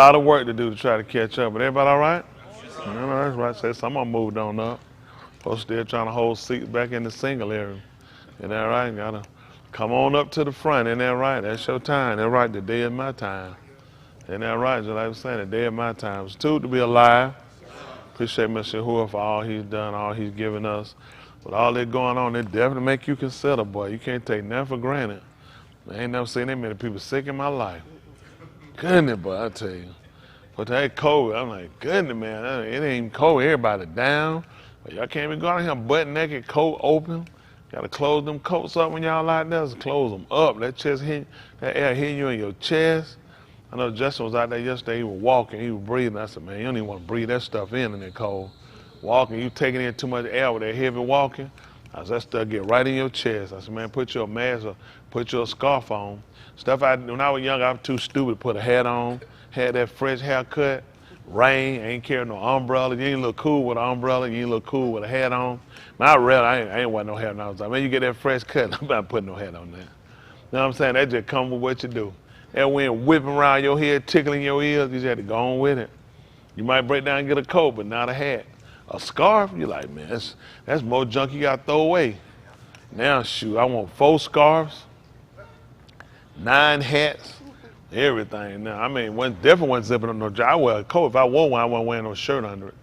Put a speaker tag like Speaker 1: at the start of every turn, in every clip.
Speaker 1: A lot of work to do to try to catch up, but everybody all right? You know, that's right. Say someone moved on up. Folks still trying to hold seats back in the single area. Isn't that right? Gotta come on up to the front. Isn't that right? That's your time. That's right. The day is my time. Isn't that right? Just like I was saying, the day of my time. It's too to be alive. Appreciate Mr. Hoover for all he's done, all he's given us. With all that going on, it definitely make you consider, boy. You can't take nothing for granted. I ain't never seen that many people sick in my life. Goodness, boy, I tell you. But that COVID, I'm like, goodness, man, it ain't cold. Everybody down. But y'all can't even go out here butt naked, coat open. Gotta close them coats up when y'all out there. Just close them up. That air hitting you in your chest. I know Justin was out there yesterday. He was walking, he was breathing. I said, man, you don't even want to breathe that stuff in that cold. Walking, you taking in too much air with that heavy walking. I said, that stuff get right in your chest. I said, man, put your mask or put your scarf on. When I was young, I was too stupid to put a hat on. Had that fresh haircut, rain, ain't carrying no umbrella. You ain't look cool with an umbrella, you ain't look cool with a hat on. Man, I ain't wear no hat when I was like, man, you get that fresh cut, I'm not putting no hat on there. You know what I'm saying? That just come with what you do. That wind whipping around your head, tickling your ears, you just had to go on with it. You might break down and get a coat, but not a hat. A scarf, you're like, man, that's more junk you got to throw away. Now, shoot, I want 4 scarves, 9 hats, everything. Now, I mean, definitely wasn't zipping on no jacket. I wear a coat. If I wore one, I wasn't wearing no shirt under it.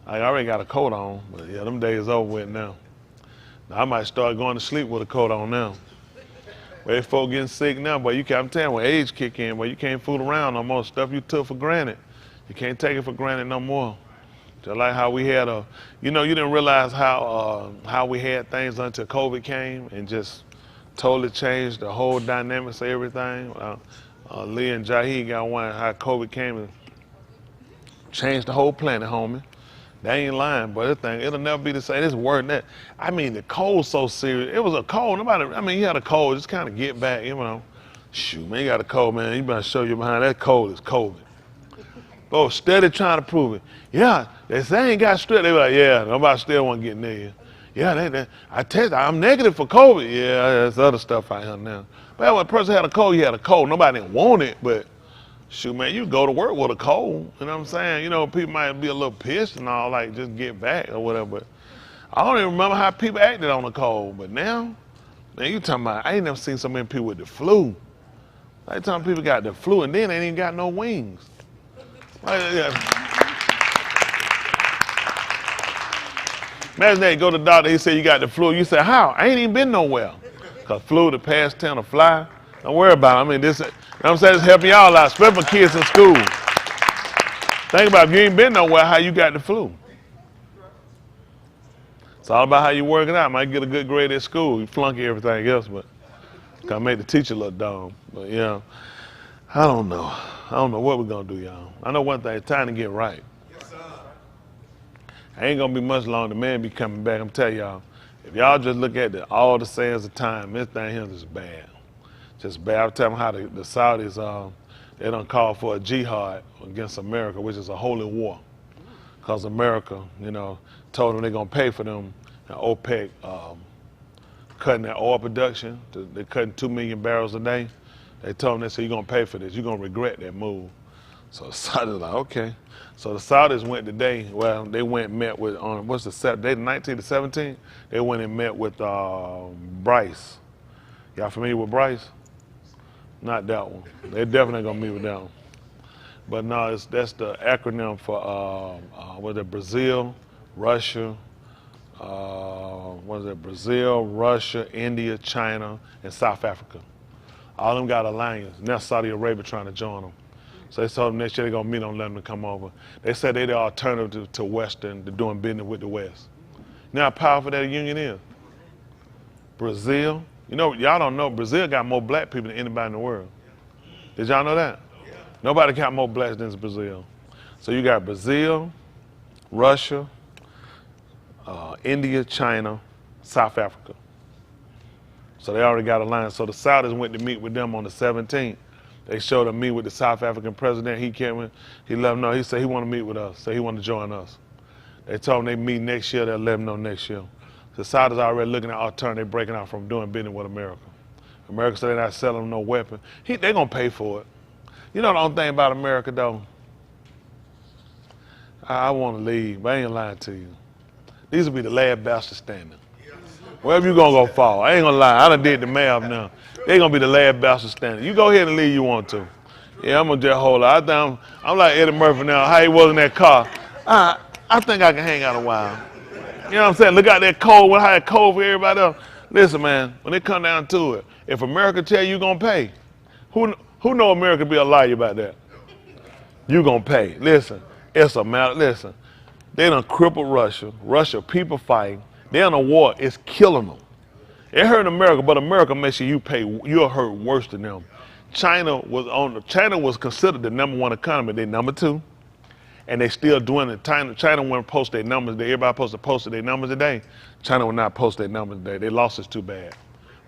Speaker 1: I already got a coat on, but yeah, them days over with now. I might start going to sleep with a coat on now. But folks getting sick now, but I'm telling you, when age kick in, you can't fool around no more. Stuff you took for granted, you can't take it for granted no more. Just like how we had you didn't realize how we had things until COVID came and just totally changed the whole dynamics of everything. Lee and Jahi got one, how COVID came and changed the whole planet, homie. They ain't lying, but it'll never be the same. It's worse than that. I mean, the cold's so serious. It was a cold. You had a cold, just kind of get back, Shoot, man, you got a cold, man. You better show you behind that cold is COVID. Oh, steady trying to prove it. Yeah, they say I ain't got strep. They be like, yeah, nobody still want to get near you. Yeah, I test, I'm negative for COVID. Yeah, there's other stuff out here now. But when a person had a cold, you had a cold. Nobody didn't want it, but shoot, man, you go to work with a cold. You know what I'm saying? People might be a little pissed and all, like, just get back or whatever. But I don't even remember how people acted on the cold. But now, man, you talking about, I ain't never seen so many people with the flu. Like, time people got the flu and then they ain't even got no wings. Like, yeah. Imagine that, you go to the doctor, he said you got the flu. You say, how? I ain't even been nowhere. Because flu, the past 10 to fly. Don't worry about it. I mean, you know what I'm saying? It's helping y'all out, especially for kids in school. Think about it, if you ain't been nowhere, how you got the flu. It's all about how you work it out. Might get a good grade at school. You flunky everything else, but gotta make the teacher look dumb. But yeah, I don't know. I don't know what we're gonna do, y'all. I know one thing, it's time to get right. Yes, sir. I ain't gonna be much longer. The man be coming back. I'm telling y'all, if y'all just look at all the sands of time, this thing here is bad. Just bad. I'm telling them how the Saudis, they done call for a jihad against America, which is a holy war. Because America, told them they're going to pay for them, and OPEC cutting their oil production. They're cutting 2 million barrels a day. They told them, they said, you're going to pay for this. You're going to regret that move. So the Saudis like, okay. So the Saudis went today, they went and met with, what's the 19th to 17th? They went and met with Bryce. Y'all familiar with Bryce? Not that one. They're definitely gonna meet with that one. But no, that's the acronym for Brazil, Russia, Brazil, Russia, India, China, and South Africa. All of them got alliance. Now Saudi Arabia trying to join them. So they told them next year they're gonna meet on letting them come over. They said they're the alternative to Western, to doing business with the West. You know how powerful that union is? Brazil. Y'all don't know, Brazil got more black people than anybody in the world. Did y'all know that? Yeah. Nobody got more blacks than Brazil. So you got Brazil, Russia, India, China, South Africa. So they already got a line. So the Saudis went to meet with them on the 17th. They showed them meet with the South African president. He came in, he let them know, he said he want to meet with us, so he want to join us. They told him they meet next year, they'll let them know next year. The Saudis are already looking at alternative, breaking out from doing business with America. America said they're not selling them no weapon. They're going to pay for it. You know the only thing about America, though? I want to leave, but I ain't lying to you. These will be the last bastards standing. Wherever you gonna go fall, I ain't gonna lie. I done did the math now. They gonna be the last bastards standing. You go ahead and leave you want to. Yeah, I'm gonna just hold it. I'm like Eddie Murphy now, how he was in that car. I think I can hang out a while. You know what I'm saying? Look out that cold, how that cold for everybody else. Listen, man, when it come down to it, if America tell you gonna pay, who know America be a liar about that? You gonna pay. Listen, it's a matter, listen, they done crippled Russia. Russia, people fighting. They're in a war, it's killing them. It hurt America, but America makes sure you pay, you're hurt worse than them. China was considered the #1 economy, they #2. And they still doing it. China wouldn't post their numbers. Everybody supposed to post their numbers today. China would not post their numbers today. Their losses too bad,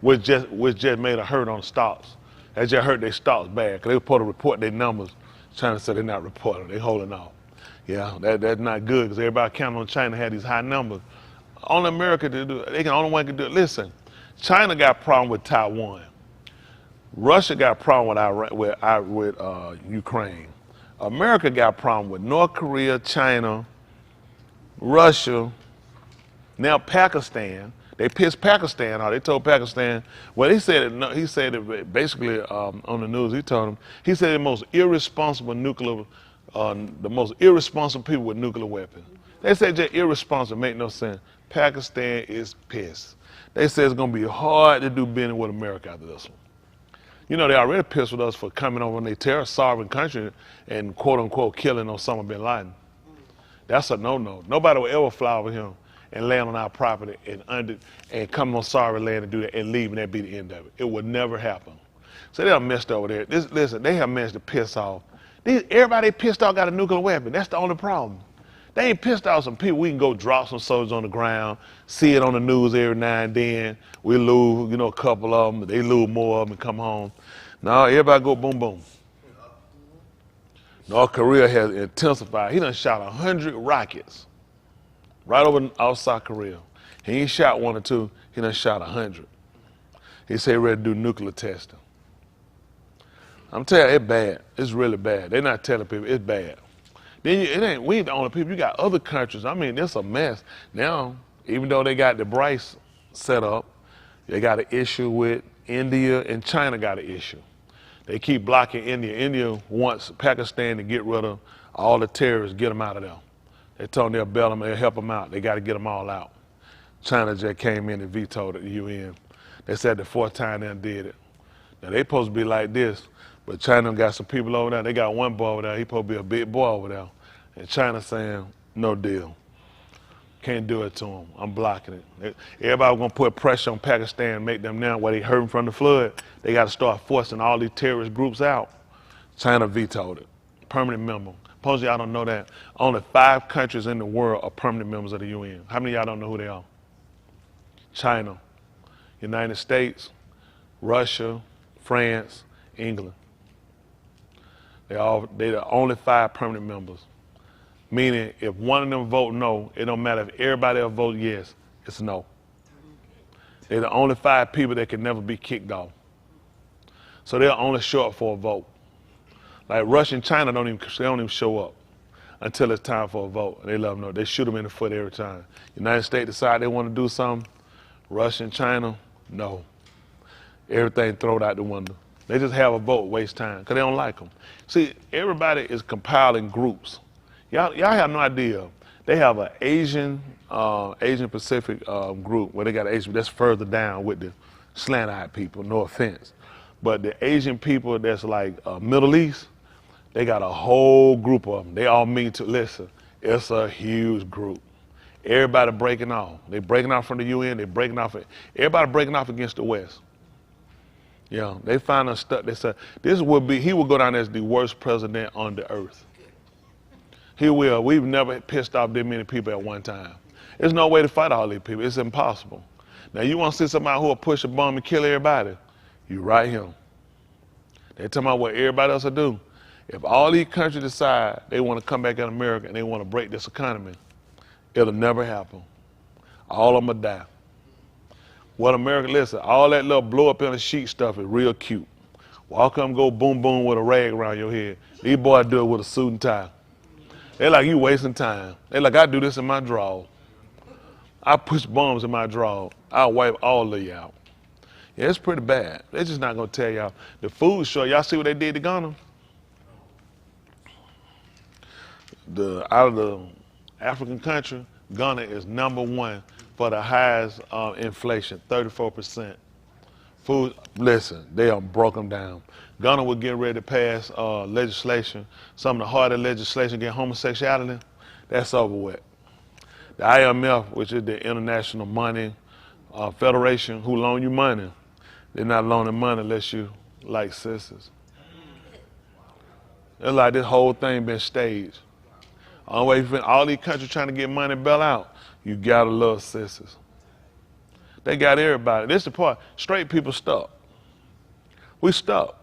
Speaker 1: which just made a hurt on the stocks. That just hurt their stocks bad because they were supposed to report their numbers. China said they're not reporting. They're holding off. Yeah, that's not good because everybody counting on China to have these high numbers. Only America to do it. They can only one can do it. Listen, China got a problem with Taiwan. Russia got a problem with Ukraine. America got a problem with North Korea, China, Russia, now Pakistan. They pissed Pakistan off. They told Pakistan, well, he said it basically on the news. He said the most irresponsible the most irresponsible people with nuclear weapons. They said just irresponsible, make no sense. Pakistan is pissed. They said it's gonna be hard to do business with America after this one. You know, they already pissed with us for coming over in their terror sovereign country and quote unquote killing Osama bin Laden. That's a no-no. Nobody will ever fly over him and land on our property and come on sovereign land and do that and leave and that be the end of it. It would never happen. So they done messed over there. Listen, they have managed to piss off. Everybody pissed off got a nuclear weapon. That's the only problem. They ain't pissed off some people. We can go drop some soldiers on the ground, see it on the news every now and then. We lose, a couple of them. They lose more of them and come home. No, everybody go boom, boom. North Korea has intensified. He done shot 100 rockets right over off South Korea. He ain't shot 1 or 2. He done shot 100. He said he ready to do nuclear testing. I'm telling you, it's bad. It's really bad. They're not telling people it's bad. Then we ain't the only people. You got other countries. I mean, it's a mess. Now, even though they got the Bryce set up, they got an issue with India and China got an issue. They keep blocking India. India wants Pakistan to get rid of all the terrorists, get them out of there. They told them they'll bail them, they'll help them out. They got to get them all out. China just came in and vetoed at the UN. They said the 4th time they did it. Now, they supposed to be like this. But China got some people over there. They got one boy over there. He supposed to be a big boy over there. And China saying, no deal. Can't do it to him. I'm blocking it. Everybody going to put pressure on Pakistan and make them now where they hurting from the flood. They got to start forcing all these terrorist groups out. China vetoed it. Permanent member. Suppose y'all don't know that. Only 5 countries in the world are permanent members of the UN. How many of y'all don't know who they are? China, United States, Russia, France, England. They're the only 5 permanent members. Meaning, if one of them vote no, it don't matter if everybody else vote yes, it's no. They're the only 5 people that can never be kicked off. So they'll only show up for a vote. Like Russia and China don't even show up until it's time for a vote. They let them know. They shoot them in the foot every time. United States decide they want to do something. Russia and China, no. Everything thrown out the window. They just have a vote, waste time, because they don't like them. See, everybody is compiling groups. Y'all have no idea. They have an Asian Pacific group where they got Asian, that's further down with the slant-eyed people, no offense. But the Asian people that's like Middle East, they got a whole group of them. They all mean to listen. It's a huge group. Everybody breaking off. They breaking off from the UN. They breaking off. Everybody breaking off against the West. Yeah, they find us stuck. They said he will go down as the worst president on the earth. He will. We've never pissed off that many people at one time. There's no way to fight all these people. It's impossible. Now you want to see somebody who will push a bomb and kill everybody? You right here. They talking about what everybody else will do. If all these countries decide they want to come back in America and they want to break this economy, it'll never happen. All of them will die. What America, listen, all that little blow up in the sheet stuff is real cute. Walk up and go boom boom with a rag around your head. These boys do it with a suit and tie. They like, you wasting time. They like, I do this in my draw. I push bombs in my draw. I'll wipe all of you out. Yeah, it's pretty bad. They're just not gonna tell y'all. The food show, y'all see what they did to Ghana? Out of the African country, Ghana is #1 for the highest inflation, 34%. Food, listen, they are broke them down. Ghana was getting ready to pass legislation, some of the harder legislation against homosexuality. That's over with. The IMF, which is the International Money Federation, who loan you money, they're not loaning money unless you like sisters. It's like this whole thing been staged. All these countries trying to get money bail out, you gotta love sisters. They got everybody. This is the part. Straight people stuck. We stuck.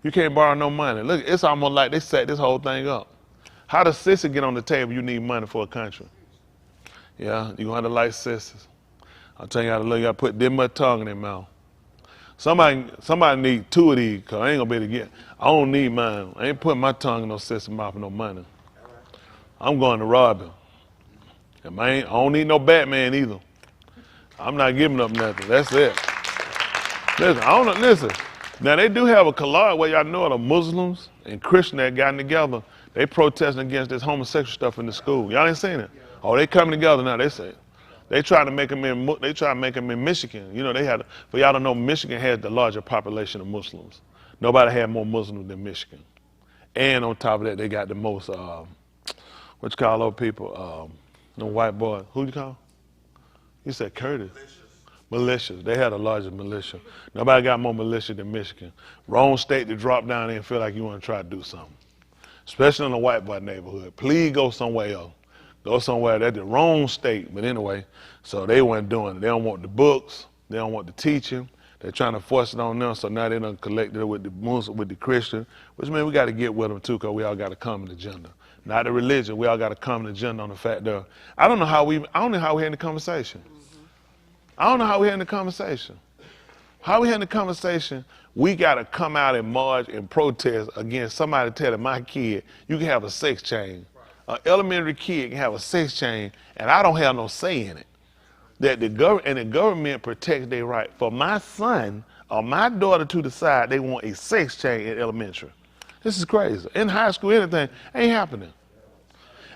Speaker 1: You can't borrow no money. Look, it's almost like they set this whole thing up. How does sister get on the table? You need money for a country. Yeah, you're gonna have to like sisters. I'll tell you how to look. You gotta put this much tongue in their mouth. Somebody need 2 of these, cause I ain't gonna be able to get. I don't need mine. I ain't putting my tongue in no sister's mouth for no money. I'm going to rob him. And I don't need no Batman either. I'm not giving up nothing. That's it. Listen. Now they do have a collage where y'all know the Muslims and Christians that gotten together. They protesting against this homosexual stuff in the school. Y'all ain't seen it? Oh, they coming together now. They say they try to make them in Michigan. You know for y'all to know, Michigan has the larger population of Muslims. Nobody had more Muslims than Michigan. And on top of that, they got the most what you call those people? The white boy. Who you call? You said Curtis. Militias. They had the largest militia. Nobody got more militia than Michigan. Wrong state to drop down there and feel like you want to try to do something. Especially in the white boy neighborhood. Please go somewhere else. Go somewhere that's the wrong state. But anyway, so they weren't doing it. They don't want the books. They don't want the teaching. They're trying to force it on them. So now they done collected it with the Muslim, with the Christian, which means we got to get with them too, because we all got a common agenda. Not the religion. We all got a common agenda on the fact that I don't know how we had the conversation. I don't know how we had the conversation. How we had the conversation, we got to come out and march and protest against somebody telling my kid, you can have a sex change. An elementary kid can have a sex change, and I don't have no say in it. That the government protects their right for my son or my daughter to decide they want a sex change in elementary. This is crazy. In high school, anything ain't happening.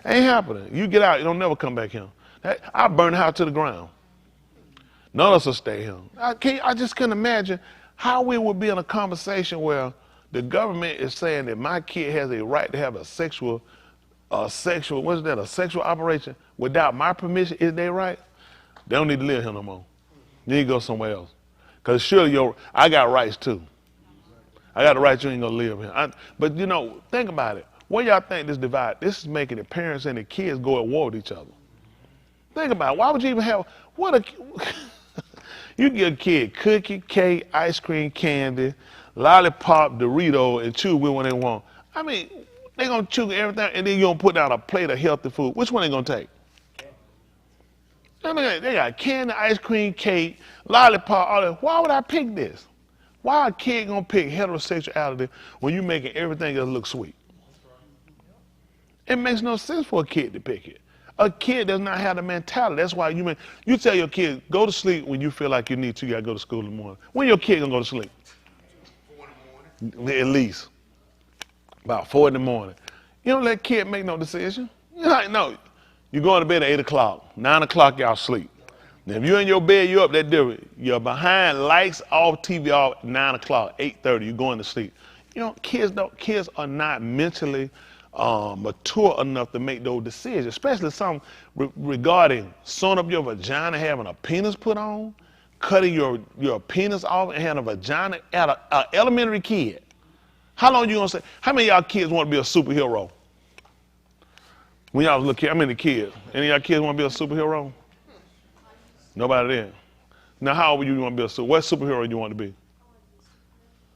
Speaker 1: Ain't happening. You get out, you don't never come back here. I burn the house to the ground. None of us will stay here. I just couldn't imagine how we would be in a conversation where the government is saying that my kid has a right to have a sexual operation without my permission. Is they right? They don't need to live here no more. You need to go somewhere else. Because surely I got rights too. I got the right you ain't gonna live here. But you know, think about it. What y'all think this divide? This is making the parents and the kids go at war with each other. Think about it. Why would you even have you give a kid cookie, cake, ice cream, candy, lollipop, Dorito, and chew with when they want. I mean, they gonna chew everything, and then you gonna put down a plate of healthy food. Which one they gonna take? I mean, they got candy, ice cream, cake, lollipop, all that. Why would I pick this? Why a kid gonna pick heterosexuality when you making everything else look sweet? It makes no sense for a kid to pick it. A kid does not have the mentality. That's why you tell your kid, go to sleep when you feel like you need to. You gotta go to school in the morning. When your kid gonna go to sleep?
Speaker 2: 4 in the morning.
Speaker 1: At least. About 4 in the morning. You don't let kid make no decision. You're like, no. You going to bed at 8 o'clock. 9 o'clock, y'all sleep. Now, if you're in your bed, you're up, that different. You're behind, lights off, TV off, 9 o'clock, 8:30, you're going to sleep. You know, kids are not mentally mature enough to make those decisions, especially some regarding sewing up your vagina, having a penis put on, cutting your penis off and having a vagina at an elementary kid. How long you gonna say? How many of y'all kids want to be a superhero? When y'all was little kids, how many kids? Any of y'all kids want to be a superhero? Nobody there. Now, how old you want to be a superhero? What superhero you want to be?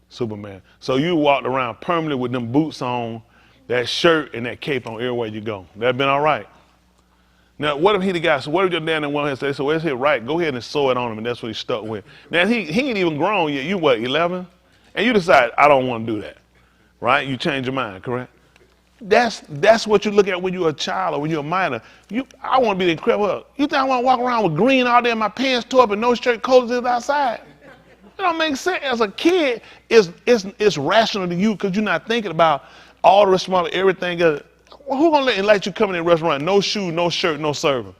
Speaker 1: Superman. So you walked around permanently with them boots on, that shirt and that cape on everywhere you go. That'd been all right. Now, what if he the guy? So what if your dad and one hand say, so where's his right? Go ahead and sew it on him, and that's what he's stuck with. Now he ain't even grown yet. You what, 11? And you decide, I don't want to do that, right? You change your mind, correct? That's what you look at when you're a child or when you're a minor. I want to be the incredible. You think I want to walk around with green all day and my pants tore up and no shirt, cozy outside? It don't make sense. As a kid, it's rational to you because you're not thinking about all the responsibility, everything else. Well, who gonna let you come in the restaurant? No shoe, no shirt, no server.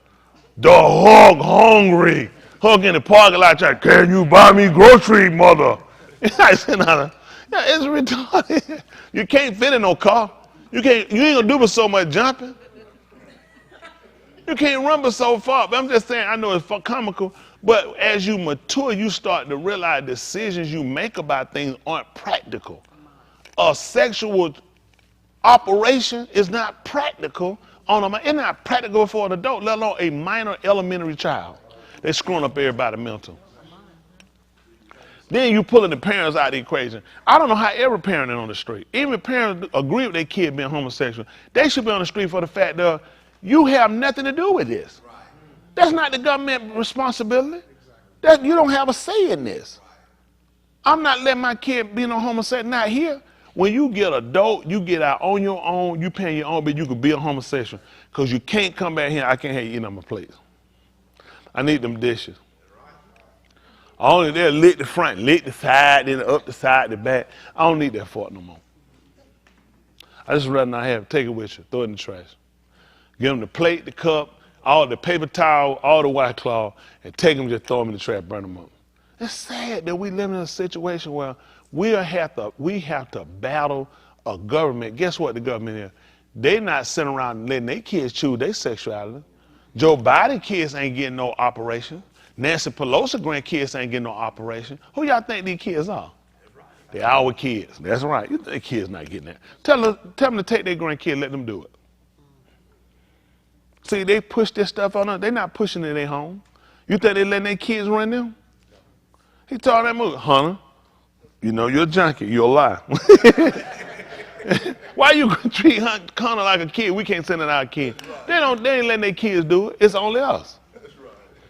Speaker 1: The hog hungry. Hug in the parking lot, trying, can you buy me groceries, mother? It's retarded. You can't fit in no car. You ain't gonna do but so much jumping. You can't run but so far. But I'm just saying, I know it's comical, but as you mature, you start to realize decisions you make about things aren't practical. A sexual operation is not practical it's not practical for an adult, let alone a minor elementary child. They're screwing up everybody mental. Then you pulling the parents out of the equation. I don't know how every parent is on the street. Even if parents agree with their kid being homosexual, they should be on the street for the fact that you have nothing to do with this. That's not the government responsibility. You don't have a say in this. I'm not letting my kid be no homosexual, not here. When you get adult, you get out on your own, you pay your own, but you could be a homosexual. Because you can't come back here, I can't have you eating on my plate. I need them dishes. Only they'll lick the front, lick the side, then up the side, the back. I don't need that fork no more. I just rather not have it. Take it with you, throw it in the trash. Give them the plate, the cup, all the paper towel, all the white cloth, and take them, just throw them in the trash, burn them up. It's sad that we live in a situation where we have to battle a government. Guess what the government is? They not sitting around letting their kids choose their sexuality. Joe Biden kids ain't getting no operation. Nancy Pelosi grandkids ain't getting no operation. Who y'all think these kids are? They're our kids. That's right. You think kids not getting that. Tell them to take their grandkids, let them do it. See, they push this stuff on us. They're not pushing it in their home. You think they letting their kids run them? He told that movie, Hunter, you know you're a junkie, you're a lie. Why you treat Hunter like a kid? We can't send it our kid. They ain't letting their kids do it. It's only us.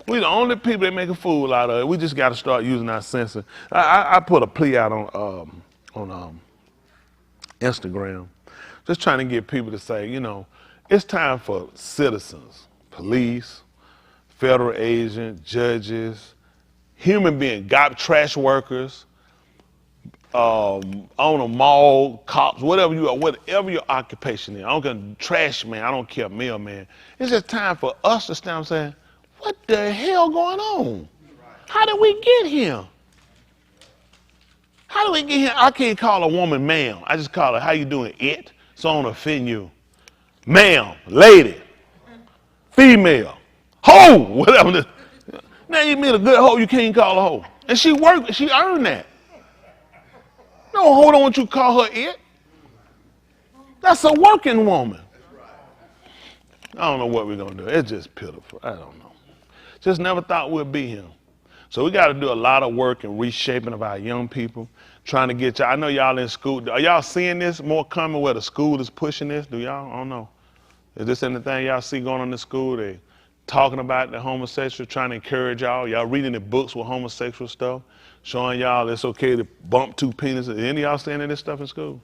Speaker 1: We the only people that make a fool out of it. We just got to start using our senses. I put a plea out on Instagram, just trying to get people to say, it's time for citizens, police, federal agents, judges, human beings, trash workers, on a mall, cops, whatever your occupation is. I don't care, trash man, I don't care, mailman. It's just time for us to stand and say, what the hell going on? How did we get here? How do we get here? I can't call a woman ma'am. I just call her, how you doing, it? So I don't offend you. Ma'am, lady, female, hoe, whatever. Now you meet a good hoe, you can't call her hoe. And she worked, she earned that. No hoe don't want you to call her it. That's a working woman. I don't know what we're going to do. It's just pitiful. I don't know. Just never thought we'd be here. So we got to do a lot of work in reshaping of our young people, trying to get y'all. I know y'all in school. Are y'all seeing this more coming where the school is pushing this? Do y'all? I don't know. Is this anything y'all see going on in the school? They talking about the homosexual, trying to encourage y'all. Y'all reading the books with homosexual stuff, showing y'all it's okay to bump two penises. Any of y'all saying this stuff in school?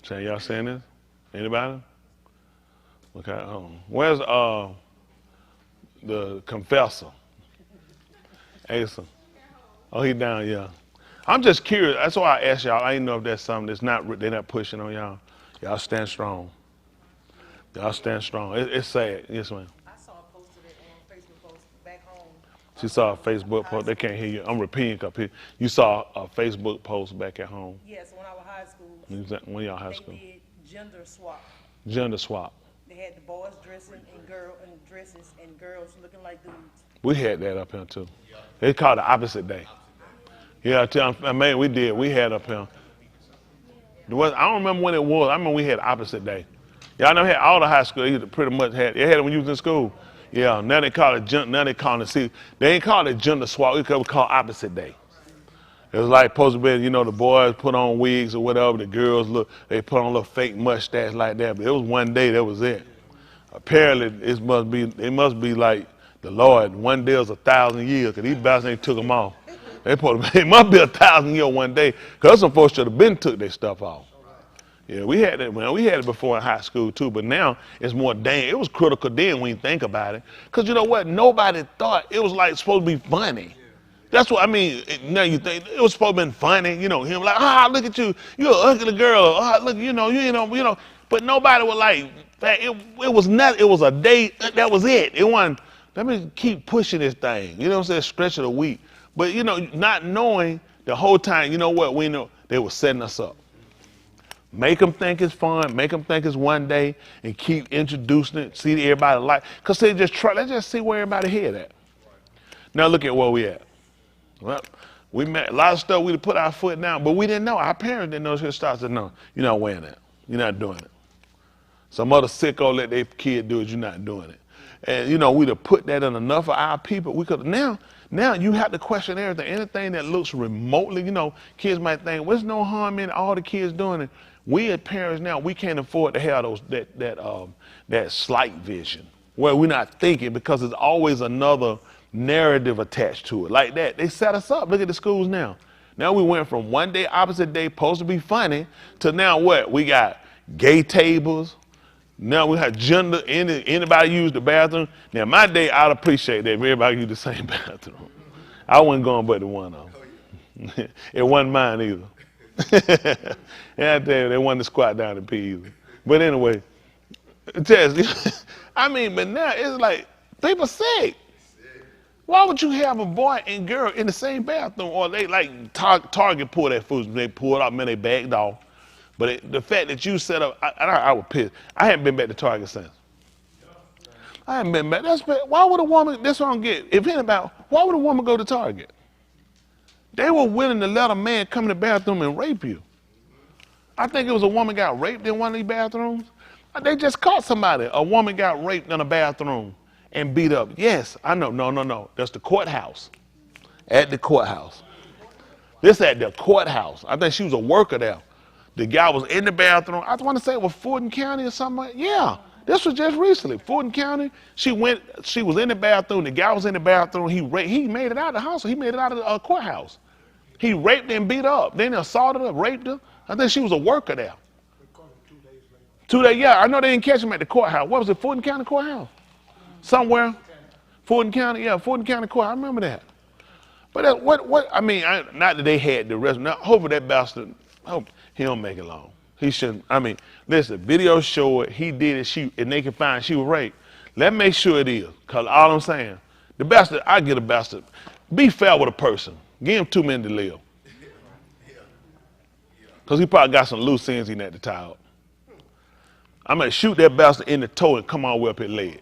Speaker 1: Saying y'all saying this? Anybody? Okay. Where's the confessor? Asa. Oh, he down, yeah. I'm just curious. That's why I asked y'all. I didn't know if that's something they're not pushing on y'all. Y'all stand strong. Y'all stand strong. It's sad. Yes, ma'am.
Speaker 3: I saw a post of it on Facebook post back home.
Speaker 1: She saw a Facebook post. They can't hear you. I'm repeating because you saw a Facebook post back at home.
Speaker 3: Yes, when I was high school.
Speaker 1: Exactly. When y'all high school?
Speaker 3: They did gender swap.
Speaker 1: Gender swap.
Speaker 3: They had the boys dressing in dresses and girls looking like dudes.
Speaker 1: We had that up here too. They called it opposite day. Yeah, man, we did. We had up here. I don't remember when it was. I remember we had opposite day. Y'all never had all the high school. You pretty much had. They had it when you was in school. Yeah. Now they call it. Now they call it. See, they ain't called it gender swap. We call opposite day. It was like supposed to be, the boys put on wigs or whatever. The girls they put on a little fake mustache like that. But it was one day. That was it. Apparently, it must be like the Lord. One day was 1,000 years because these bastards ain't took them off. It must be 1,000 years one day, because some folks should have been took their stuff off. Yeah, we had it. Well, we had it before in high school too, but now it's more dang. It was critical then when you think about it, because you know what? Nobody thought it was like supposed to be funny. That's what I mean. Now you think it was supposed to be funny, you know? Him like, look at you, you're an ugly girl. Look, you know. But nobody was like that. It was not. It was a day. That was it. It wasn't. Let me keep pushing this thing. You know what I'm saying? Stretch it a week. But you know, not knowing the whole time. You know what? We know they were setting us up. Make them think it's fun. Make them think it's one day, and keep introducing it. See everybody like, cause they just try. Let's just see where everybody head at. Now look at where we at. Well, we met a lot of stuff. We put our foot down, but we didn't know. Our parents didn't know. Start said, no, you're not wearing that. You're not doing it. Some other sicko let their kid do it. You're not doing it. And you know, we'd have put that in enough of our people. We could now you have to question everything. Anything that looks remotely, you know, kids might think, well, there's no harm in all the kids doing it. We as parents now, we can't afford to have that slight vision where we're not thinking, because there's always another narrative attached to it. Like that, they set us up. Look at the schools now. Now we went from one day, opposite day, supposed to be funny, to now what? We got gay tables. Now we have gender. Anybody use the bathroom? Now my day, I'd appreciate that if everybody use the same bathroom. I wasn't going but the one of them. It wasn't mine either. Yeah, I tell you, they wanted to squat down and pee either. But anyway, I mean, but now it's like people sick. Why would you have a boy and girl in the same bathroom? Or they like Target pull that food, they pull it out, man, they bagged off. But the fact that you set up, I was pissed. I haven't been back to Target since. I haven't been back. Why would a woman, that's what I don't get. If anybody, why would a woman go to Target? They were willing to let a man come in the bathroom and rape you. I think it was a woman got raped in one of these bathrooms. They just caught somebody. A woman got raped in a bathroom and beat up. Yes, I know. No. That's the courthouse. At the courthouse. This at the courthouse. I think she was a worker there. The guy was in the bathroom. I want to say it was Fulton County or something. Yeah, this was just recently. Fulton County. She was in the bathroom. The guy was in the bathroom. He made it out of the house. He made it out of the courthouse. He raped her and beat her up. Then he assaulted her, raped her. I think she was a worker there. 2 days, yeah. I know they didn't catch him at the courthouse. What was it, Fulton County Courthouse? Somewhere. Fulton County, yeah, Fulton County Court. I remember that. But what? I mean, not that they had the rest. Now, hopefully that bastard. Hope he don't make it long. He shouldn't. I mean, listen. Video show it. He did it. And they can find she was raped. Let's make sure it is. Cause all I'm saying, the bastard. I get a bastard. Be fair with a person. Give him 2 minutes to live. Because he probably got some loose ends he had to tie up. I'm going to shoot that bastard in the toe and come all the way up his leg.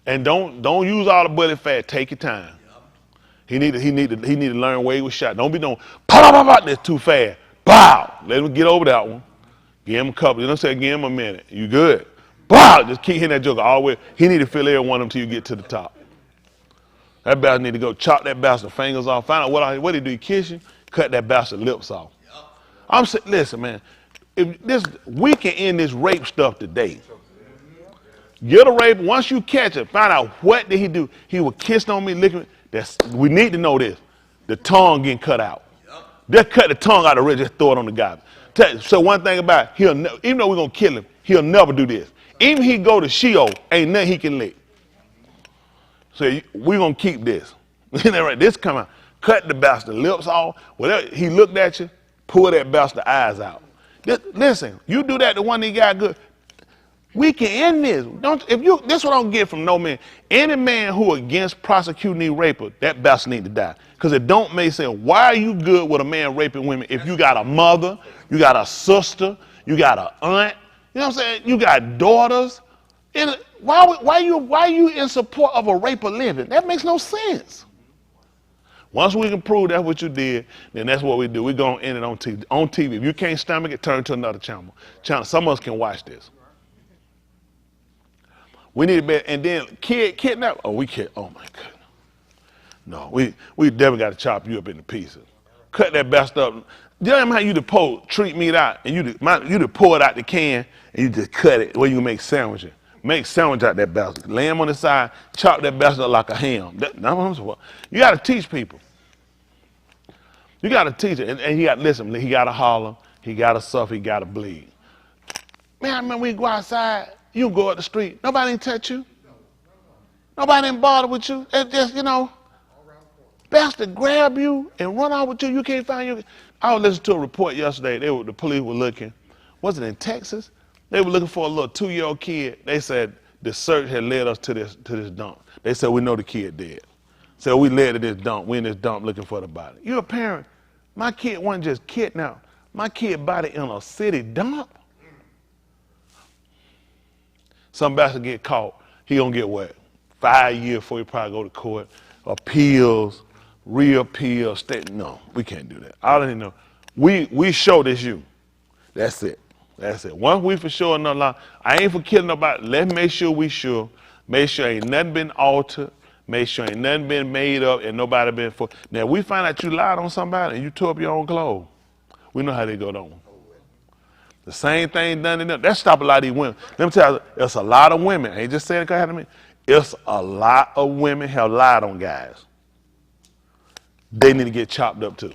Speaker 1: And don't use all the bullet fat. Take your time. He need to learn where he was shot. Don't be doing pop, that's too fast. Bow. Let him get over that one. Give him a couple. You know what I'm saying? Give him a minute. You good? Bow. Just keep hitting that joker all the way. He need to feel every one of them till you get to the top. That bastard need to go chop that bastard fingers off. Find out what he do. He kiss you. Cut that bastard lips off. I'm saying, listen, man. We can end this rape stuff today. Get a rape. Once you catch it, find out what did he do. He was kissing on me, licking me. We need to know this. The tongue getting cut out. Just cut the tongue out of the just throw it on the guy. So one thing about it, even though we're gonna kill him, he'll never do this. Even if he go to Sheol, ain't nothing he can lick. So we're gonna keep this. This come out. Cut the bastard lips off. Whatever he looked at you, pull that bastard eyes out. Listen, you do that to one that got good. We can end this. This what I don't get from no man. Any man who against prosecuting these rapers, that bastard need to die. Because it don't make sense. Why are you good with a man raping women if you got a mother, you got a sister, you got an aunt, you know what I'm saying? You got daughters. Why you in support of a raper living? That makes no sense. Once we can prove that's what you did, then that's what we do. We're going to end it on TV. On TV. If you can't stomach it, turn to another channel. Some of us can watch this. We need to be, and then kidnap. Oh, we can't. Oh my goodness. No, we definitely got to chop you up into pieces. Cut that bastard up. You know how you treat meat out, and you pull it out the can, and you just cut it where you make sandwiches. Make sandwich out that bastard. Lay him on the side, chop that bastard up like a ham. You got to teach people. You got to teach it. And he got, listen, he got to holler, he got to suffer, he got to bleed. Man, I remember we go outside, you go up the street, nobody didn't touch you. Nobody didn't bother with you. It's just, best to grab you and run out with you. You can't find you. I was listening to a report yesterday. The police were looking. Was it in Texas? They were looking for a little 2-year-old kid. They said the search had led us to this dump. They said we know the kid dead. So we led to this dump. We in this dump looking for the body. You're a parent. My kid wasn't just kidnapped. My kid body in a city dump. Somebody to get caught. He gonna get what? 5 years before he probably go to court. Appeals, reappeal, state. No, we can't do that. I don't even know. We show this you. That's it. That's it. Once we for sure another line, I ain't for killing nobody. Let's make sure we sure. Make sure ain't nothing been altered. Make sure ain't nothing been made up and nobody been for. Now we find out you lied on somebody and you tore up your own clothes. We know how they go down. The same thing done to them. That stop a lot of these women. Let me tell you, it's a lot of women. I ain't just saying it because I had to mean. It's a lot of women have lied on guys. They need to get chopped up too.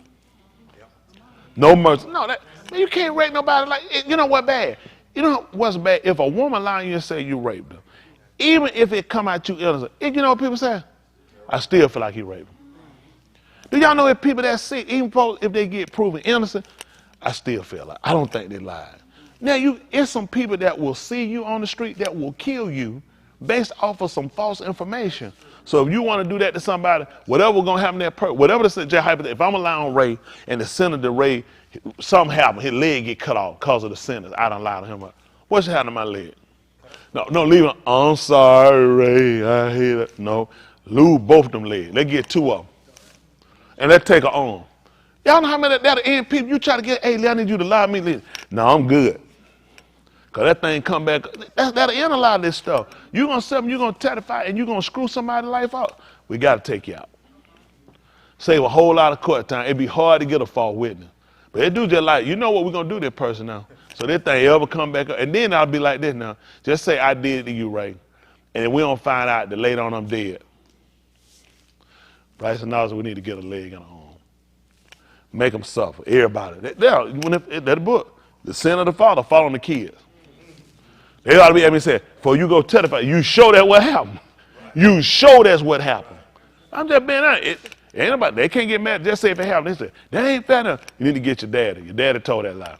Speaker 1: No mercy. No, man, you can't rape nobody like. You know what bad? You know what's bad? If a woman lie on you and say you raped her, even if it come out you innocent, you know what people say? I still feel like he raped her. Do y'all know if people that sick, even if they get proven innocent, I still feel like I don't think they lied. Now it's some people that will see you on the street that will kill you based off of some false information. So if you want to do that to somebody, whatever gonna happen to that person, whatever the hypothetical, if I'm allowing on Ray and the senator Ray, something happened, his leg get cut off because of the sentence, I done lied to him. What's happening to my leg? No, leave him. I'm sorry, Ray. I hate it. No, lose both of them legs. Let's get 2 of them. And let's take an arm. Y'all know how many that'll end people? You try to get, hey, I need you to lie to me. No, I'm good. Because that thing come back, that'll end a lot of this stuff. You're going to testify, and you're going to screw somebody's life out. We got to take you out. Save a whole lot of court time. It'd be hard to get a false witness. But they do just like, you know what we're going to do to this person now. So this thing ever come back up. And then I'll be like this now. Just say I did it to you, Ray. And if we don't find out that later on I'm dead. Right? So now we need to get a leg and an arm. Make them suffer. Everybody. That's the book. The sin of the father fall on the kids. They ought to be able to say, before you go testify, you show that what happened. You show that's what happened. I'm just being honest. Ain't nobody, they can't get mad. Just say if it happened. They say, that ain't fair enough. You need to get your daddy. Your daddy told that lie.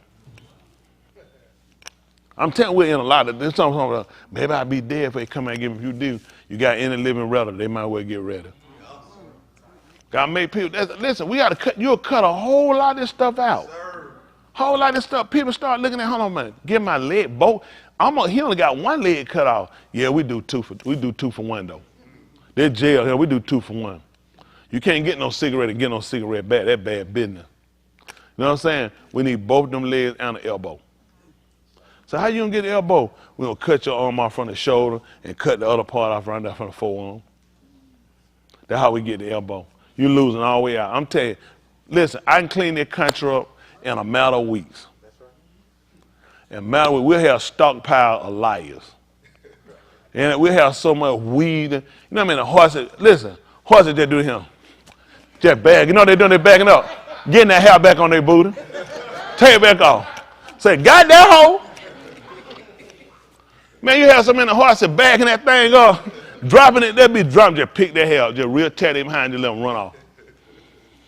Speaker 1: I'm telling you, we're in a lot of this. Maybe I'll be dead if they come and give me. If you do, you got any living relative, they might well get ready. Gotta make people, listen, we gotta cut, you'll cut a whole lot of this stuff out. Whole lot of this stuff. People start looking at, hold on, man, get my leg, both. He only got 1 leg cut off. Yeah, we do two for 1 though. They're jail here, we do 2 for 1. You can't get no cigarette and get no cigarette back. That's bad business. You know what I'm saying? We need both them legs and the elbow. So how you gonna get the elbow? We're gonna cut your arm off from the shoulder and cut the other part off right there from the forearm. That's how we get the elbow. You're losing all the way out. I'm telling you, listen, I can clean this country up in a matter of weeks. In a matter of weeks, we'll have a stockpile of liars. And we'll have so much weed. You know what I mean? The horses, listen, horses just do him. Just bag. You know what they're doing? They're backing up. Getting that hair back on their booty. Take it back off. Say, got that hoe. Man, you have so many horses backing that thing up, dropping it, they'll be dropping, just pick their hair up, just real tight them behind you, let them run off.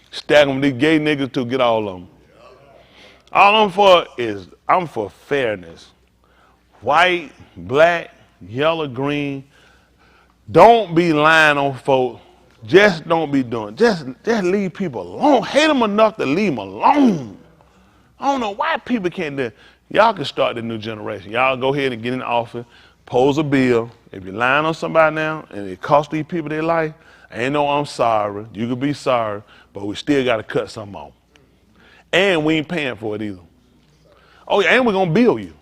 Speaker 1: Stack them, these gay niggas to get all of them. All I'm for is, I'm for fairness. White, black, yellow, green. Don't be lying on folks. Just don't be doing. Just leave people alone. Hate them enough to leave them alone. I don't know why people can't do it. Y'all can start the new generation. Y'all go ahead and get in the office, pose a bill. If you're lying on somebody now and it costs these people their life, ain't no I'm sorry. You could be sorry, but we still got to cut something off. And we ain't paying for it either. Oh, yeah, and we're going to bill you.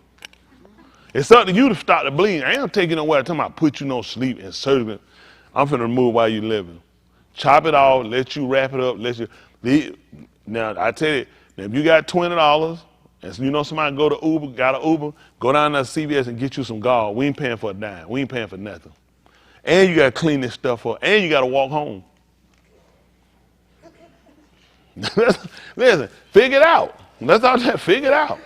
Speaker 1: It's up to you to start the bleeding. I ain't going to take you nowhere. I'm talking about put you no sleep and surgery. I'm finna remove while you living. Chop it off, let you wrap it up, Now, I tell you, if you got $20, and you know somebody got an Uber, go down to CVS and get you some gauze. We ain't paying for a dime. We ain't paying for nothing. And you got to clean this stuff up. And you got to walk home. Listen, figure it out. That's all that. Figure it out.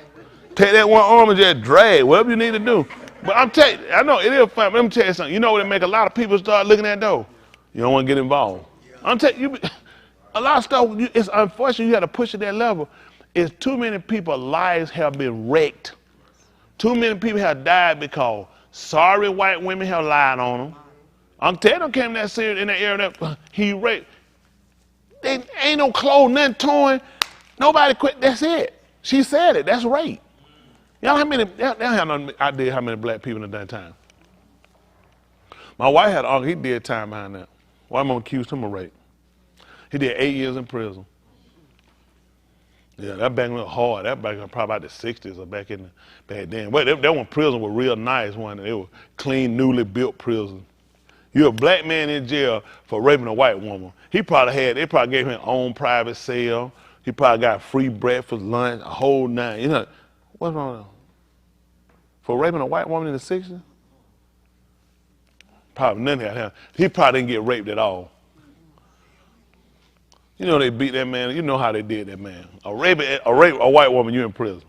Speaker 1: Take that one arm and just drag, whatever you need to do. But I'm telling you, I know it is fun, but let me tell you something. You know what it make a lot of people start looking at though? You don't want to get involved. I'm telling you, a lot of stuff, it's unfortunate you got to push at that level. It's too many people's lives have been wrecked. Too many people have died because sorry white women have lied on them. I'm telling them came that serious in that area that he raped. They ain't no clothes, nothing torn. Nobody quit. That's it. She said it. That's rape. Y'all y'all have no idea how many black people in that time. My wife had an uncle, he did time behind that. White mom accused him of rape. He did 8 years in prison. Yeah, that back went hard. That back in probably about the 60s or back then. But that one prison was real nice one. They were clean, newly built prison. You're a black man in jail for raping a white woman. They probably gave him his own private cell. He probably got free breakfast, lunch, a whole nine. You know, what's wrong with him? For raping a white woman in the 60s? Probably nothing happened. He probably didn't get raped at all. You know they beat that man. You know how they did that man. A white woman, you in prison.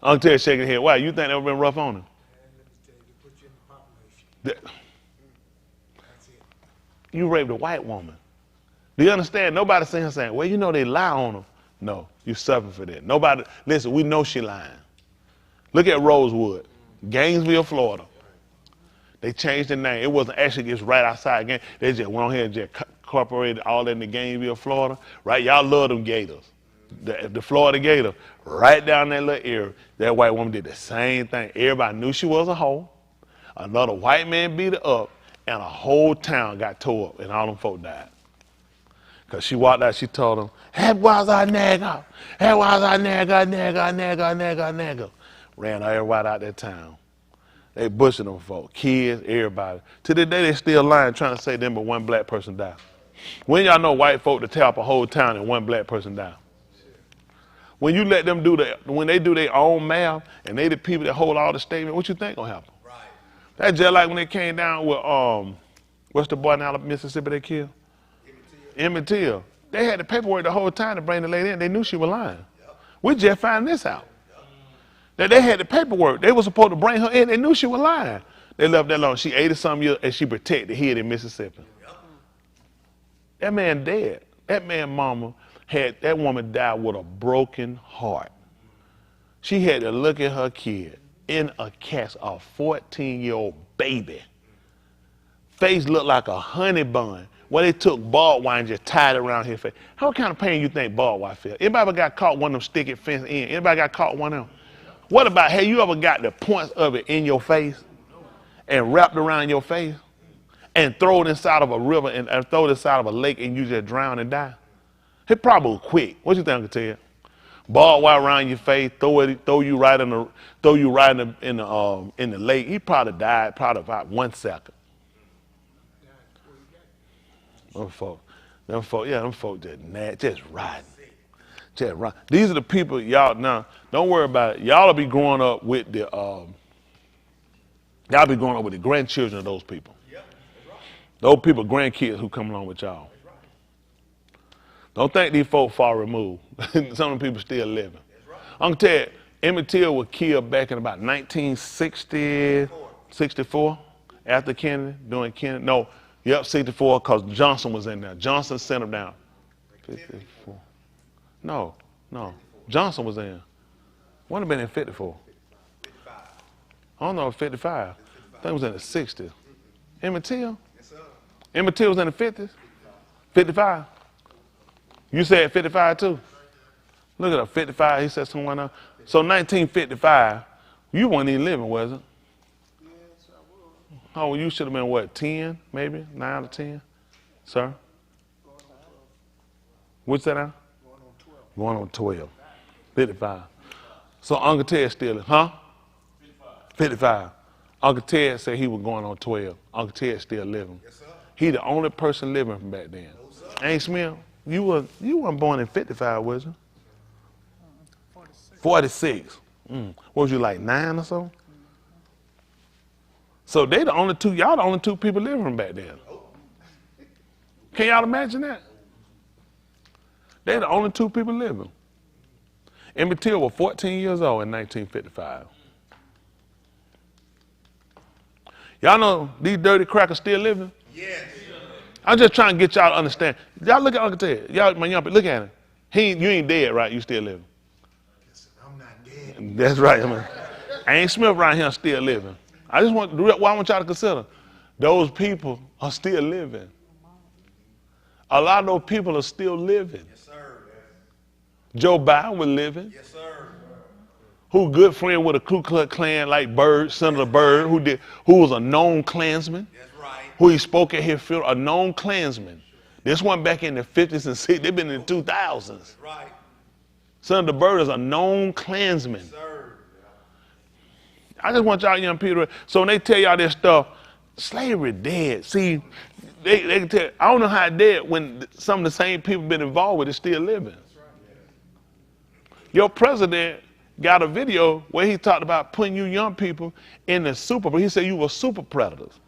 Speaker 1: Uncle Ted shaking his head. Why? You think that would have been rough on him? You raped a white woman. Do you understand? Nobody's saying, well, you know they lie on them. No, you suffering for that. Nobody, listen, we know she lying. Look at Rosewood, Gainesville, Florida. They changed the name. It wasn't actually just right outside again. They just went on here and just incorporated all that in the Gainesville, Florida. Right? Y'all love them gators. The Florida gator, right down that little area, that white woman did the same thing. Everybody knew she was a hoe. Another white man beat her up, and a whole town got tore up, and all them folk died. Because she walked out, she told them, that was a nigga. That was a nigga. Ran everybody out that town. They bushing them folk, kids, everybody. To this day, they still lying, trying to say them, but one black person died. When y'all know white folk to tear up a whole town and one black person died? When you let them when they do their own math, and they the people that hold all the statement, what you think gonna happen? Right. That's just like when they came down with, what's the boy in Mississippi they killed? Emmett Till. They had the paperwork the whole time to bring the lady in. They knew she was lying. Yep. We just found this out. Yep. That they had the paperwork. They were supposed to bring her in. They knew she was lying. They left that alone. She 80-something years and she protected hid in Mississippi. Yep. That man dead. That man mama that woman died with a broken heart. She had to look at her kid in a cast, a 14-year-old baby. Face looked like a honey bun. Well, they took barbed wire and just tied it around his face. How kind of pain you think barbed wire feel? Anybody ever got caught one of them sticky fence in? Anybody got caught one of them? What about, have you ever got the points of it in your face and wrapped around your face and throw it inside of a river and throw it inside of a lake and you just drown and die? It probably was quick. What you think I can tell you? Barbed wire around your face, throw you right in the lake. He probably died about 1 second. Them folk just riding. Just riding. These are the people, y'all, now, don't worry about it. Y'all will be growing up with the grandchildren of those people. Yep, that's right. Those people, grandkids who come along with y'all. That's right. Don't think these folk far removed. Some of them people still living. That's right. I'm gonna tell you, Emmett Till was killed back in about 1960, 64, after Kennedy, doing Kennedy. No. Yep, 64, because Johnson was in there. Johnson sent him down. 54. No. Johnson was in. Wouldn't have been in 54. 55. I don't know, 55. I think it was in the 60s. Emmett Till? Yes, sir. Emmett Till was in the 50s? 55. You said 55 too? Look at that, 55, he said someone else. So 1955, you weren't even living, was it? Oh, you should have been what, 10, maybe? 9 or 10? Sir? What's that now? Going on 12. 55. So Uncle Ted still, huh? 55. Uncle Ted said he was going on 12. Uncle Ted still living. Yes, sir. He the only person living from back then. No, Ain't Smith, you weren't born in 55, was you? 46. What was you, like 9 or so? So y'all the only two people living from back then. Can y'all imagine that? They're the only two people living. Emmett Till was 14 years old in 1955. Y'all know these dirty crackers still living?
Speaker 2: Yes.
Speaker 1: I'm just trying to get y'all to understand. Y'all look at Uncle Ted. Y'all, my young people, look at him. You ain't dead, right? You still living.
Speaker 2: I'm not dead.
Speaker 1: That's right, man. Ain't Smith around here still living. I want y'all to consider. Those people are still living. A lot of those people are still living.
Speaker 2: Yes, sir.
Speaker 1: Joe Biden was living.
Speaker 2: Yes, sir.
Speaker 1: Who good friend with a Ku Klux Klan like Byrd, Senator Byrd, who was a known Klansman.
Speaker 2: That's right.
Speaker 1: Who he spoke at his funeral, a known Klansman. This one back in the 50s and 60s, they've been in the 2000s.
Speaker 2: That's right.
Speaker 1: Senator Byrd is a known Klansman.
Speaker 2: Yes, sir.
Speaker 1: I just want y'all young people, so when they tell y'all this stuff, slavery dead. See, they can tell, I don't know how it dead when some of the same people been involved with it still living. Your president got a video where he talked about putting you young people in the super, he said you were super predators.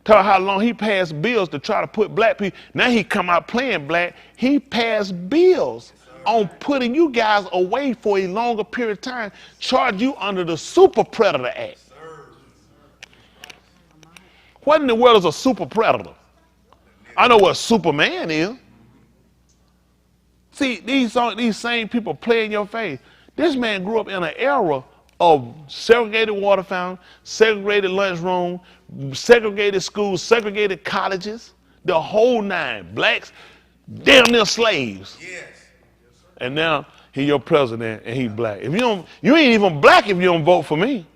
Speaker 1: Tell her how long he passed bills to try to put black people. Now he come out playing black. He passed bills on putting you guys away for a longer period of time, charge you under the Super Predator Act. What in the world is a super predator? I know what Superman is. See, these same people play in your face. This man grew up in an era of segregated water fountain, segregated lunchroom, segregated schools, segregated colleges, the whole nine. Blacks, damn near slaves.
Speaker 2: Yes.
Speaker 1: And now he your president and he black. If you ain't even black if you don't vote for me.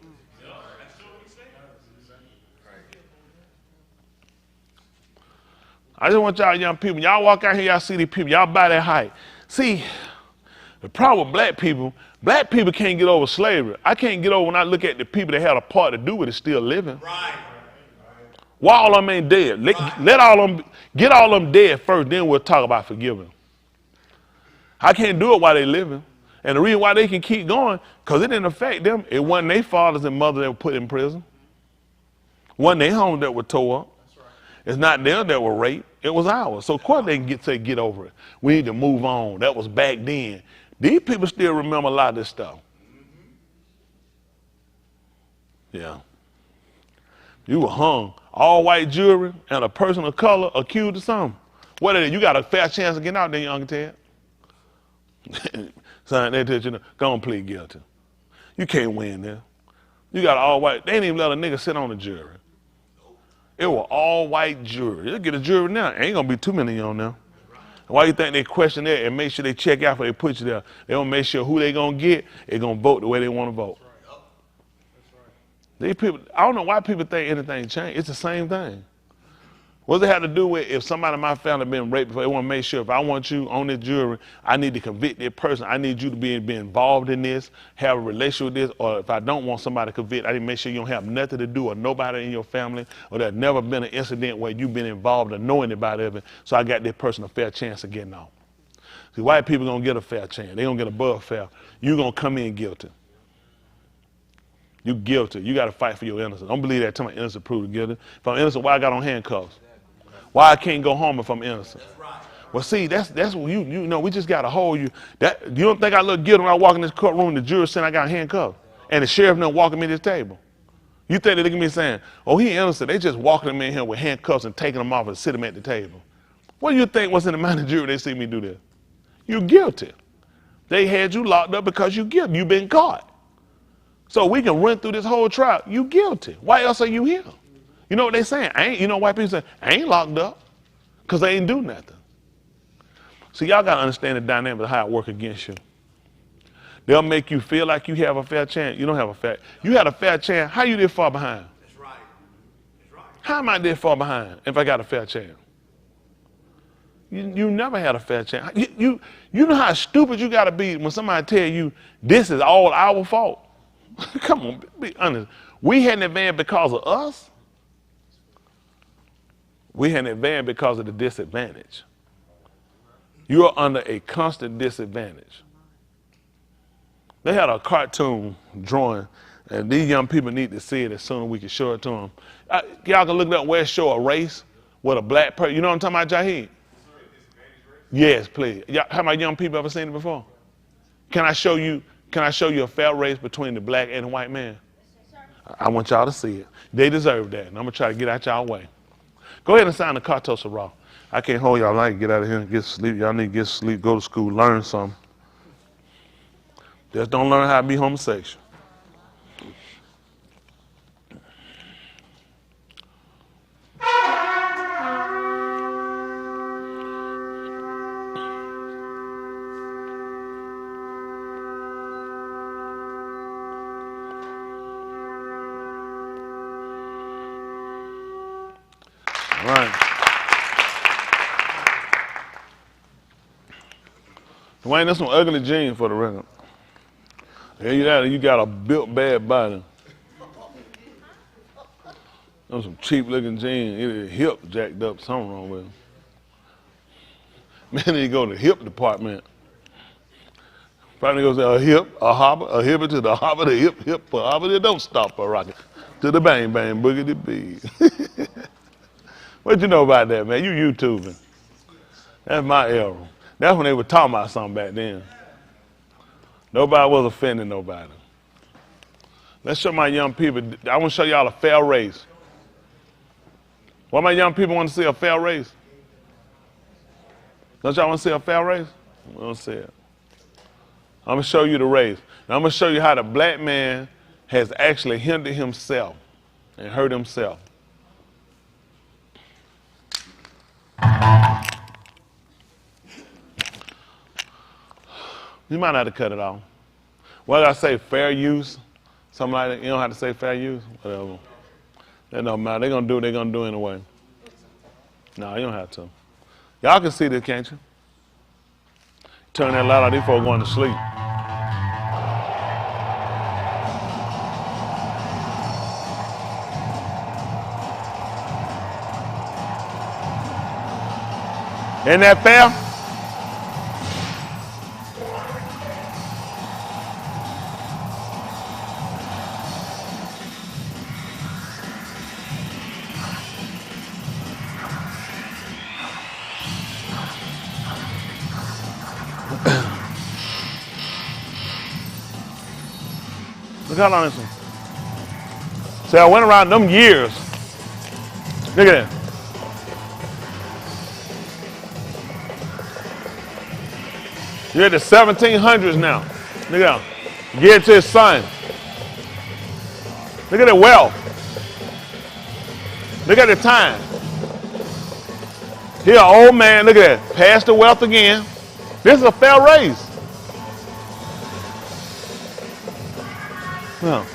Speaker 1: I just want y'all young people, y'all walk out here, y'all see these people, y'all buy that height. See, the problem with black people can't get over slavery. I can't get over when I look at the people that had a part to do with it still living.
Speaker 2: Right.
Speaker 1: Why all of them ain't dead? Let all of them, get all of them dead first, then we'll talk about forgiving. I can't do it while they living. And the reason why they can keep going, because it didn't affect them. It wasn't their fathers and mothers that were put in prison. It wasn't their homes that were tore up. It's not them that were raped. It was ours. So of course they can get over it. We need to move on. That was back then. These people still remember a lot of this stuff. Yeah. You were hung. All white jury and a person of color accused of something. What is it? You got a fair chance of getting out there, young Ted. Son, they tell you, go and plead guilty. You can't win there. You got all white. They didn't even let a nigga sit on the jury. It was all white jury. They'll get a jury now. Ain't gonna be too many on there. Why you think they question that and make sure they check out before they put you there? They don't make sure who they gonna get, they gonna vote the way they want to vote. These people, I don't know why people think anything changed. It's the same thing. What does it have to do with if somebody in my family been raped before? They want to make sure if I want you on this jury, I need to convict that person. I need you to be involved in this, have a relationship with this, or if I don't want somebody to convict, I need to make sure you don't have nothing to do or nobody in your family, or there's never been an incident where you've been involved or know anybody of it, so I got that person a fair chance of getting off. See, white people gonna get a fair chance. They gonna get above fair. You gonna come in guilty. You guilty. You gotta fight for your innocence. Don't believe that. Tell my innocent prove guilty. If I'm innocent, why I got on handcuffs? Why I can't go home if I'm innocent? Well, see, that's what you know. We just gotta hold you. That you don't think I look guilty when I walk in this courtroom? The jury saying I got handcuffed, and the sheriff not walking me to this table. You think they look at me saying, "Oh, he innocent"? They just walking him in here with handcuffs and taking him off and sit him at the table. What do you think was in the mind of the jury? They see me do this. You guilty. They had you locked up because you guilty. You been caught. So we can run through this whole trial. You guilty. Why else are you here? You know what they saying? You know white people say, I ain't locked up because they ain't do nothing. So y'all got to understand the dynamic of how it work against you. They'll make you feel like you have a fair chance. You don't have a fair. You had a fair chance. How you this far behind?
Speaker 2: That's right. That's right.
Speaker 1: How am I this far behind if I got a fair chance? You never had a fair chance. You know how stupid you got to be when somebody tell you this is all our fault. Come on, be honest. We had an advantage because of us. We had an advantage because of the disadvantage. You are under a constant disadvantage. They had a cartoon drawing, and these young people need to see it as soon as we can show it to them. Y'all can look it up where it show a race with a black person. You know what I'm talking about, Jaheed? Yes, please. How many young people ever seen it before? Can I show you a fair race between the black and the white man? I want y'all to see it. They deserve that, and I'm gonna try to get out y'all way. Go ahead and sign the Cartosa Raw. I can't hold y'all. I can get out of here and get sleep. Y'all need to get sleep, go to school, learn something. Just don't learn how to be homosexual. All right. Dwayne, that's some ugly jeans for the record. Yeah, you got a built bad body. Those some cheap looking jeans. Your hip jacked up, something wrong with them. Man, they go to the hip department. Probably goes a hip, a hopper, a hip to the hopper, the hip, hip, a hopper, don't stop a rocket. To the bang, bang, boogity bee. What you know about that, man? You YouTubing. That's my era. That's when they were talking about something back then. Nobody was offending nobody. Let's show my young people. I want to show y'all a fair race. What my young people want to see a fair race? Don't y'all want to see a fair race? We don't see it. I'm going to show you the race. And I'm going to show you how the black man has actually hindered himself and hurt himself. You might have to cut it off. What did I say? Fair use? Something like that? You don't have to say fair use? Whatever. That don't matter. They're going to do what they're going to do anyway. No, you don't have to. Y'all can see this, can't you? Turn that light on, these folks going to sleep. Isn't that fair? Look how long this one. See, I went around them years. Look at that. You're at the 1700s now. Look at that. Get it to his son. Look at the wealth. Look at the time. Here, an old man, look at that. Pass the wealth again. This is a fair race. No.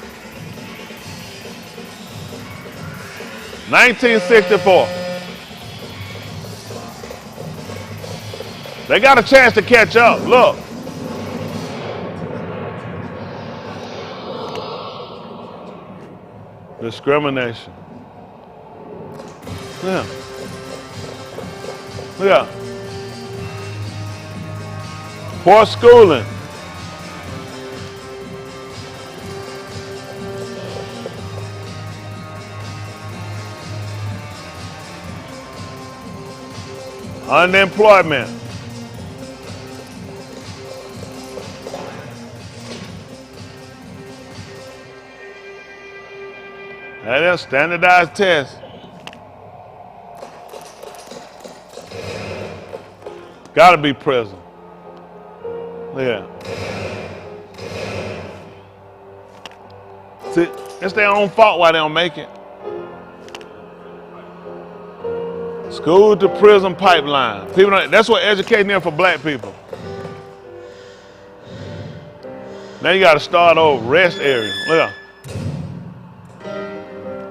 Speaker 1: 1964. They got a chance to catch up. Look. Discrimination. Yeah. Look out. Poor schooling. Unemployment. That is standardized test. Gotta be prison. Yeah. See, it's their own fault why they don't make it. School to prison pipeline. People don't, that's what education is for black people. Now you got to start over. Rest area. Look out.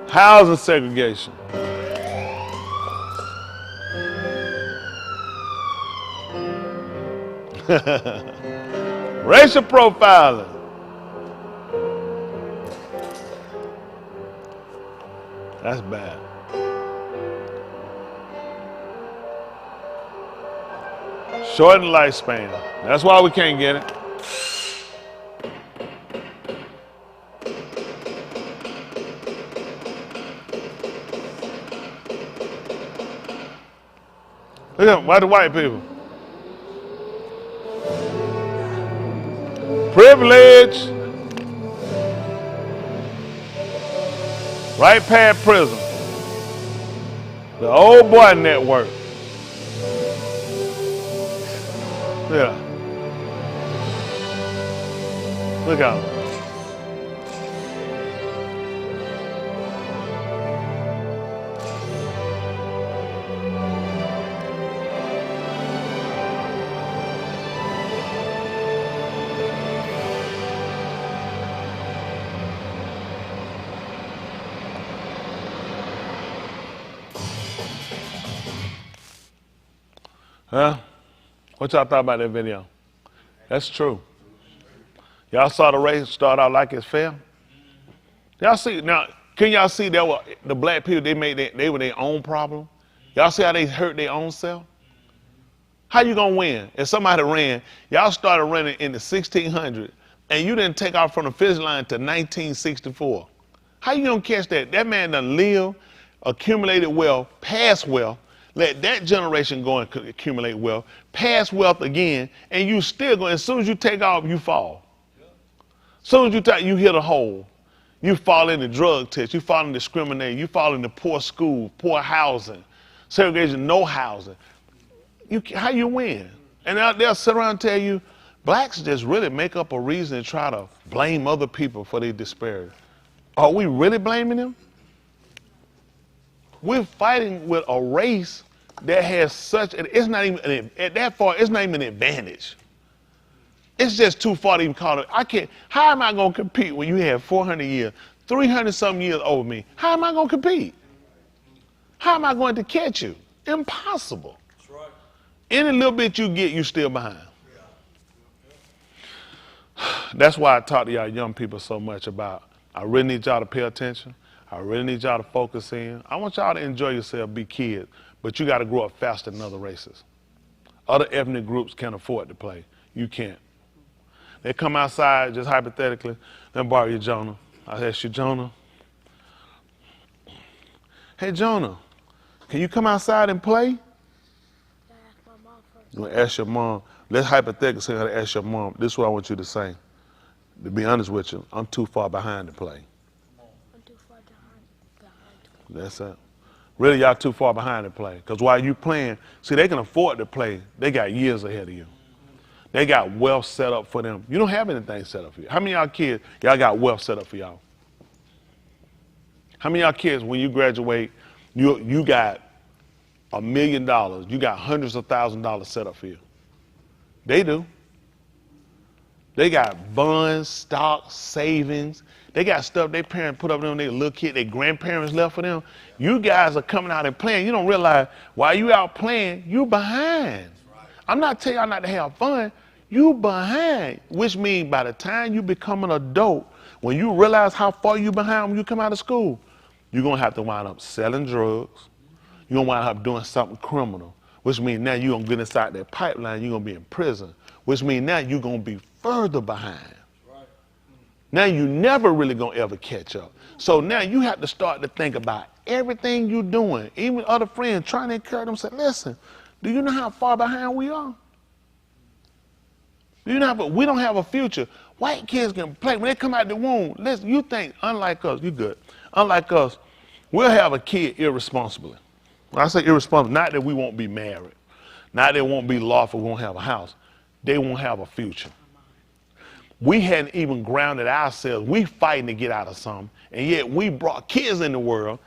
Speaker 1: Housing segregation. Racial profiling. That's bad. Shorten lifespan. That's why we can't get it. Look at why the white people. Privilege. Right past prison. The old boy network. Yeah. Look out. Huh? What y'all thought about that video? That's true. Y'all saw the race start out like it's fair? Y'all see now? Can y'all see that the black people they were their own problem? Y'all see how they hurt their own self? How you gonna win? If somebody ran, y'all started running in the 1600s, and you didn't take off from the finish line to 1964. How you gonna catch that? That man done lived, accumulated wealth, passed wealth, let that generation go and accumulate wealth, pass wealth again, and you still going. As soon as you take off, you fall. As soon as you hit a hole. You fall in the drug test, you fall in discrimination, you fall in the poor school, poor housing, segregation, no housing. How you win? And they'll sit around and tell you, blacks just really make up a reason to try to blame other people for their disparity. Are we really blaming them? We're fighting with a race that has such, it's not even, at that far, it's not even an advantage. It's just too far to even call it. How am I going to compete when you have 400 years, 300 some years over me? How am I going to compete? How am I going to catch you? Impossible. That's right. Any little bit you get, you still behind. That's why I talk to y'all young people so much about, I really need y'all to pay attention. I really need y'all to focus in. I want y'all to enjoy yourself, be kids, but you got to grow up faster than other races. Other ethnic groups can't afford to play. You can't. They come outside, just hypothetically, let me borrow you, Jonah. I ask you, Jonah. Hey, Jonah, can you come outside and play?
Speaker 4: Ask my mom first.
Speaker 1: You want to ask your mom. Let's hypothetically say how to ask your mom. This is what I want you to say. To be honest with you, I'm too far behind to play.
Speaker 4: I'm too far behind.
Speaker 1: That's it. Really, y'all too far behind to play. Because while you playing, see, they can afford to play. They got years ahead of you. They got wealth set up for them. You don't have anything set up for you. How many of y'all kids, y'all got wealth set up for y'all? How many of y'all kids, when you graduate, you got $1 million, you got hundreds of thousands of dollars set up for you? They do. They got bonds, stocks, savings. They got stuff their parents put up on their little kid, their grandparents left for them. You guys are coming out and playing. You don't realize while you out playing, you behind. I'm not telling y'all not to have fun. You behind, which means by the time you become an adult, when you realize how far you behind when you come out of school, you're going to have to wind up selling drugs. You're going to wind up doing something criminal, which means now you're going to get inside that pipeline. You're going to be in prison, which means now you're going to be further behind. Now you never really going to ever catch up. So now you have to start to think about everything you're doing, even other friends trying to encourage them, say, listen, do you know how far behind we are? Do you know we don't have a future. White kids can play. When they come out the womb, listen, you think, unlike us, you good. Unlike us, we'll have a kid irresponsibly. When I say irresponsible, not that we won't be married, not that it won't be lawful, we won't have a house. They won't have a future. We hadn't even grounded ourselves. We fighting to get out of something, and yet we brought kids in the world,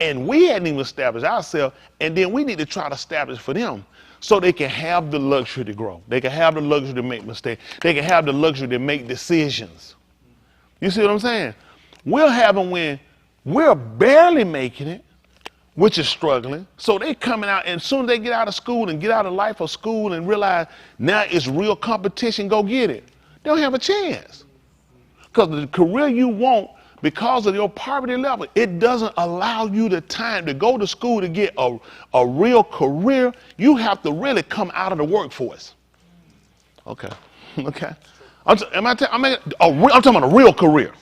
Speaker 1: and we hadn't even established ourselves, and then we need to try to establish for them so they can have the luxury to grow. They can have the luxury to make mistakes. They can have the luxury to make decisions. You see what I'm saying? We'll have them when we're barely making it, which is struggling. So they coming out, and as soon as they get out of school and get out of life of school and realize now it's real competition, go get it. They don't have a chance. Because the career you want, because of your poverty level, it doesn't allow you the time to go to school to get a real career. You have to really come out of the workforce. Okay. Okay. I'm talking about a real career.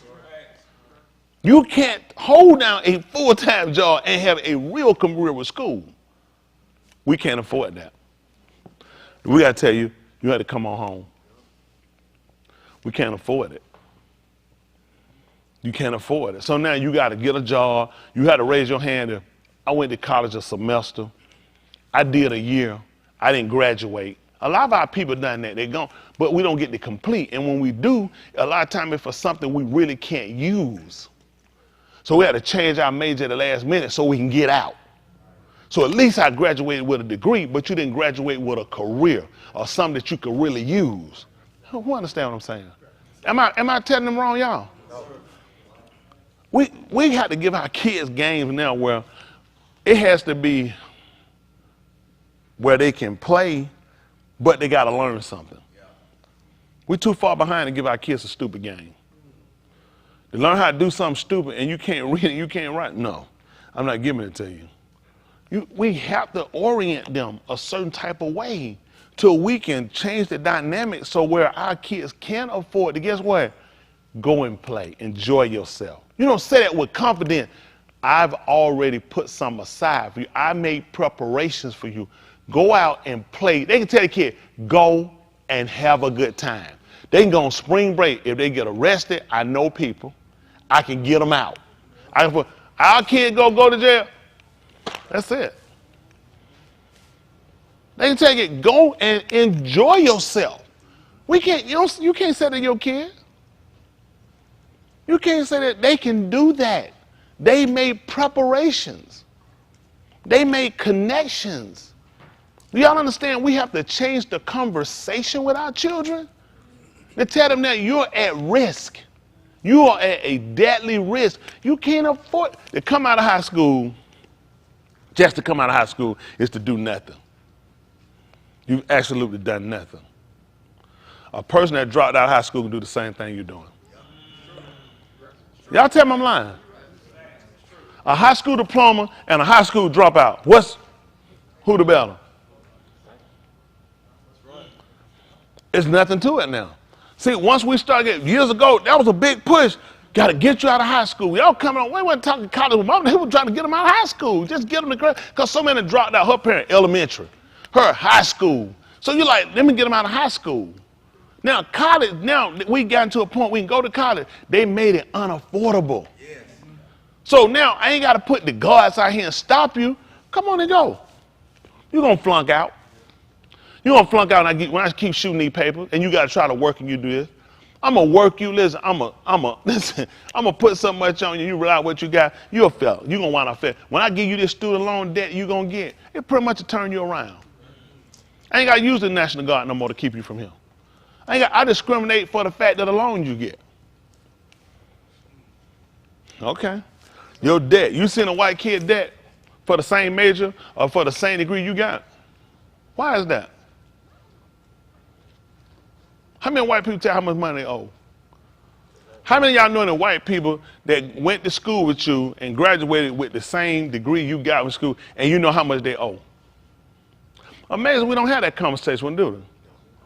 Speaker 1: You can't hold down a full-time job and have a real career with school. We can't afford that. We got to tell you, you had to come on home. We can't afford it. You can't afford it. So now you got to get a job. You had to raise your hand. If I went to college a semester. I did a year. I didn't graduate. A lot of our people done that. They're gone, but we don't get to complete. And when we do, a lot of time it's for something we really can't use. So we had to change our major at the last minute so we can get out. So at least I graduated with a degree, but you didn't graduate with a career or something that you could really use. Who understand what I'm saying? Am I telling them wrong, y'all? We have to give our kids games now where it has to be where they can play, but they got to learn something. We're too far behind to give our kids a stupid game. To learn how to do something stupid and you can't read it, you can't write, no, I'm not giving it to you. We have to orient them a certain type of way till we can change the dynamic so where our kids can afford to, guess what? Go and play, enjoy yourself. You don't say that with confidence. I've already put some aside for you. I made preparations for you. Go out and play. They can tell the kid, go and have a good time. They can go on spring break. If they get arrested, I know people. I can get them out. I can put, our kid go to jail. That's it. They can tell you, go and enjoy yourself. You can't say that to your kid. You can't say that they can do that. They made preparations. They made connections. Do y'all understand we have to change the conversation with our children? To tell them that you're at risk. You are at a deadly risk. You can't afford to come out of high school. Just to come out of high school is to do nothing. You've absolutely done nothing. A person that dropped out of high school can do the same thing you're doing. Y'all tell me I'm lying. A high school diploma and a high school dropout. Who the better? It's nothing to it now. See, once we started years ago, that was a big push. Got to get you out of high school. Y'all coming on, we weren't talking college. Mom, he was trying to get them out of high school. Just get them to grade. Because so many dropped out. Her parent, elementary. Her, high school. So you're like, let me get them out of high school. Now, college, now we got to a point we can go to college. They made it unaffordable. Yes. So now I ain't got to put the guards out here and stop you. Come on and go. You're going to flunk out. You're going to flunk out when I keep shooting these papers and you got to try to work and you do this. I'm going to work you. Listen, I'm going to put so much on you. You realize what you got. You're a fella. You're going to wind up fair. When I give you this student loan debt you're going to get, it pretty much will turn you around. I ain't got to use the National Guard no more to keep you from here. I discriminate for the fact that the loan you get. Okay. Your debt. You seen a white kid debt for the same major or for the same degree you got? Why is that? How many white people tell how much money they owe? How many of y'all know the white people that went to school with you and graduated with the same degree you got in school and you know how much they owe? Amazing we don't have that conversation, do we?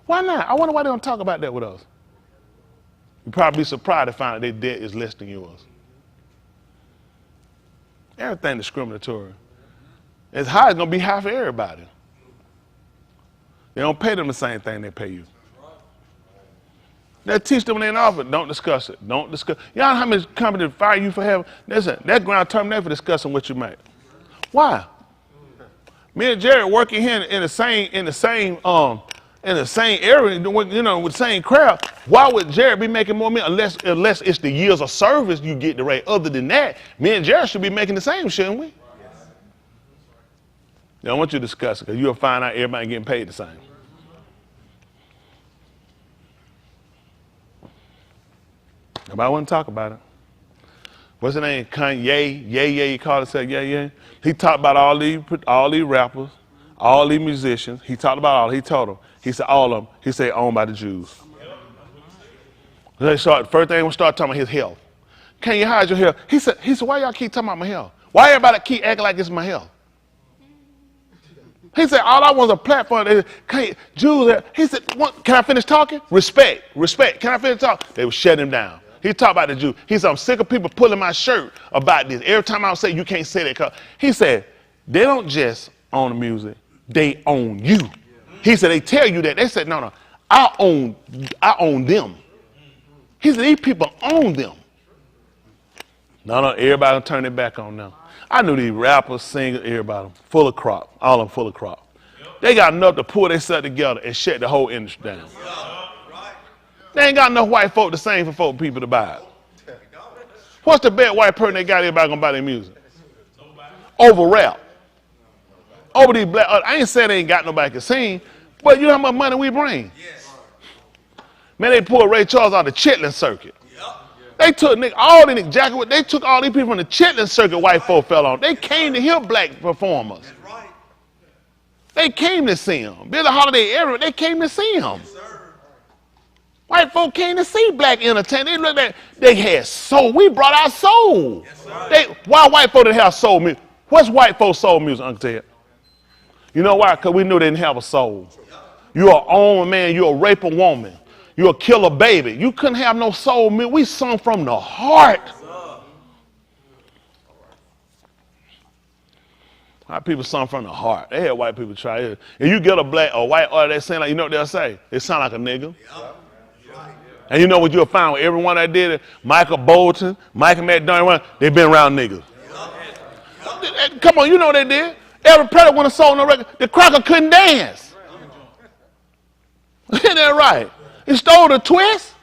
Speaker 1: Why not? I wonder why they don't talk about that with us. You'd probably be surprised to find out their debt is less than yours. Everything discriminatory. It's high, it's going to be high for everybody. They don't pay them the same thing they pay you. They teach them when they're in office, don't discuss it. Don't discuss. Y'all know how many companies fire you for having, that ground terminated for discussing what you make. Why? Me and Jerry working here in the same area, with the same crowd. Why would Jerry be making more money unless it's the years of service you get the rate? Other than that, me and Jerry should be making the same, shouldn't we? Yes. I want you to discuss it because you'll find out everybody getting paid the same. Nobody want to talk about it. What's his name? Kanye, he called himself yeah. He talked about all these rappers, all these musicians. He talked about all. He told them. He said all of them. He said owned by the Jews. First thing we start talking about his health. Kanye, how's your health? He said, why y'all keep talking about my health? Why everybody keep acting like it's my health? He said, all I want is a platform. Jews. He said, can I finish talking? Respect. Can I finish talking? They would shut him down. He talked about the Jews. He said, I'm sick of people pulling my shirt about this. Every time I say you can't say that. He said, they don't just own the music, they own you. He said, they tell you that. They said, no, I own them. He said, these people own them. No, everybody gonna turn it back on now. I knew these rappers, singers, everybody, full of crop, all of them full of crop. They got enough to pull themselves together and shut the whole industry down. They ain't got enough white folk to sing for folk people to buy it. What's the best white person they got everybody gonna buy their music? Over rap. Over these black, I ain't saying they ain't got nobody can sing, but you know how much money we bring? Man, they pulled Ray Charles out of the Chitlin circuit. They took all the Nick Jackson, they took all these people from the Chitlin circuit white folk fell on. They came to hear black performers. They came to see him. Billie Holiday era, they came to see him. White folk came to see black entertainment. They looked at, they had soul. We brought our soul. Why white folk didn't have soul music? What's white folks' soul music, Uncle Ted? You know why? Because we knew they didn't have a soul. You're an own man, you're a rape a woman. You'll kill a baby. You couldn't have no soul music. We sung from the heart. White people sung from the heart. They had white people try it. If you get a black or white artist that sing like, you know what they'll say? They sound like a nigga. And you know what you'll find with everyone that did it? Michael Bolton, Michael McDonald, they've been around niggas. Come on, you know what they did. Every predator when a soul on the record, the cracker couldn't dance. Isn't that right? He stole the twist.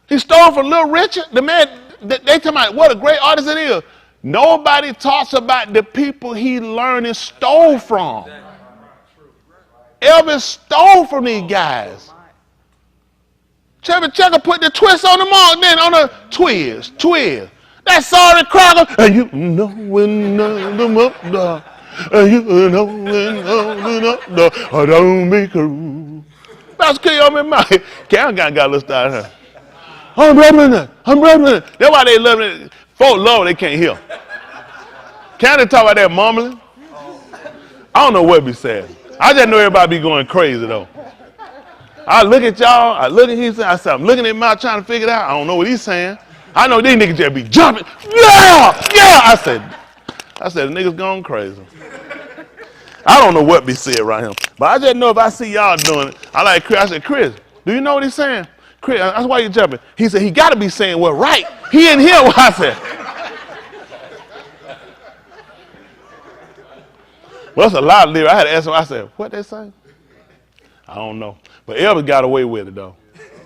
Speaker 1: He stole from Little Richard. The man, they talking about what a great artist it is. Nobody talks about the people he learned and stole from. Elvis stole from these guys. Chevy Checker put the twist on the mark, then on the twist. That's sorry cracker. And you know when them up there. And you know when up there. I don't be cool. That's key on me, Mike. Karen got a little style here. I'm rapping it. That's why they love it. Folk love they can't hear. Karen talk about that mumbling. I don't know what be said. I just know everybody be going crazy though. I look at y'all, I look at him, I said, I'm looking at him out trying to figure it out. I don't know what he's saying. I know these niggas just be jumping. Yeah! I said, the niggas gone crazy. I don't know what be said right here. But I just know if I see y'all doing it, I like Chris. I said, Chris, do you know what he's saying? Chris, that's why you jumping. He said, he got to be saying, well, right. He didn't hear what I said. Well, that's a lot of lyrics. I had to ask him, I said, what they say? I don't know. But Elvis got away with it, though.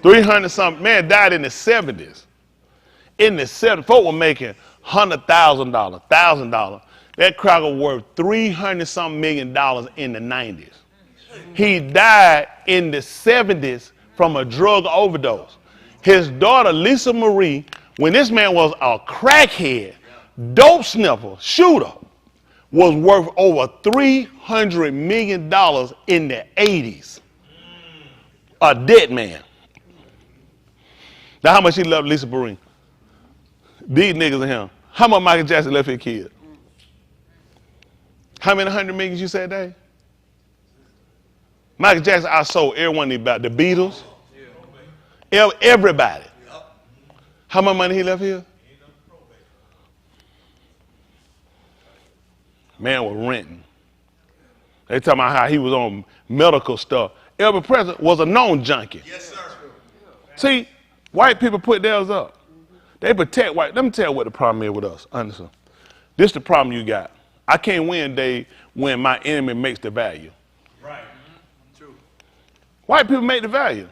Speaker 1: 300-something, man died in the 70s. In the 70s, folks were making $100,000, $1,000. That cracker worth $300-something million in the 90s. He died in the 70s from a drug overdose. His daughter, Lisa Marie, when this man was a crackhead, dope sniffer, shooter, was worth over $300 million in the 80s. A dead man. Now, how much he loved Lisa Marie? These niggas and him. How much Michael Jackson left his kid? How many 100 millions you said, Dave? Michael Jackson outsold everyone about the Beatles. Everybody. How much money he left here? Man was renting. They talking about how he was on medical stuff. Elvis Presley was a known junkie.
Speaker 2: Yes, sir.
Speaker 1: See, white people put theirs up. They protect white. Let me tell you what the problem is with us, honestly. This is the problem you got. I can't win, Dave, when my enemy makes the value.
Speaker 2: Right. True.
Speaker 1: White people make the value.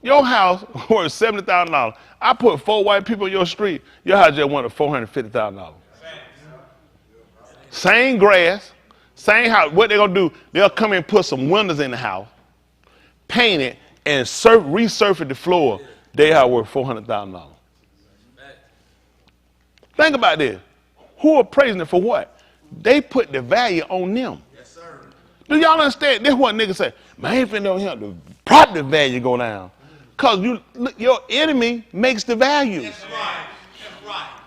Speaker 1: Your house worth $70,000. I put 4 white people on your street. Your house just wanted $450,000. Same grass, same house. What they gonna do? They'll come and put some windows in the house, paint it, and resurface the floor. They have worth $400,000. Think about this. Who are praising it for what? They put the value on them.
Speaker 2: Yes, sir.
Speaker 1: Do y'all understand? This is what niggas say. Man, I ain't finna help the property value go down. Because your enemy makes the values.
Speaker 2: That's right. That's right.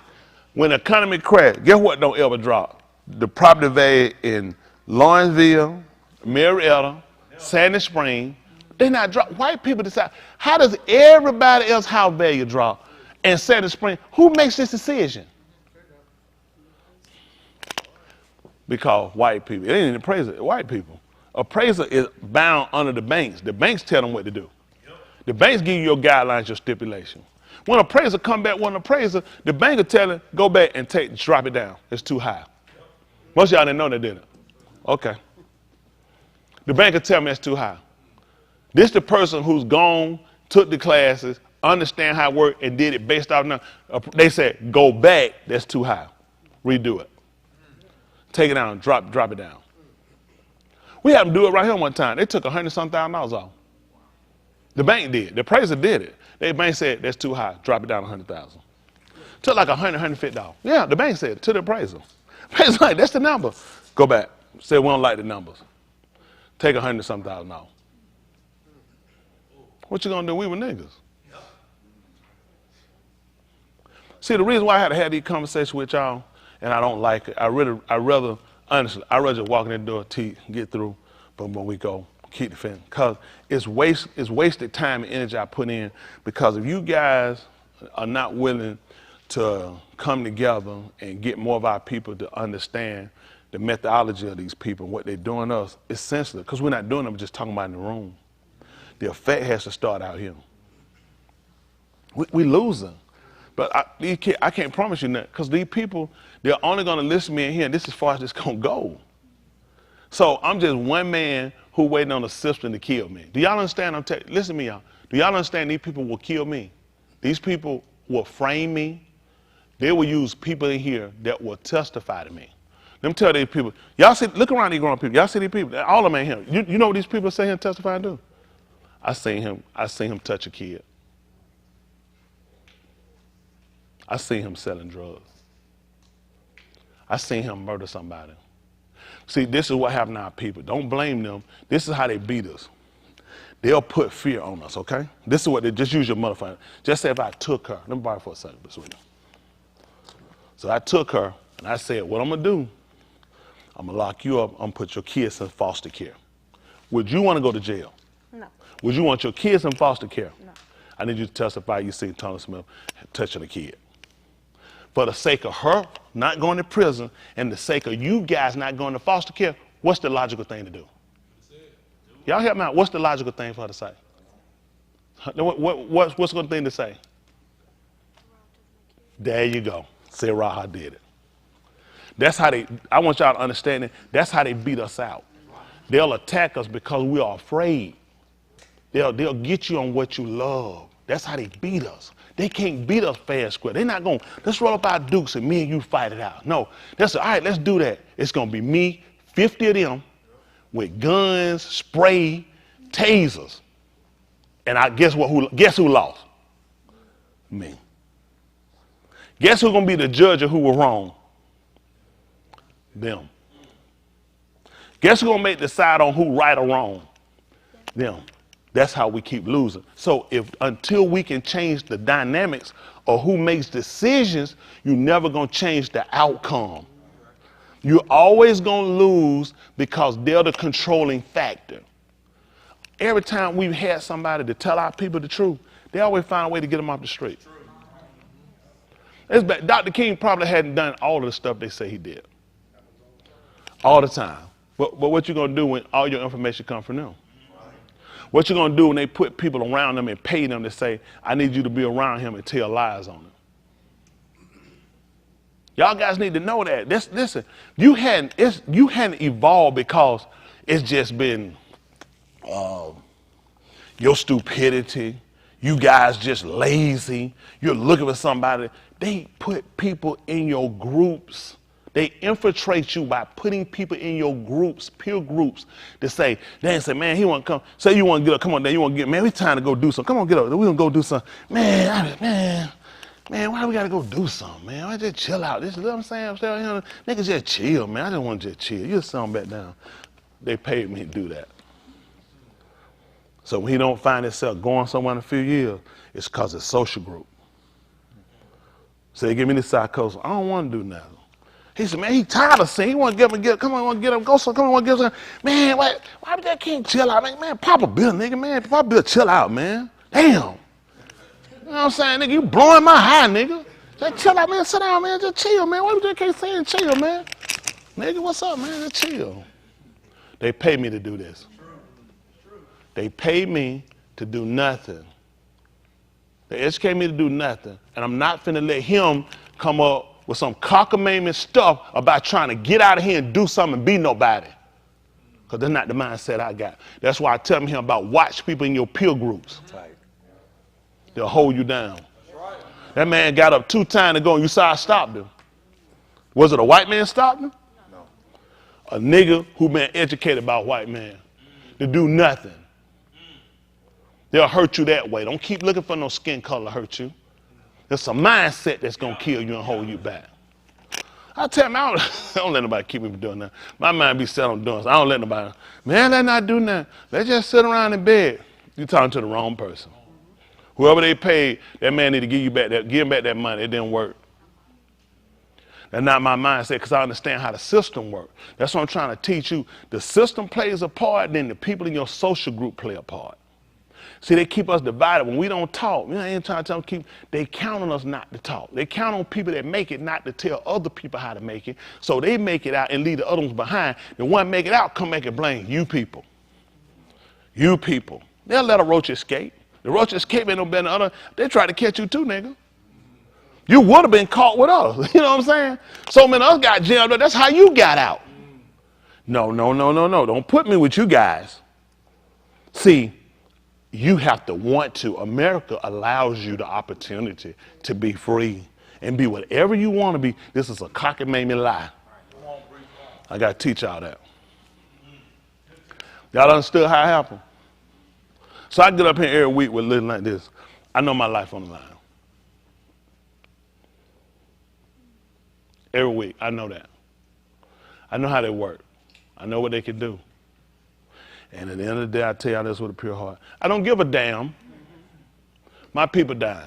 Speaker 1: When the economy crashed, guess what don't ever drop? The property value in Lawrenceville, Marietta, Sandy Spring, they not drop. White people decide. How does everybody else house value drop? And Sandy Spring, who makes this decision? Because white people. It ain't an appraiser, white people. Appraiser is bound under the banks. The banks tell them what to do. The banks give you your guidelines, your stipulation. When an appraiser come back, the bank will tell him, go back and drop it down. It's too high. Most of y'all didn't know that, did it? Okay. The bank will tell me it's too high. This the person who's gone, took the classes, understand how it works, and did it based off now. They said, go back, that's too high. Redo it. Take it down, drop it down. We had them do it right here one time. They took $100,000 off. The bank did. The appraiser did it. The bank said, that's too high. Drop it down $100,000. Took like $150. Yeah, the bank said it to the appraiser. Appraiser's like, that's the number. Go back. Said, we don't like the numbers. Take $100,000 off. What you gonna do? We were niggas. See, the reason why I had to have these conversations with y'all, and I don't like it, honestly, I'd rather just walk in the door, get through, but when we go, keep the fence. Because it's wasted time and energy I put in, because if you guys are not willing to come together and get more of our people to understand the methodology of these people and what they're doing to us, it's sensitive, because we're not doing it, we're just talking about in the room. The effect has to start out here. We losing. But I can't promise you that, because these people, they're only going to listen to me in here, and this is as far as it's going to go. So I'm just one man who waiting on a system to kill me. Do y'all understand? Listen to me, y'all. Do y'all understand these people will kill me? These people will frame me. They will use people in here that will testify to me. Let me tell these people, y'all see, look around these grown people. Y'all see these people, all of them ain't here. You know what these people say here and testify and do? I seen him touch a kid. I seen him selling drugs. I seen him murder somebody. See, this is what happened to our people. Don't blame them. This is how they beat us. They'll put fear on us, okay? This is what they just use your motherfucker. Just say if I took her. Let me borrow for a second, sweetie. So I took her and I said, what I'm gonna do, I'm gonna lock you up, I'm gonna put your kids in foster care. Would you wanna go to jail?
Speaker 5: No.
Speaker 1: Would you want your kids in foster care?
Speaker 5: No.
Speaker 1: I need you to testify you see Tony Smith touching a kid. For the sake of her not going to prison and the sake of you guys not going to foster care, what's the logical thing to do? Y'all help me out. What's the logical thing for her to say? What's the good thing to say? There you go. Say Raha did it. That's how I want y'all to understand it. That's how they beat us out. They'll attack us because we are afraid. They'll get you on what you love. That's how they beat us. They can't beat us fair and square. They're not going, let's roll up our dukes and me and you fight it out. No, all right, let's do that. It's going to be me, 50 of them, with guns, spray, tasers. And guess who lost? Me. Guess who's going to be the judge of who was wrong? Them. Guess who's going to make the decide on who right or wrong? Them. That's how we keep losing. So until we can change the dynamics of who makes decisions, you're never going to change the outcome. You're always going to lose because they're the controlling factor. Every time we've had somebody to tell our people the truth, they always find a way to get them off the street. Dr. King probably hadn't done all of the stuff they say he did. All the time. But what you going to do when all your information comes from them? What you gonna do when they put people around them and pay them to say, I need you to be around him and tell lies on him? Y'all guys need to know that. Listen, you hadn't evolved because it's just been your stupidity. You guys just lazy. You're looking for somebody. They put people in your groups. They infiltrate you by putting people in your groups, peer groups, to say, they say, man, he want to come. Say you want to get up, come on, then you want to get, man, we time to go do something. Come on, get up, we gonna go do something. Man, why we gotta go do something, man? Why just chill out? This is what I'm saying. Niggas just chill, man. I just want to just chill. You just sit back down. They paid me to do that. So when he don't find himself going somewhere in a few years, it's because it's social group. So they give me the psychosis. I don't want to do nothing. He said, man, he tired of saying. He want to get him. Come on, want to get him. Go, son. Come on, want to get him. Man, why would that king chill out? Man, Papa Bill, nigga, man. Papa Bill, chill out, man. Damn. You know what I'm saying, nigga? You blowing my high, nigga. Just chill out, man. Sit down, man. Just chill, man. Why would that king say and chill, man? Nigga, what's up, man? Just chill. They pay me to do this. They pay me to do nothing to educate me to do nothing. And I'm not finna let him come up with some cockamamie stuff about trying to get out of here and do something and be nobody. Because that's not the mindset I got. That's why I tell him about watch people in your peer groups. They'll hold you down. That man got up 2 times ago and you saw I stopped him. Was it a white man stopped him? No. A nigga who been educated by a white man to do nothing. They'll hurt you that way. Don't keep looking for no skin color to hurt you. There's a mindset that's going to kill you and hold you back. I tell him, I don't let nobody keep me from doing that. My mind be set on doing so. I don't let nobody, man, let's not do nothing. Let's just sit around in bed. You're talking to the wrong person. Whoever they paid, that man need to give him back that money. It didn't work. That's not my mindset because I understand how the system works. That's what I'm trying to teach you. The system plays a part, then the people in your social group play a part. See, they keep us divided. When we don't talk, I ain't trying to tell them they count on us not to talk. They count on people that make it not to tell other people how to make it. So they make it out and leave the other ones behind. The one make it out, come back and blame you people. You people. They'll let a roach escape. The roach escape ain't no better than the other. They try to catch you too, nigga. You would have been caught with us. You know what I'm saying? So many of us got jammed up. That's how you got out. No. Don't put me with you guys. See, you have to want to. America allows you the opportunity to be free and be whatever you want to be. This is a cockamamie lie. I got to teach y'all that. Y'all understood how it happened? So I get up here every week with living like this. I know my life on the line. Every week, I know that. I know how they work. I know what they can do. And at the end of the day, I tell y'all this with a pure heart. I don't give a damn. My people dying.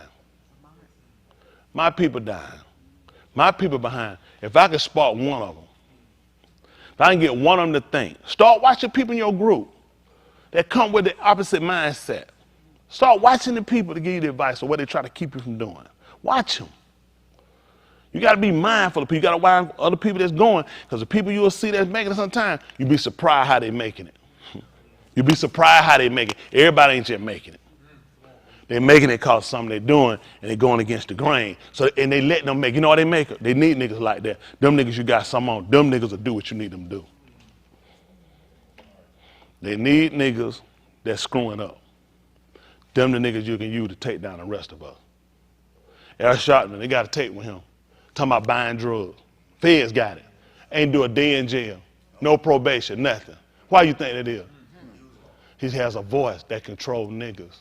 Speaker 1: My people dying. My people behind. If I could spark one of them, if I can get one of them to think, start watching people in your group that come with the opposite mindset. Start watching the people to give you the advice of what they try to keep you from doing. Watch them. You got to be mindful of people. You got to watch other people that's going, because the people you will see that's making it sometimes, you'll be surprised how they making it. You'll be surprised how they make it. Everybody ain't just making it. They're making it because something they're doing and they're going against the grain. So, and they let them make, you know what they make it? They need niggas like that. Them niggas you got something on, them niggas will do what you need them to do. They need niggas that's screwing up. Them the niggas you can use to take down the rest of us. Al Sharpton, they got a tape with him. Talking about buying drugs. Feds got it. Ain't do a day in jail. No probation, nothing. Why you think that is? He has a voice that controls niggas.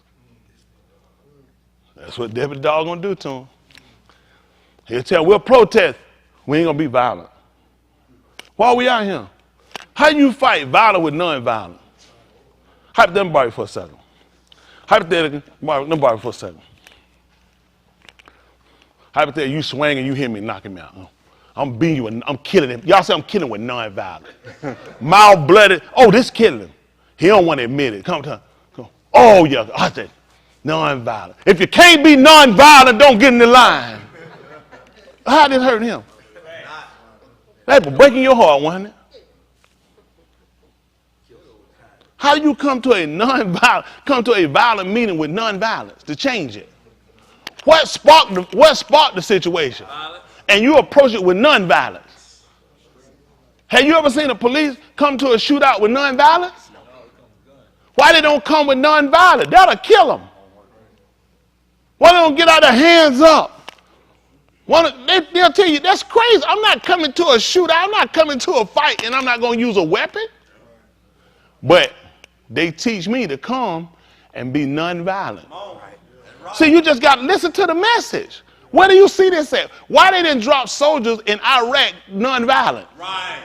Speaker 1: That's what Deputy Dog gonna do to him. He'll tell, we'll protest. We ain't gonna be violent. Why are we out here? How you fight violent with non-violent? Hypothetically, borrow for a second. Hypothetically, borrow for a second. Hypothetically, you swing and you hit me, knocking me out. I'm beating you and I'm killing him. Y'all say I'm killing with non-violent. Mild-blooded. Oh, this killing him. He don't want to admit it. Come. Oh, yeah. I said non-violent. If you can't be non-violent, don't get in the line. How did it hurt him? That was breaking your heart, wasn't it? How do you come to a violent meeting with non-violence to change it? What sparked the situation? And you approach it with non-violence. Have you ever seen the police come to a shootout with non-violence? Why they don't come with non-violence? That'll kill them. Why they don't get out their hands up? They'll tell you, that's crazy. I'm not coming to a shootout. I'm not coming to a fight, and I'm not going to use a weapon. But they teach me to come and be non-violent. See, you just got to listen to the message. Where do you see this at? Why they didn't drop soldiers in Iraq non-violent? Right.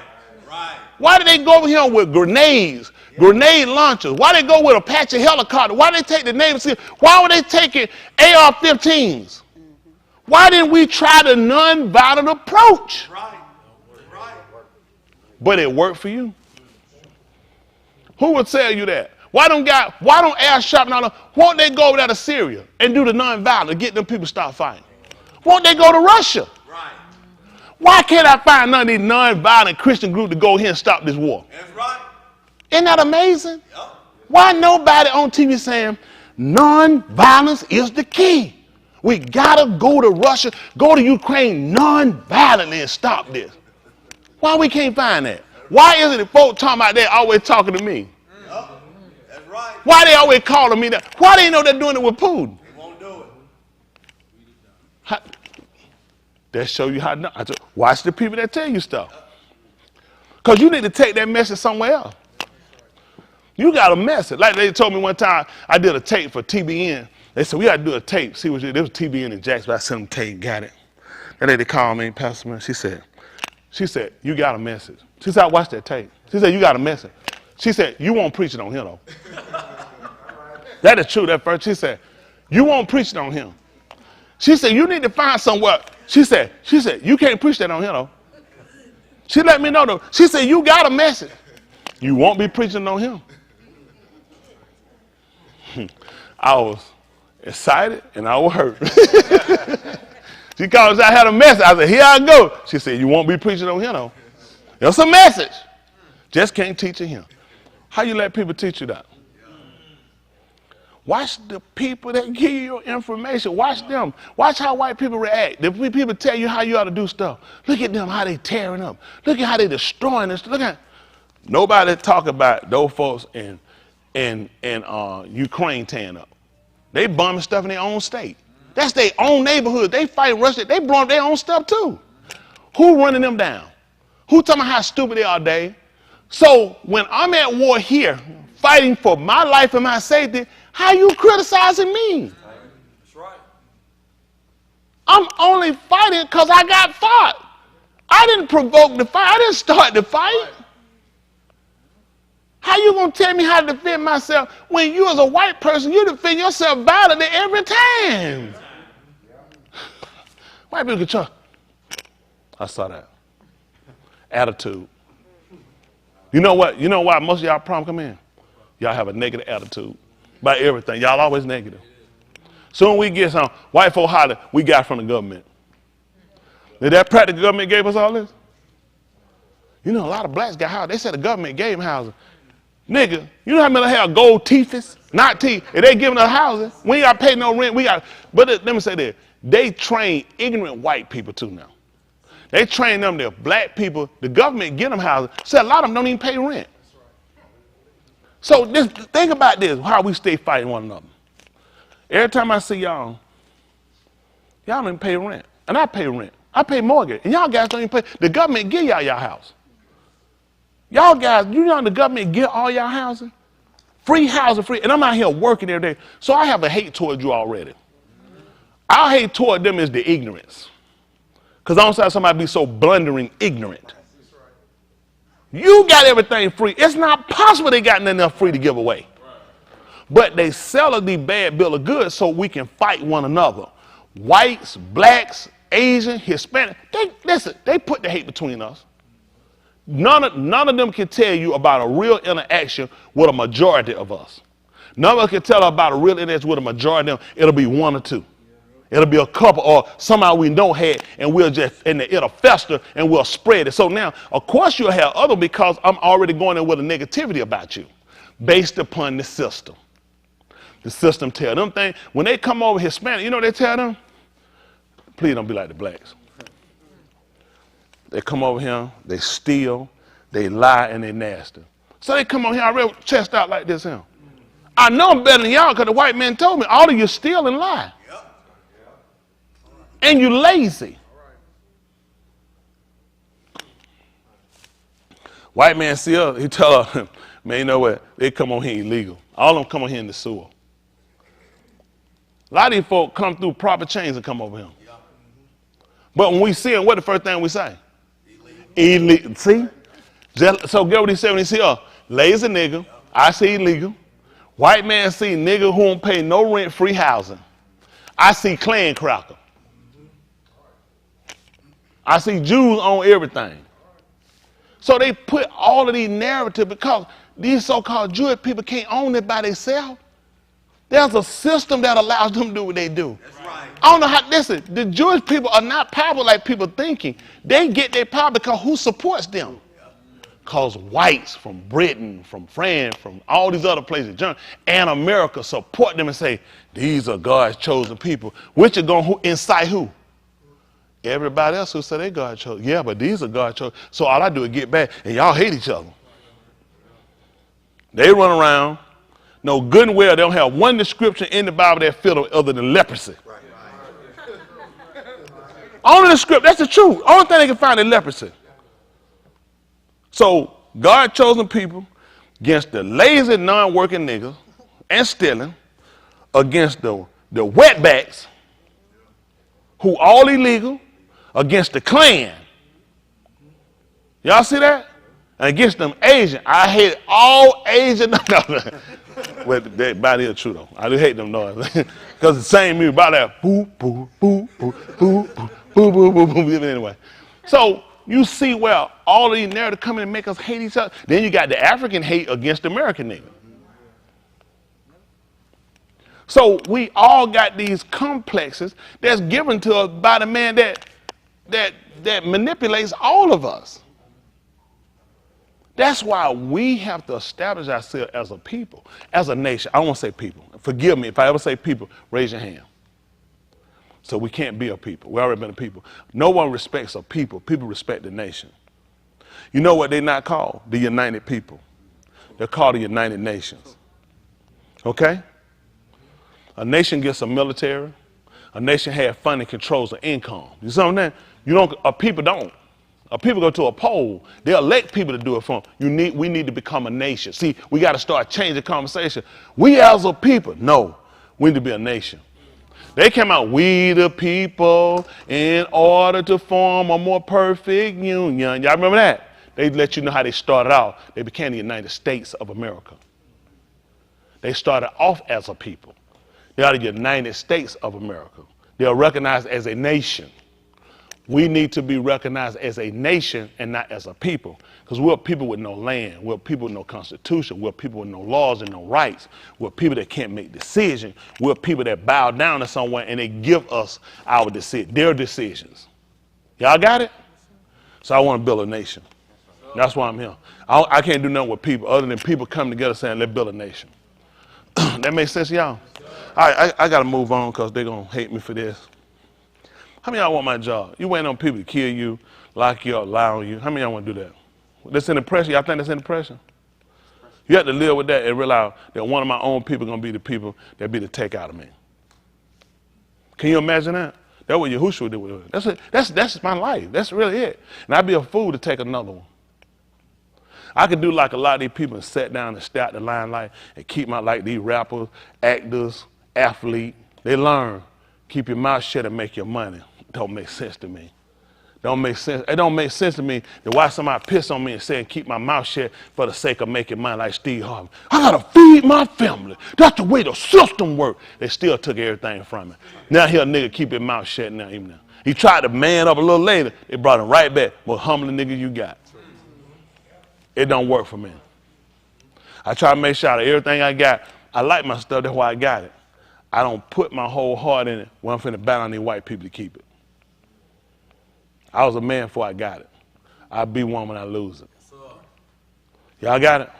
Speaker 1: Why did they go over here with grenades, grenade launchers? Why they go with Apache helicopter? Why they take the Navy? Why were they taking AR-15s? Why didn't we try the non-violent approach? Right. But it worked for you. Who would tell you that? Why don't Al Sharpton, won't they go over there to Syria and do the non-violent, get them people to stop fighting? Won't they go to Russia? Right. Why can't I find none of these non-violent Christian groups to go here and stop this war? That's right. Isn't that amazing? Yep. Why nobody on TV saying non-violence is the key? We gotta go to Russia, go to Ukraine non-violently and stop this. Why we can't find that? Why is it that folk talking about that always talking to me?
Speaker 2: That's right.
Speaker 1: Why they always calling me that? Why they know they're doing it with Putin?
Speaker 2: They won't do it.
Speaker 1: That show you how. Watch the people that tell you stuff. Because you need to take that message somewhere else. You got a message. Like they told me one time, I did a tape for TBN. They said, we got to do a tape. See what you do. There was TBN in Jacksonville. I sent them tape, got it. That lady called me, Pastor Man. She said, you got a message. She said, I watched that tape. She said, you got a message. She said, you won't preach it on him, though. That is true, that first. She said, you won't preach it on him. She said, you need to find somewhere. She said, you can't preach that on him, though. She let me know, though. She said, you got a message. You won't be preaching on him. I was excited and I was hurt. She called and said, I had a message. I said, here I go. She said, you won't be preaching on him, though. It's a message. Just can't teach it him. How you let people teach you that? Watch the people that give you your information. Watch them. Watch how white people react. The people tell you how you ought to do stuff. Look at them, how they tearing up. Look at how they destroying this. Look at nobody talk about those folks in Ukraine tearing up. They bombing stuff in their own state. That's their own neighborhood. They fight Russia. They blowing their own stuff too. Who running them down? Who talking about how stupid they are, Dave? So when I'm at war here, fighting for my life and my safety, how you criticizing me?
Speaker 2: That's right.
Speaker 1: I'm only fighting because I got fought. I didn't provoke the fight. I didn't start the fight. How you gonna tell me how to defend myself when you as a white person, you defend yourself violently every time? White people can trust. I saw that. Attitude. You know what? You know why most of y'all problem come in? Y'all have a negative attitude about everything. Y'all always negative. Soon we get some white folk holler, we got from the government. Did that practical government gave us all this? You know, a lot of blacks got housing. They said the government gave them housing. Nigga, you know how many have gold teeths? Not teeth. If they giving us housing, we ain't got to pay no rent. But let me say this. They train ignorant white people too now. They train them, they're black people. The government get them housing. So a lot of them don't even pay rent. So think about this, how we stay fighting one another. Every time I see y'all don't even pay rent. And I pay rent. I pay mortgage. And y'all guys don't even pay. The government give y'all your house. Y'all guys, you know the government get all y'all housing? Free housing, free. And I'm out here working every day. So I have a hate towards you already. Our hate toward them is the ignorance. Because I don't see how somebody be so blundering ignorant. You got everything free. It's not possible they got enough free to give away. But they sell us these bad bill of goods so we can fight one another. Whites, blacks, Asian, Hispanic. They put the hate between us. None of them can tell you about a real interaction with a majority of us. None of us can tell about a real interaction with a majority of them. It'll be one or two. It'll be a couple or somehow we know had and it'll fester and we'll spread it. So now, of course you'll have other because I'm already going in with a negativity about you based upon the system. The system tell them things. When they come over Hispanic, you know what they tell them? Please don't be like the blacks. They come over here, they steal, they lie, and they nasty. So they come over here, I read chest out like this here. I know I'm better than y'all because the white man told me, all of you steal and lie. And you lazy. White man see us, he tell her, man, you know what? They come on here illegal. All of them come on here in the sewer. A lot of these folk come through proper chains and come over here. But when we see them, what the first thing we say? Illegal. See? So get what he said when he see us. Lazy nigga. I see illegal. White man see nigga who don't pay no rent, free housing. I see clan cracker. I see Jews on everything. So they put all of these narratives because these so-called Jewish people can't own it by themselves. There's a system that allows them to do what they do.
Speaker 2: That's right.
Speaker 1: I don't know how, listen, the Jewish people are not powerful like people thinking. They get their power because who supports them? because whites from Britain, from France, from all these other places, and America support them and say, these are God's chosen people, which are going to incite who? Everybody else who say they God chosen. Yeah, but these are God chosen. So all I do is get back, and y'all hate each other. They run around, know good and well they don't have one description in the Bible that fit them other than leprosy. Only the script, that's the truth. Only thing they can find is leprosy. So God chosen people against the lazy, non-working niggas and stealing, against the wetbacks who all illegal, against the Klan. Y'all see that? And against them Asian. I hate all Asian. Well, by the true though. I do hate them noise. Because the same music, about that boo, boo, boo, boo, boo, boo, boo, boo, boo, boo. Anyway. So you see where all of these narratives come in and make us hate each other. Then you got the African hate against the American nigga. So we all got these complexes that's given to us by the man that manipulates all of us. That's why we have to establish ourselves as a people, as a nation. I don't want to say people. Forgive me if I ever say people, raise your hand. So we can't be a people. We already been a people. No one respects a people. People respect the nation. You know what they're not called? The United People. They're called the United Nations. Okay? A nation gets a military. A nation has funding controls the income. You see what I'm saying? You don't. A people don't. A people go to a poll. They elect people to do it for them. We need to become a nation. See, we got to start changing the conversation. We as a people, no, we need to be a nation. They came out, we the people, in order to form a more perfect union. Y'all remember that? They let you know how they started out. They became the United States of America. They started off as a people. They are the United States of America. They are recognized as a nation. We need to be recognized as a nation and not as a people. Because we're people with no land. We're people with no constitution. We're people with no laws and no rights. We're people that can't make decisions. We're people that bow down to someone and they give us their decisions. Y'all got it? So I want to build a nation. That's why I'm here. I can't do nothing with people other than people coming together saying, let's build a nation. That makes sense to y'all? I got to move on because they're going to hate me for this. How many of y'all want my job? You waiting on people to kill you, lock you up, lie on you. How many of y'all want to do that? That's in the pressure. Y'all think that's in the pressure? You have to live with that and realize that one of my own people going to be the people that be the take out of me. Can you imagine that? That's what Yahushua would do with it. That's my life. That's really it. And I'd be a fool to take another one. I could do like a lot of these people and sit down and start the limelight and keep my, like these rappers, actors, athletes. They learn. Keep your mouth shut and make your money. Don't make sense to me. Don't make sense. It don't make sense to me to watch somebody piss on me and say, keep my mouth shut for the sake of making money like Steve Harvey. I gotta feed my family. That's the way the system works. They still took everything from me. Now here a nigga keep his mouth shut now, even now. He tried to man up a little later. They brought him right back. Most humbling nigga you got. It don't work for me. I try to make sure out of everything I got, I like my stuff, that's why I got it. I don't put my whole heart in it when I'm finna battle on these white people to keep it. I was a man before I got it. I'll be one when I lose it. Y'all got it?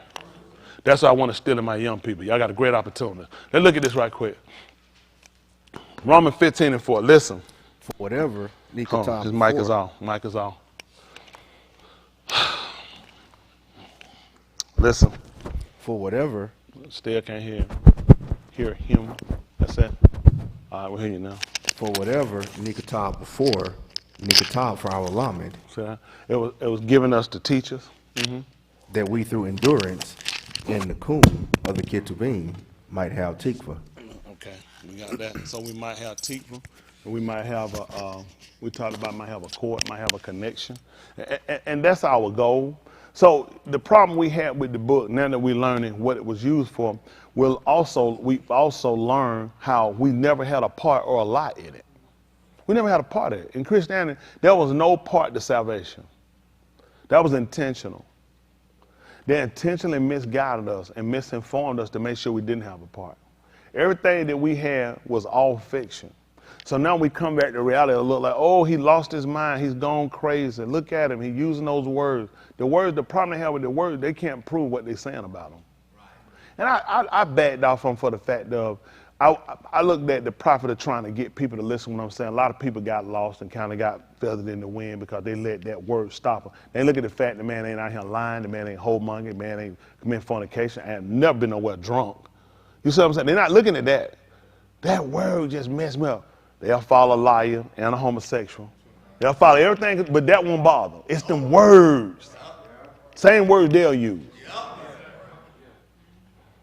Speaker 1: That's what I want to steal in my young people. Y'all got a great opportunity. Let's look at this right quick. Romans 15:4. Listen.
Speaker 5: For whatever.
Speaker 1: His mic is off. Mic is off. Listen.
Speaker 5: For whatever.
Speaker 1: Still can't hear him. That's it. All right, we'll hear you now.
Speaker 5: For whatever Nikatab before, Nikatab for our Lamed.
Speaker 1: See that? It was giving us to teach us. Mm-hmm.
Speaker 5: That we through endurance in the kum of the Ketuvim might have tikva.
Speaker 1: Okay, we got that. So we might have tikva, and we might have we talked about might have a cord, might have a connection, and that's our goal. So the problem we had with the book, now that we're learning what it was used for, we also learn how we never had a part or a lot in it. We never had a part in it. In Christianity, there was no part to salvation. That was intentional. They intentionally misguided us and misinformed us to make sure we didn't have a part. Everything that we had was all fiction. So now we come back to reality. It look like, oh, he lost his mind. He's gone crazy. Look at him. He's using those words. The words, the problem they have with the words, they can't prove what they're saying about them. And I backed off them for the fact of, I looked at the prophet of trying to get people to listen to what I'm saying. A lot of people got lost and kind of got feathered in the wind because they let that word stop them. They look at the fact the man ain't out here lying, the man ain't whoremonger, the man ain't committing fornication, and never been nowhere drunk. You see what I'm saying? They're not looking at that. That word just messed me up. They'll follow a liar and a homosexual. They'll follow everything, but that won't bother. It's them words. Same words they'll use.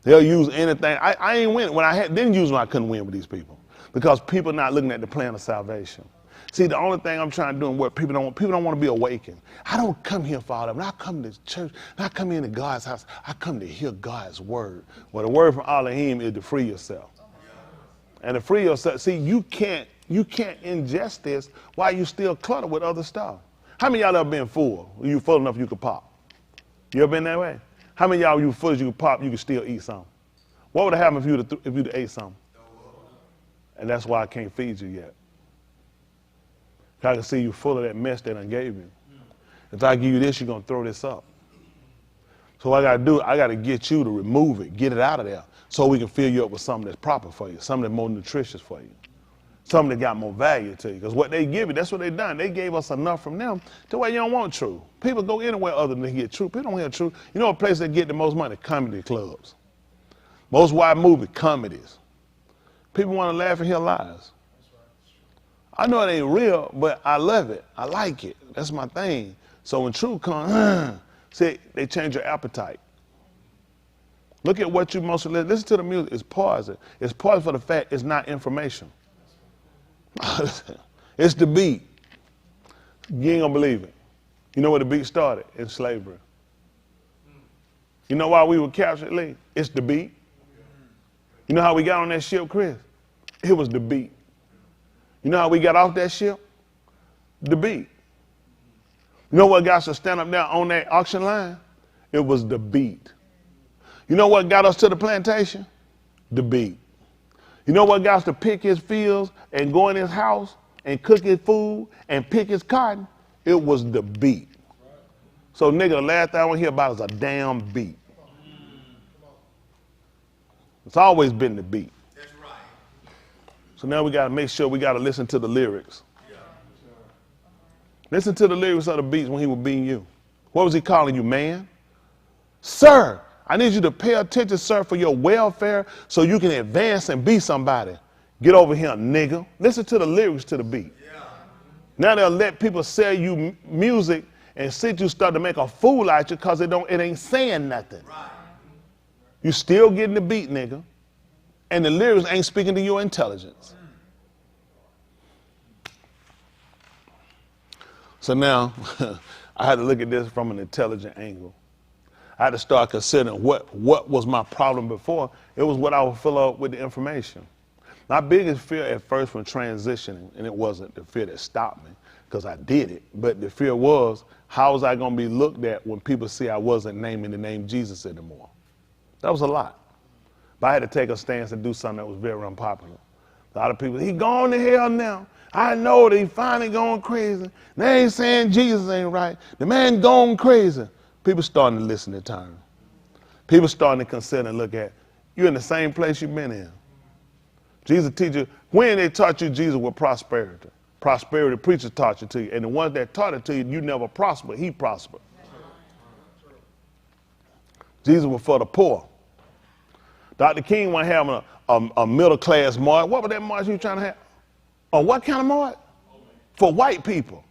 Speaker 1: They'll use anything. I ain't win. When didn't use them, I couldn't win with these people. Because people not looking at the plan of salvation. See, the only thing I'm trying to do and what people don't want to be awakened. I don't come here for all that. When I come to church, when I come into God's house, I come to hear God's word. Well, the word from Elohim is to free yourself. And to free yourself, see, you can't ingest this while you still cluttered with other stuff. How many of y'all ever been full? You full enough you could pop? You ever been that way? How many of y'all you full as you could pop, you could still eat something? What would have happened if you'd ate something? And that's why I can't feed you yet. I can see you full of that mess that I gave you. If I give you this, you're going to throw this up. So what I got to do, I got to get you to remove it, get it out of there, so we can fill you up with something that's proper for you, something that's more nutritious for you, something that got more value to you. Because what they give you, that's what they done. They gave us enough from them to where you don't want truth. People go anywhere other than to get truth. People don't hear truth. You know a place that get the most money? Comedy clubs. Most wide movie, comedies. People want to laugh and hear lies. I know it ain't real, but I love it. I like it. That's my thing. So when truth comes, see, they change your appetite. Look at what you mostly listen to the music. It's poison. It's poison for the fact it's not information. It's the beat. You ain't gonna believe it. You know where the beat started? In slavery. You know why we were captured, Lee? It's the beat. You know how we got on that ship, Chris? It was the beat. You know how we got off that ship? The beat. You know what got us to stand up there on that auction line? It was the beat. You know what got us to the plantation? The beat. You know what got us to pick his fields and go in his house and cook his food and pick his cotton? It was the beat. So nigga, the last thing I want to hear about is a damn beat. It's always been the beat.
Speaker 2: That's right.
Speaker 1: So now we got to make sure we got to listen to the lyrics. Listen to the lyrics of the beats when he was beating you. What was he calling you, man? Sir, I need you to pay attention, sir, for your welfare so you can advance and be somebody. Get over here, nigga. Listen to the lyrics to the beat. Yeah. Now they'll let people sell you music and sit you start to make a fool out of you because it ain't saying nothing. Right. You still getting the beat, nigga. And the lyrics ain't speaking to your intelligence. So now, I had to look at this from an intelligent angle. I had to start considering what was my problem before. It was what I would fill up with the information. My biggest fear at first when transitioning, and it wasn't the fear that stopped me, because I did it, but the fear was, how was I going to be looked at when people see I wasn't naming the name Jesus anymore? That was a lot. But I had to take a stance and do something that was very unpopular. A lot of people, he gone to hell now. I know that he finally going crazy. They ain't saying Jesus ain't right. The man gone crazy. People starting to listen to turn. People starting to consider and look at, you're in the same place you've been in. Jesus teach you, when they taught you Jesus with prosperity. Prosperity preachers taught you to you. And the ones that taught it to you, you never prospered. He prospered. Jesus was for the poor. Dr. King wasn't having a middle-class march. What was that march you were trying to have? Oh, what kind of march? For white people.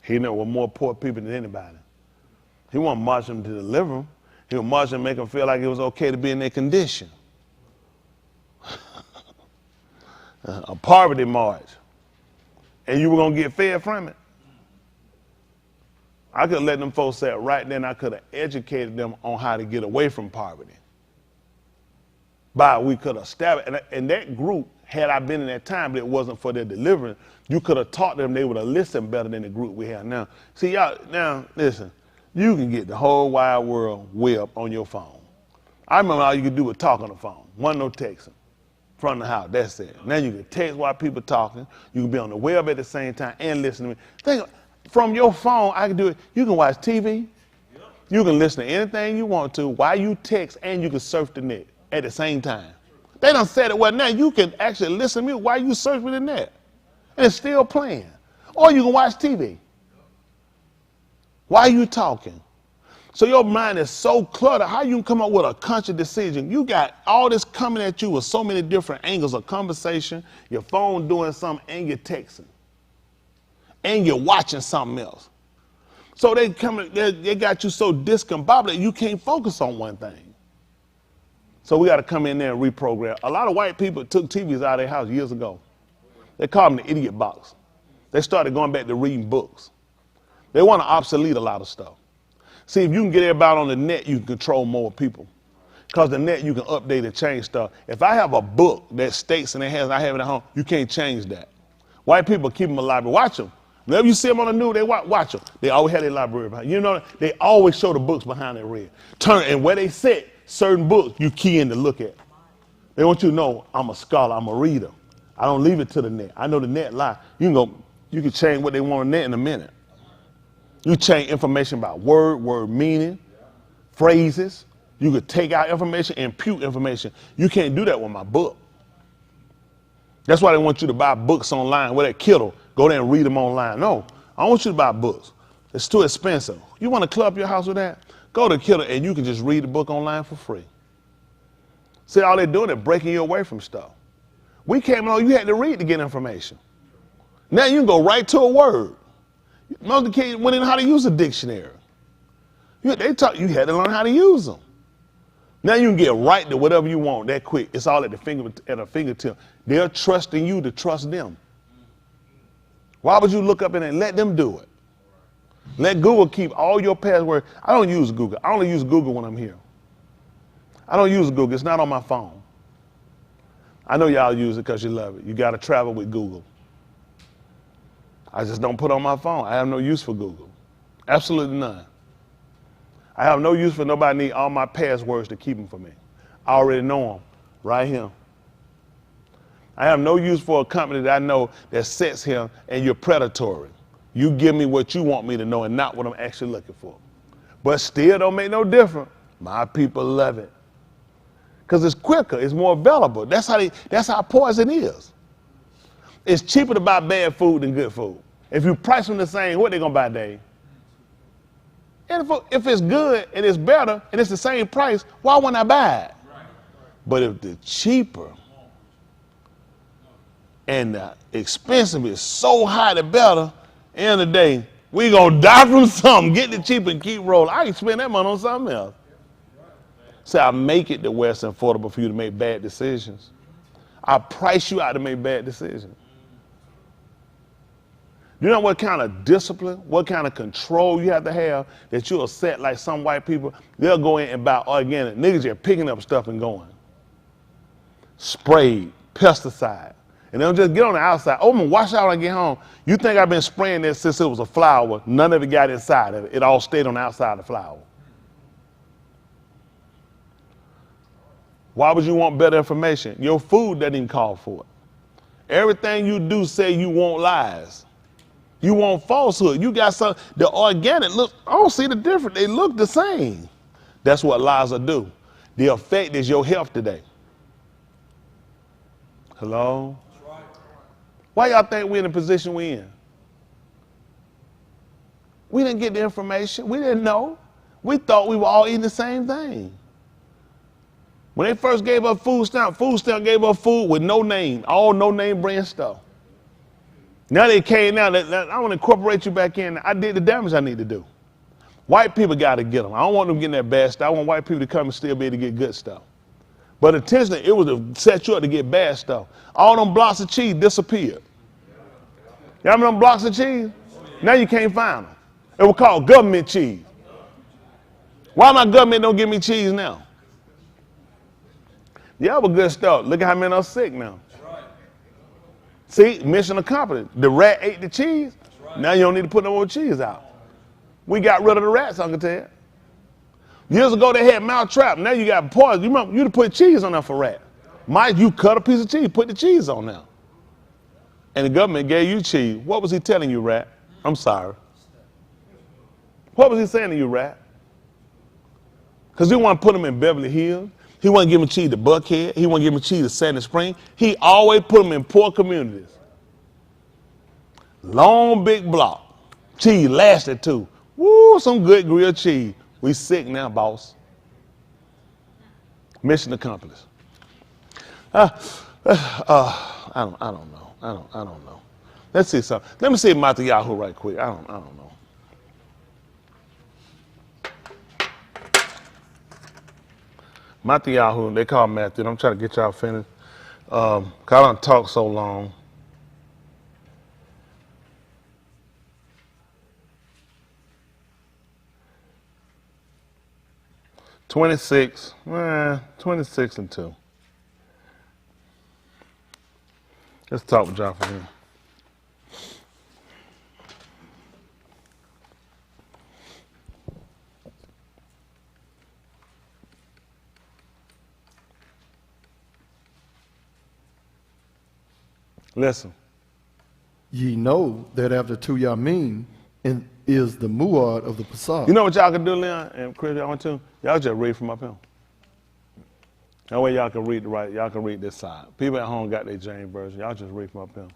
Speaker 1: He knew there were more poor people than anybody. He wasn't marching to deliver them. He was marching to make them feel like it was okay to be in their condition. A poverty march. And you were going to get fed from it. I could have let them folks say it right then. I could have educated them on how to get away from poverty. We could have stabbed it. And that group, had I been in that time, but it wasn't for their deliverance, you could have taught them, they would have listened better than the group we have now. See, y'all, now, listen, you can get the whole wide world web on your phone. I remember all you could do was talk on the phone. Wasn't no texting. From the house, that's it. Now you can text while people talking. You can be on the web at the same time and listen to me. Think, from your phone, I can do it. You can watch TV. You can listen to anything you want to while you text, and you can surf the net at the same time. They done said it well. Now you can actually listen to me while you surfing the net, and it's still playing. Or you can watch TV while you talking. So your mind is so cluttered. How you can come up with a conscious decision? You got all this coming at you with so many different angles of conversation. Your phone doing something, and you're texting, and you're watching something else. So they got you so discombobulated you can't focus on one thing. So we got to come in there and reprogram. A lot of white people took TVs out of their house years ago. They called them the idiot box. They started going back to reading books. They want to obsolete a lot of stuff. See, if you can get everybody on the net, you can control more people. Because the net, you can update and change stuff. If I have a book that states and I have it at home, you can't change that. White people keep them alive. Watch them. Whenever you see them on the news, they watch them. They always have their library behind. You know, they always show the books behind their read. And where they sit, certain books you key in to look at. They want you to know, I'm a scholar, I'm a reader. I don't leave it to the net. I know the net lie. You can change what they want on the net in a minute. You change information about word meaning, phrases. You could take out information, impute information. You can't do that with my book. That's why they want you to buy books online with that Kindle. Go there and read them online. No, I don't want you to buy books. It's too expensive. You want to club your house with that? Go to Kindle and you can just read the book online for free. See, all they're doing is breaking you away from stuff. We came along, you had to read to get information. Now you can go right to a word. Most of the kids went in how to use a dictionary. You had to learn how to use them. Now you can get right to whatever you want that quick. It's all at a fingertip. They're trusting you to trust them. Why would you look up in and let them do it? Let Google keep all your passwords. I don't use Google. I only use Google when I'm here. I don't use Google. It's not on my phone. I know y'all use it because you love it. You got to travel with Google. I just don't put it on my phone. I have no use for Google. Absolutely none. I have no use for nobody need all my passwords to keep them for me. I already know them right here. I have no use for a company that I know that sits here and you're predatory. You give me what you want me to know and not what I'm actually looking for. But still don't make no difference. My people love it. Because it's quicker, it's more available. That's how poison is. It's cheaper to buy bad food than good food. If you price them the same, what they gonna buy, Dave? And if it's good and it's better and it's the same price, why wouldn't I buy it? But if the cheaper and the expensive is so high, the better, end of the day, we gonna die from something. Get the cheaper and keep rolling. I can spend that money on something else. So I make it to where it's affordable for you to make bad decisions. I price you out to make bad decisions. You know what kind of discipline, what kind of control you have to have that you'll set like some white people? They'll go in and buy organic. Niggas are picking up stuff and going. Sprayed, pesticide. And they'll just get on the outside. Oh, I'm gonna wash out when I get home. You think I've been spraying this since it was a flower. None of it got inside of it. It all stayed on the outside of the flower. Why would you want better information? Your food doesn't even call for it. Everything you do say you want lies. You want falsehood. You got some, the organic look, I don't see the difference. They look the same. That's what lies will do. The effect is your health today. Hello? Why y'all think we're in the position we're in? We didn't get the information. We didn't know. We thought we were all eating the same thing. When they first gave us food stamp gave us food with no name, all no name brand stuff. Now they came out, I want to incorporate you back in. I did the damage I need to do. White people got to get them. I don't want them getting that bad stuff. I want white people to come and still be able to get good stuff. But intentionally, it was to set you up to get bad stuff. All them blocks of cheese disappeared. You remember them blocks of cheese? Now you can't find them. It was called government cheese. Why my government don't give me cheese now? Yeah, it was good stuff. Look at how many are sick now. See, mission accomplished. The rat ate the cheese. Now you don't need to put no more cheese out. We got rid of the rats, Uncle Ted. Years ago, they had mousetrap. Now you got poison. You remember, you to put cheese on there for rat. Mike, you cut a piece of cheese, put the cheese on there. And the government gave you cheese. What was he telling you, rat? I'm sorry. What was he saying to you, rat? Because he want to put them in Beverly Hills. He want to give them cheese to Buckhead. He want to give them cheese to Sandy Spring. He always put them in poor communities. Long, big block. Cheese lasted too. Woo, some good grilled cheese. We sick now, boss. Mission accomplished. I don't know. I don't know. Let's see something. Let me see Matthew Yahoo right quick. I don't know. Matthew Yahoo, they call Matthew. I'm trying to get y'all finished. Cause I don't talk so long. $26 and 2. Let's talk with y'all for him. Listen.
Speaker 6: Ye know that after Tu Yamin is the muad of the Pasad.
Speaker 1: You know what y'all can do, Leon and Chris, y'all want to? Y'all just read from up here. That way y'all can read y'all can read this side. People at home got their James version. Y'all just read from up here.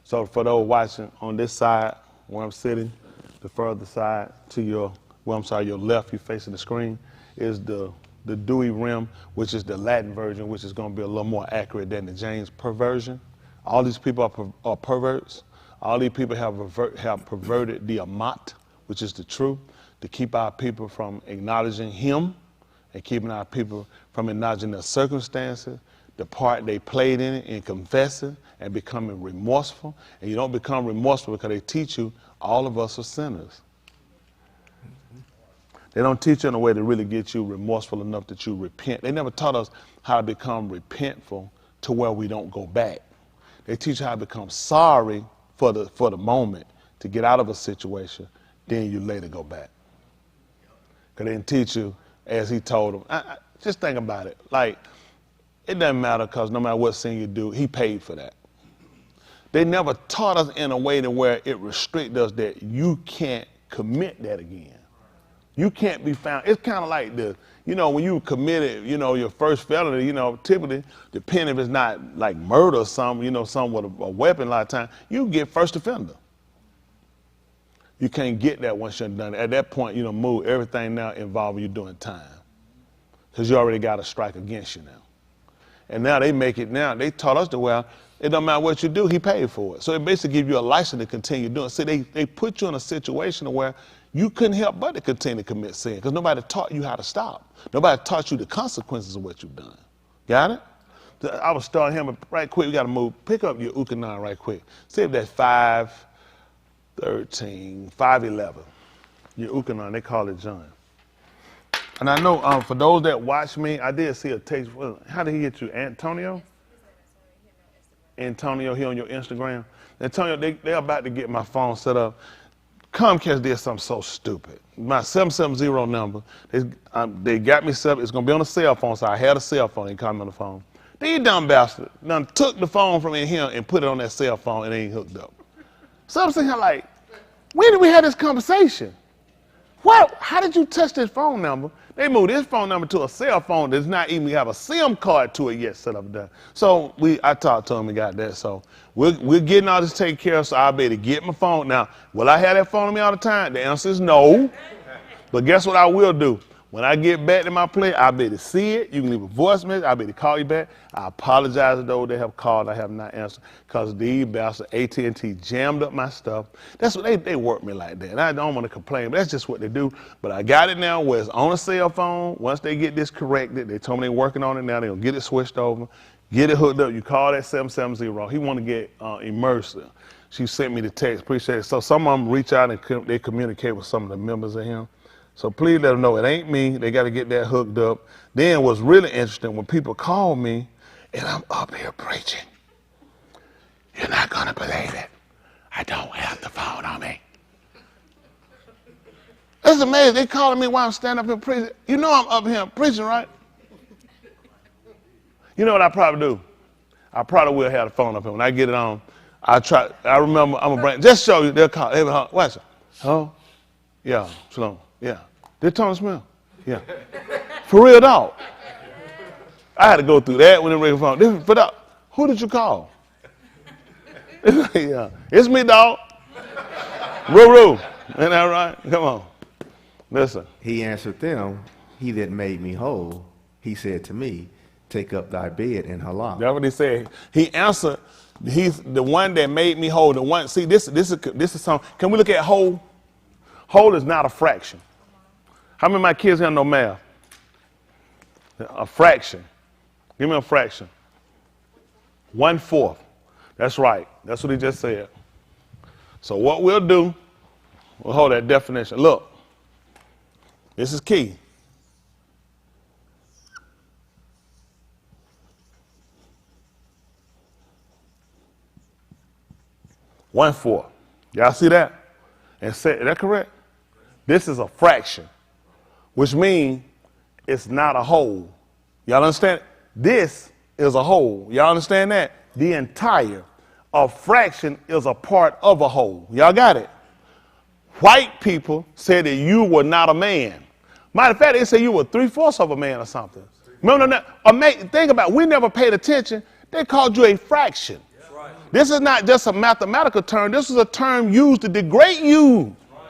Speaker 1: So for those watching on this side where I'm sitting, the further side to your left, you facing the screen, is the Dewey Rim, which is the Latin version, which is going to be a little more accurate than the James version. All these people are perverts. All these people have perverted the Amat, which is the truth, to keep our people from acknowledging him and keeping our people from acknowledging their circumstances, the part they played in it, and confessing and becoming remorseful. And you don't become remorseful because they teach you all of us are sinners. They don't teach you in a way to really get you remorseful enough that you repent. They never taught us how to become repentful to where we don't go back. They teach you how to become sorry for the moment to get out of a situation, then you later go back. Because they didn't teach you, as he told them. Just think about it. Like, it doesn't matter because no matter what sin you do, he paid for that. They never taught us in a way to where it restricts us that you can't commit that again. You can't be found. It's kind of like when you committed, your first felony, typically, depending if it's not like murder or something, something with a weapon a lot of times, you get first offender. You can't get that once you're done. At that point, move everything now involving you doing time. Because you already got a strike against you now. And now they make it now. They taught us it don't matter what you do, he paid for it. So it basically gives you a license to continue doing it. See, they put you in a situation where you couldn't help but to continue to commit sin because nobody taught you how to stop. Nobody taught you the consequences of what you've done. Got it? I was starting him right quick. We got to move. Pick up your Ukanon right quick. See if that's 5:13, 5:11. Your Ukanon, they call it John. And I know for those that watch me, I did see a text. How did he get you? Antonio here on your Instagram. Antonio, they're about to get my phone set up. Comcast did something so stupid. My 770 number, they got me set up. It's going to be on a cell phone, so I had a cell phone. They called me on the phone. These dumb bastards done took the phone from in here and put it on that cell phone and it ain't hooked up. So I'm saying, like, when did we have this conversation? What? How did you touch this phone number? They moved this phone number to a cell phone that does not even have a SIM card to it yet set up there. So I talked to him and got that. So we're getting all this taken care of, so I'll be able to get my phone. Now, will I have that phone on me all the time? The answer is no. But guess what I will do? When I get back to my place, I'll be able to see it. You can leave a voice message. I'll be able to call you back. I apologize to those that have called. I have not answered because these bastards, AT&T, jammed up my stuff. That's what they work me like that. And I don't want to complain, but that's just what they do. But I got it now where it's on a cell phone. Once they get this corrected, they told me they're working on it now. They're going to get it switched over, get it hooked up. You call that 770. He want to get immersed. She sent me the text. Appreciate it. So some of them reach out and they communicate with some of the members of him. So please let them know it ain't me. They got to get that hooked up. Then what's really interesting, when people call me and I'm up here preaching, you're not going to believe it. I don't have the phone on me. It's amazing. They calling me while I'm standing up here preaching. You know I'm up here preaching, right? You know what I probably do? I probably will have the phone up here. When I get it on, I remember, I'm going to bring, just show you, they'll call, hey, watch it. Oh, yeah, shalom, yeah. Did Tony Smith? Yeah. For real, dog. I had to go through that when they ring the phone. But who did you call? Yeah. It's me, dog. Roo. Ain't that right? Come on. Listen.
Speaker 5: He answered them, he that made me whole, he said to me, take up thy bed and halal.
Speaker 1: That's what he said. He answered, he's the one that made me whole. The one, see, this is something. Can we look at whole? Whole is not a fraction. How many of my kids here know math? A fraction. Give me a fraction. 1/4. That's right. That's what he just said. So what we'll do, we'll hold that definition. Look, this is key. One-fourth. Y'all see that? And say, is that correct? This is a fraction, which means it's not a whole. Y'all understand? This is a whole. Y'all understand that? The entire. A fraction is a part of a whole. Y'all got it? White people said that you were not a man. Matter of fact, they say you were 3/4 of a man or something. No. Think about it. We never paid attention. They called you a fraction. Right. This is not just a mathematical term. This is a term used to degrade you. Right.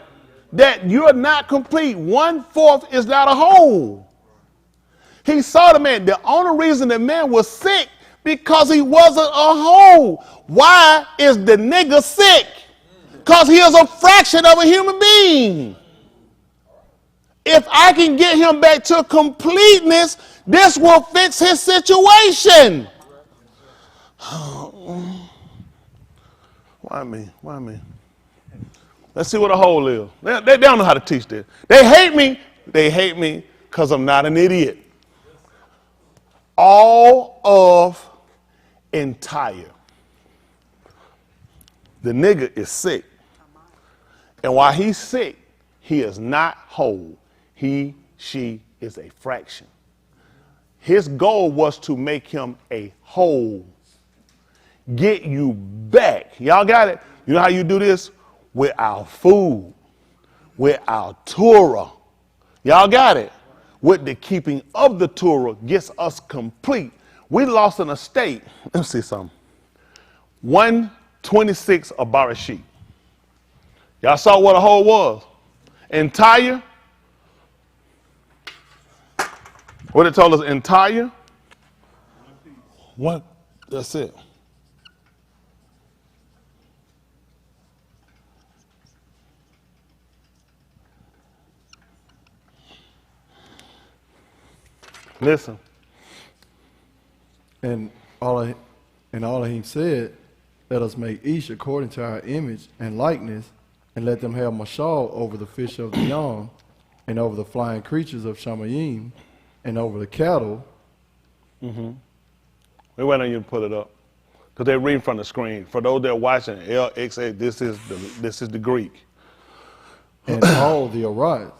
Speaker 1: That you're not complete. 1/4 is not a whole. He saw the man. The only reason the man was sick because he wasn't a whole. Why is the nigga sick? Because he is a fraction of a human being. If I can get him back to completeness, this will fix his situation. Why me? Let's see what a whole is. They don't know how to teach this. They hate me. They hate me because I'm not an idiot. All of entire. The nigga is sick. And while he's sick, he is not whole. She is a fraction. His goal was to make him a whole. Get you back. Y'all got it? You know how you do this? With our food. With our Torah. Y'all got it? With the keeping of the Torah gets us complete. We lost an estate. Let me see something. 126 of Barashit. Y'all saw what a whole was. Entire. What it told us, entire. What? That's it. Listen.
Speaker 6: And all he said, let us make each according to our image and likeness, and let them have mashal over the fish of the yam, and over the flying creatures of Shamayim, and over the cattle.
Speaker 1: Mm-hmm. We wait on you to put it up, because they're reading from the screen. For those that are watching, LXA, this is the Greek.
Speaker 6: And all the arise,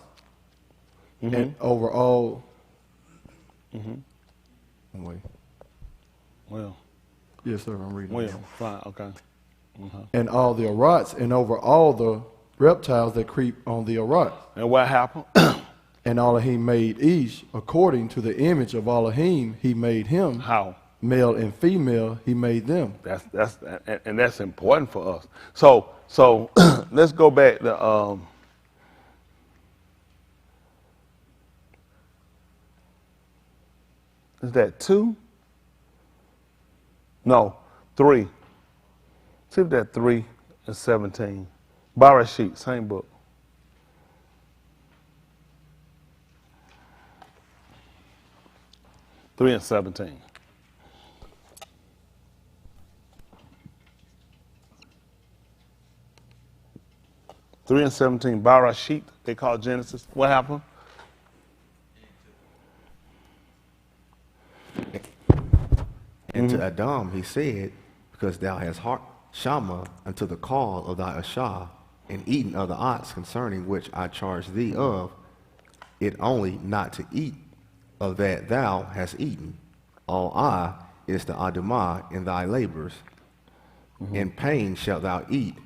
Speaker 1: Mm-hmm.
Speaker 6: and over all.
Speaker 1: Mm-hmm.
Speaker 6: Wait.
Speaker 1: Well.
Speaker 6: Yes, sir. I'm reading.
Speaker 1: Well, fine. Okay. Uh-huh.
Speaker 6: And all the arats, and over all the reptiles that creep on the arat.
Speaker 1: And what happened?
Speaker 6: And Elohim made each according to the image of Elohim. He made him.
Speaker 1: How?
Speaker 6: Male and female. He made them.
Speaker 1: That's important for us. So let's go back to is that 2? No, 3. See if that 3 and 17. Barashit, same book. Three and 17. Three and 17. Barashit, they call Genesis. What happened?
Speaker 5: And to Adam he said, because thou hast heart Shama unto the call of thy Ashah, and eaten of the ox concerning which I charge thee of, it only not to eat of that thou hast eaten. All I is the adumah in thy labors. In pain shalt thou eat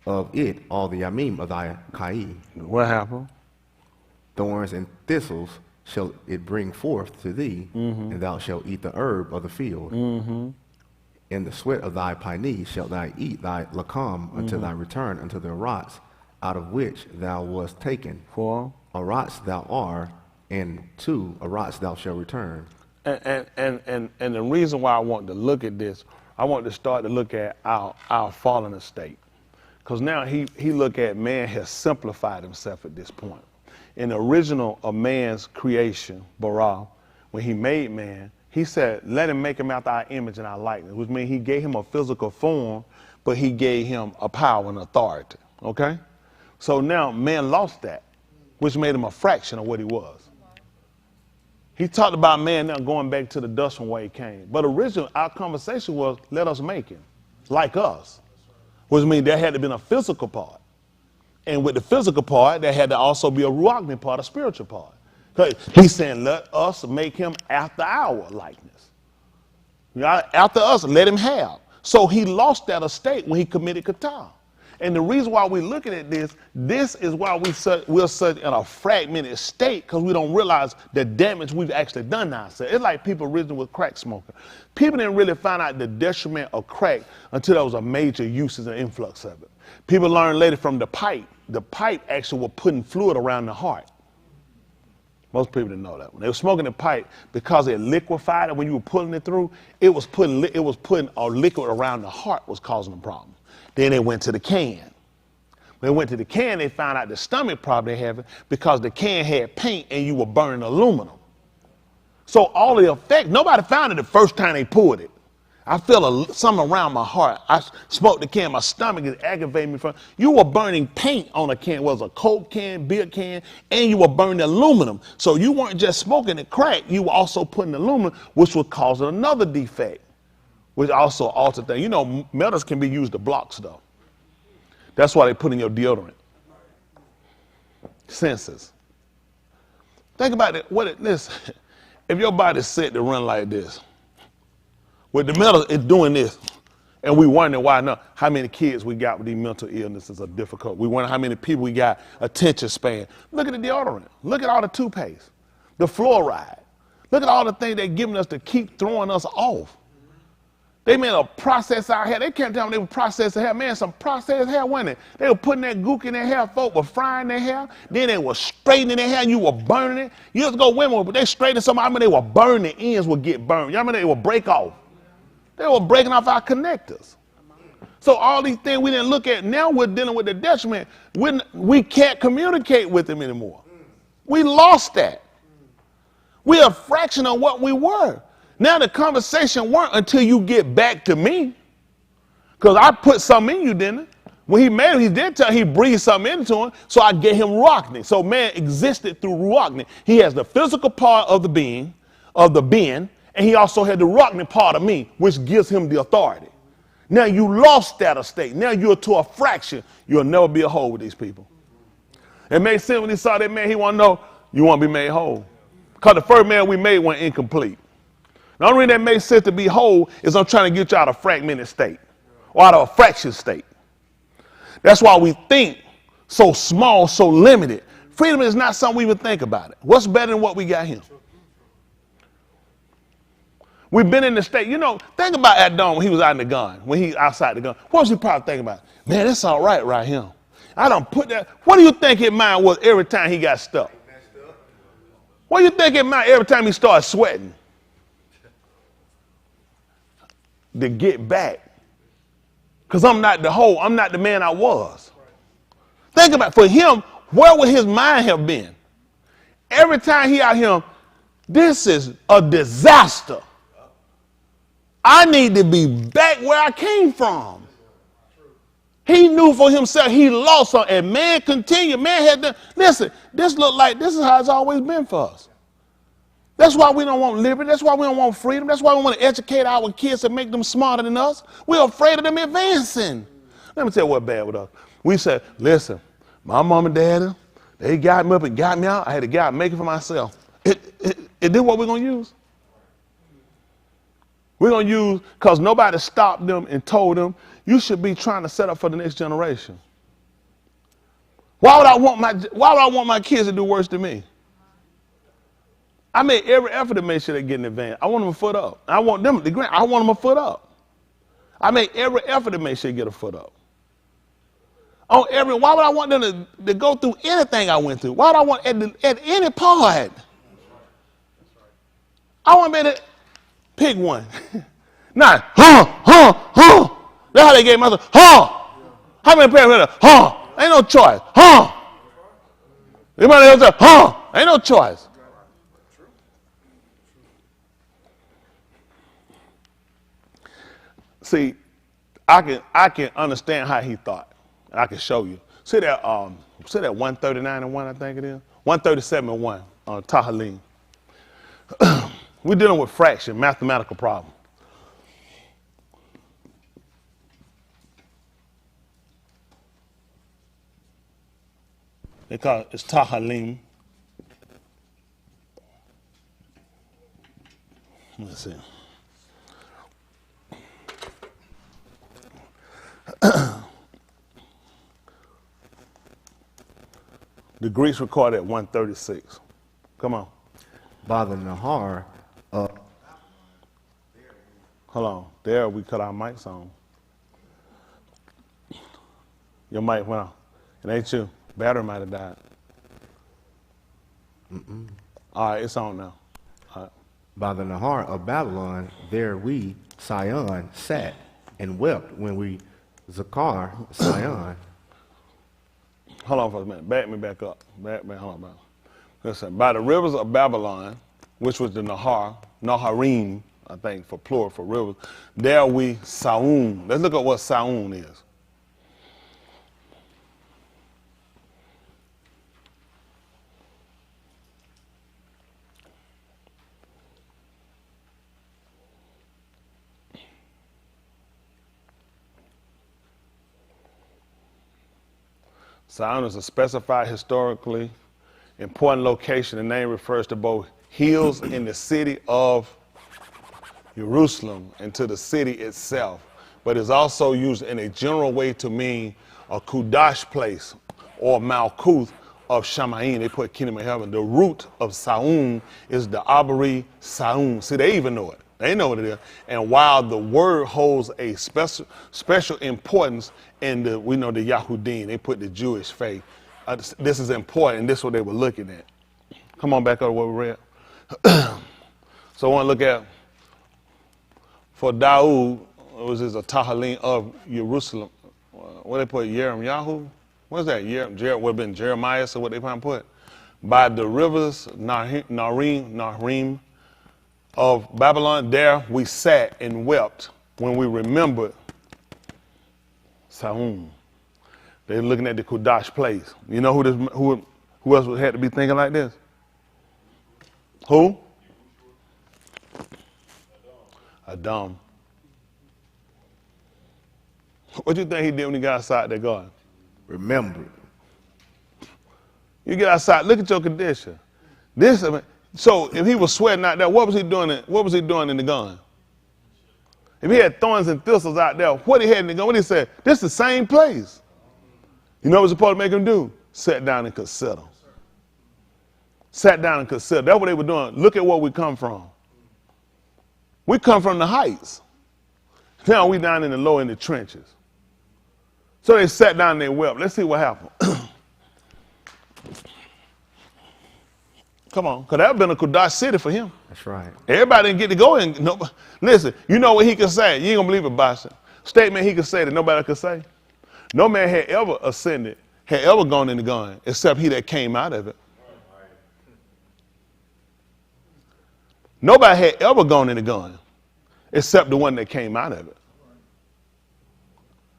Speaker 5: of it all the yamim of thy kai.
Speaker 1: What happened?
Speaker 5: Thorns and thistles shall it bring forth to thee, and thou shalt eat the herb of the field. In the sweat of thy piney shalt thou eat thy lakam until thy return unto the rocks out of which thou wast taken.
Speaker 1: For?
Speaker 5: A rocks thou art, and to a rocks thou shalt return.
Speaker 1: And the reason why I want to look at this, I want to start to look at our fallen estate. Because now he look at man has simplified himself at this point. In the original of man's creation, bara, when he made man, he said, let him make him after our image and our likeness, which means he gave him a physical form, but he gave him a power and authority, okay? So now man lost that, which made him a fraction of what he was. He talked about man now going back to the dust from where he came. But originally, our conversation was, let us make him like us, which means there had to be a physical part. And with the physical part, there had to also be a ruachni part, a spiritual part. He's saying, let us make him after our likeness. After us, let him have. So he lost that estate when he committed kata. And the reason why we're looking at this is why we're such in a fragmented state, because we don't realize the damage we've actually done to ourselves. It's like people originally with crack smoking. People didn't really find out the detriment of crack until there was a major usage and influx of it. People learned later from the pipe. The pipe actually was putting fluid around the heart. Most people didn't know that. When they were smoking the pipe, because it liquefied it when you were pulling it through, it was putting a liquid around the heart was causing them problems. Then they went to the can. When they went to the can, they found out the stomach problem they had because the can had paint and you were burning aluminum. So all of the effect, nobody found it the first time they poured it. I feel something around my heart. I smoked the can, my stomach is aggravating me from. You were burning paint on a can. It was a Coke can, beer can, and you were burning aluminum. So you weren't just smoking the crack, you were also putting aluminum, which was causing another defect, which also altered things. You know, metals can be used to block stuff. That's why they put in your deodorant. Sensors. Think about it. Listen, if your body's set to run like this, with the metal, it's doing this. And we wonder why not. How many kids we got with these mental illnesses are difficult. We wonder how many people we got attention span. Look at the deodorant. Look at all the toothpaste, the fluoride. Look at all the things they're giving us to keep throwing us off. They made a process out here. They can't tell me they were processing hair. Man, some processed hair, wasn't it? They were putting that gook in their hair. Folk were frying their hair. Then they were straightening their hair and you were burning it. Years ago, women, but they straightened something. I mean, they were burning. The ends would get burned. You know what I mean? They would break off. They were breaking off our connectors. So all these things we didn't look at, now we're dealing with the detriment. We can't communicate with them anymore. We lost that. We're a fraction of what we were. Now the conversation weren't until you get back to me. Because I put something in you, didn't I? When he made him, he did tell he breathed something into him, so I gave him ruachni. So man existed through ruachni. He has the physical part of the being, and he also had the ruachni part of me, which gives him the authority. Now you lost that estate. Now you're to a fraction. You'll never be a whole with these people. It made sense when he saw that man, he want to know, you want to be made whole. Because the first man we made went incomplete. The only reason that makes sense to be whole is I'm trying to get you out of a fragmented state or out of a fraction state. That's why we think so small, so limited. Freedom is not something we even think about it. What's better than what we got here? We've been in the state. You know, think about Adam when he was out in the gun, when he outside the gun. What was he probably thinking about? Man, that's all right here. I don't put that. What do you think his mind was every time he got stuck? What do you think his mind every time he started sweating? To get back. Because I'm not the whole, I'm not the man I was. Think about it. For him, where would his mind have been? Every time he out here, this is a disaster. I need to be back where I came from. He knew for himself he lost something, and man continued. Man had to, listen, this look like this is how it's always been for us. That's why we don't want liberty. That's why we don't want freedom. That's why we want to educate our kids and make them smarter than us. We're afraid of them advancing. Let me tell you what's bad with us. We said, listen, my mom and daddy, they got me up and got me out. I had to get out and make it for myself. Is this what we're going to use? We're going to use, because nobody stopped them and told them, you should be trying to set up for the next generation. Why would I want my kids to do worse than me? I made every effort to make sure they get in advance. I want them a foot up. I want them a foot up. I made every effort to make sure they get a foot up. Why would I want them to go through anything I went through? Why would I want at any part? I want to be able to pick one. Not, That's how they gave me. How many parents said, ain't no choice. Anybody else said, ain't no choice. See, I can understand how he thought. I can show you. See that 139 and 1, I think it is? 137 and 1 on Tahalim. We're dealing with fraction, mathematical problem. It's Tahalim. Let's see. The Greeks recorded at 136. Come on.
Speaker 5: By the Nahar,
Speaker 1: Hold on. There we cut our mics on. Your mic went off. It ain't you. Battery might have died. All right, it's on now. All right.
Speaker 5: by the Nahar of Babylon, there we, Sion, sat and wept when we, Zakar, Sion.
Speaker 1: Hold on for a minute. Back me back up. Hold on. Listen, by the rivers of Babylon, which was the Naharim, I think, for plural, for rivers, there we, Saun. Let's look at what Saun is. Saun is a specified historically important location. The name refers to both hills in the city of Jerusalem and to the city itself, but is also used in a general way to mean a Kudash place or Malkuth of Shamayim. They put kingdom of heaven. The root of Saun is the Abari Saun. See, they even know it. They know what it is. And while the word holds a special importance in the Yahudim, they put the Jewish faith. This is important, and this is what they were looking at. Come on back up to what we read. So I want to look at, for Daud, it was a Tahalim of Jerusalem. What they put, Yahoo? What is that? Would have been Jeremiah, so what they probably put. By the rivers, Naharim of Babylon, there we sat and wept when we remembered Saun. They're looking at the Kudash place. You know who else had to be thinking like this? Who? Adam. What do you think he did when he got outside that garden?
Speaker 5: Remember.
Speaker 1: You get outside, look at your condition. So if he was sweating out there, what was he doing in the garden? If he had thorns and thistles out there, what he had in the garden? What he said? This is the same place. You know what was supposed to make him do? Sit down and consider. Sat down and consider. That's what they were doing. Look at where we come from. We come from the heights. Now we down in the low in the trenches. So they sat down and they wept. Let's see what happened. Come on, because that would have been a Kudash city for him.
Speaker 5: That's right.
Speaker 1: Everybody didn't get to go in. No, listen, you know what he could say? You ain't going to believe it, Basha. Statement he could say that nobody could say. No man had ever ascended, had ever gone in the garden, except he that came out of it. Nobody had ever gone in the garden, except the one that came out of it.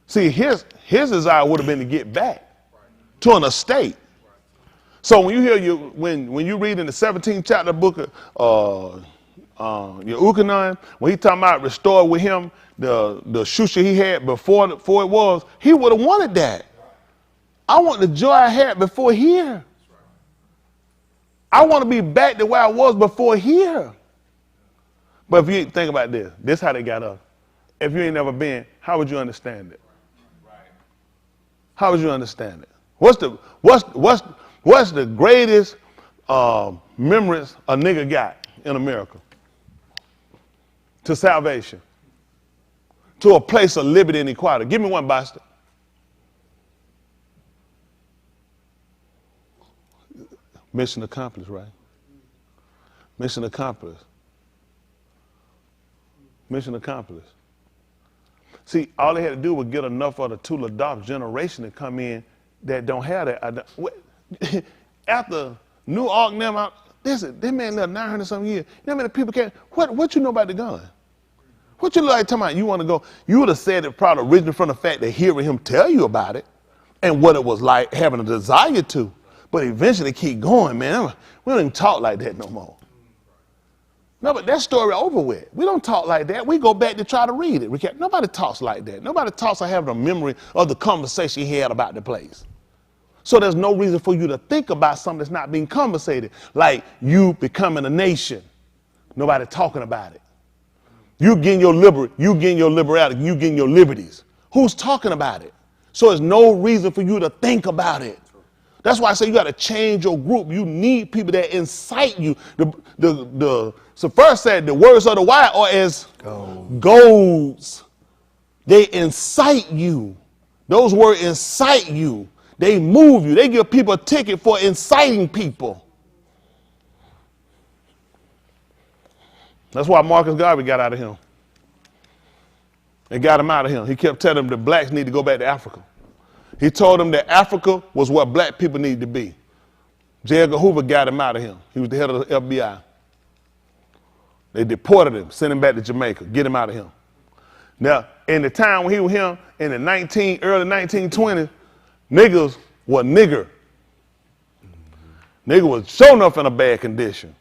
Speaker 1: See, his desire would have been to get back to an estate. So when you hear when you read in the 17th chapter of the book of Yehukanan, when he talking about restore with him the shusha he had before it was, he would have wanted that. I want the joy I had before here. I want to be back to where I was before here. But if you think about this, this is how they got us. If you ain't never been, how would you understand it? How would you understand it? What's the greatest memories a nigga got in America? To salvation. To a place of liberty and equality. Give me one, Boston. Mission accomplished, right? Mission accomplished. Mission accomplished. See, all they had to do was get enough of the Tula generation to come in that don't have that. After New Ark, listen, this man lived 900 some years. You know how many people can't? What you know about the gun? What you like talking about? You want to go? You would have said it probably originally from the fact that hearing him tell you about it and what it was like having a desire to. But eventually keep going, man. We don't even talk like that no more. No, but that story over with. We don't talk like that. We go back to try to read it. Nobody talks like that. Nobody talks or having a memory of the conversation he had about the place. So there's no reason for you to think about something that's not being conversated, like you becoming a nation. Nobody talking about it. You getting your liberality, you getting your liberties. Who's talking about it? So there's no reason for you to think about it. That's why I say you got to change your group. You need people that incite you. So first said the words of the wise are as golds. They incite you. Those words incite you. They move you. They give people a ticket for inciting people. That's why Marcus Garvey got out of him. They got him out of him. He kept telling them the blacks need to go back to Africa. He told them that Africa was where black people needed to be. J. Edgar Hoover got him out of him. He was the head of the FBI. They deported him, sent him back to Jamaica, get him out of him. Now, in the time when he was here, in the early 1920s, niggas were nigger. Nigga was sure enough in a bad condition.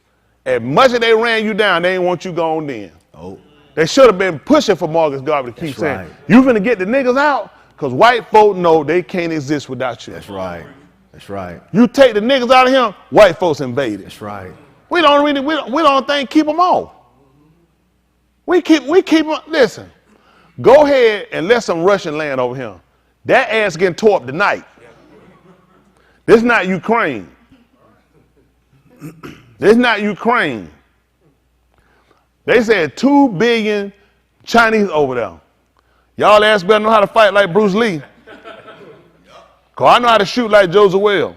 Speaker 1: As much as they ran you down, they didn't want you gone in.
Speaker 5: Oh.
Speaker 1: They should have been pushing for Marcus Garvey to keep saying,
Speaker 5: right.
Speaker 1: You finna get the niggas out? Because white folk know they can't exist without you.
Speaker 5: That's right. That's right.
Speaker 1: You take the niggas out of him, white folks invaded.
Speaker 5: That's right.
Speaker 1: We don't think keep them off. We keep them, listen, go ahead and let some Russian land over here. That ass getting tore up tonight. This not Ukraine. This not Ukraine. They said 2 billion Chinese over there. Y'all ass better know how to fight like Bruce Lee. Cause I know how to shoot like Joseph Well.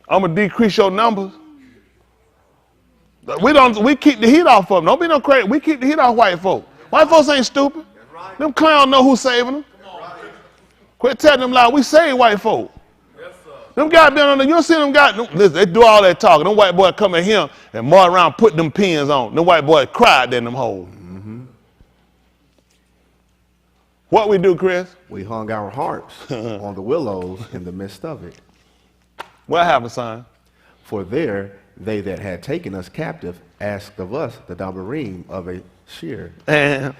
Speaker 1: I'm gonna decrease your numbers. We keep the heat off of them. Don't be no crazy. We keep the heat off white folk. White folks ain't stupid.
Speaker 2: Right.
Speaker 1: Them clowns know who's saving them. Quit telling them like we save white folk.
Speaker 2: Yes, sir.
Speaker 1: Them guys been on the, you don't see them guys, listen, they do all that talking. Them white boys come in here and march around putting them pins on. Them white boys cried in them holes.
Speaker 5: Mm-hmm.
Speaker 1: What we do, Chris?
Speaker 5: We hung our harps on the willows in the midst of it.
Speaker 1: What happened, son?
Speaker 5: For there they that had taken us captive asked of us the dabarim of a shear.
Speaker 1: And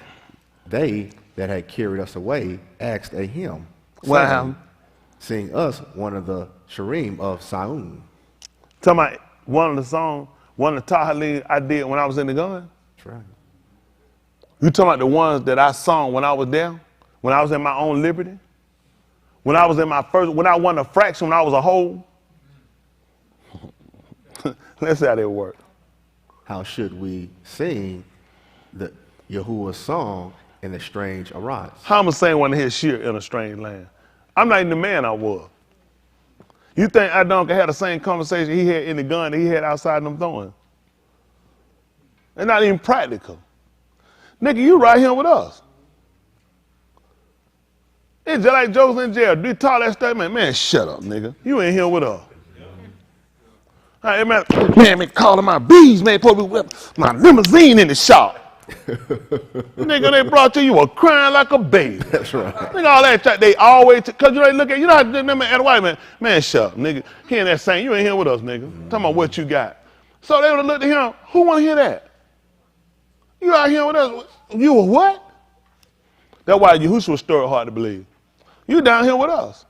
Speaker 5: They that had carried us away asked a hymn.
Speaker 1: what
Speaker 5: saying,
Speaker 1: happened?
Speaker 5: Sing us one of the shirim of Saun.
Speaker 1: Talking about one of the songs, one of the Tahalin I did when I was in the gun.
Speaker 5: That's right.
Speaker 1: You talking about the ones that I sung when I was there? When I was in my own liberty? When I was in my first, when I won a fraction, when I was a whole? Let's see how that work.
Speaker 5: How should we sing the Yahuwah's song in a strange arise?
Speaker 1: How am I saying one of his shit in a strange land? I'm not even the man I was. You think Adon could have the same conversation he had in the gun that he had outside them throwing? They're not even practical. Nigga, you right here with us. It's just like Joseph in jail. Do you talk that stuff, man? Man, shut up, nigga. You ain't here with us. Hey, man, me calling my bees, man, probably with my limousine in the shop. Nigga, they brought you were crying like a baby.
Speaker 5: That's right.
Speaker 1: Nigga, all that, they always, cause you ain't look at, you know how them at a white man, man, shut up, nigga. He ain't that saying, you ain't here with us, nigga. Talking about what you got. So they would have looked at him, who wanna hear that? You out here with us, you a what? That's why Yahushua's story hard to believe. You down here with us.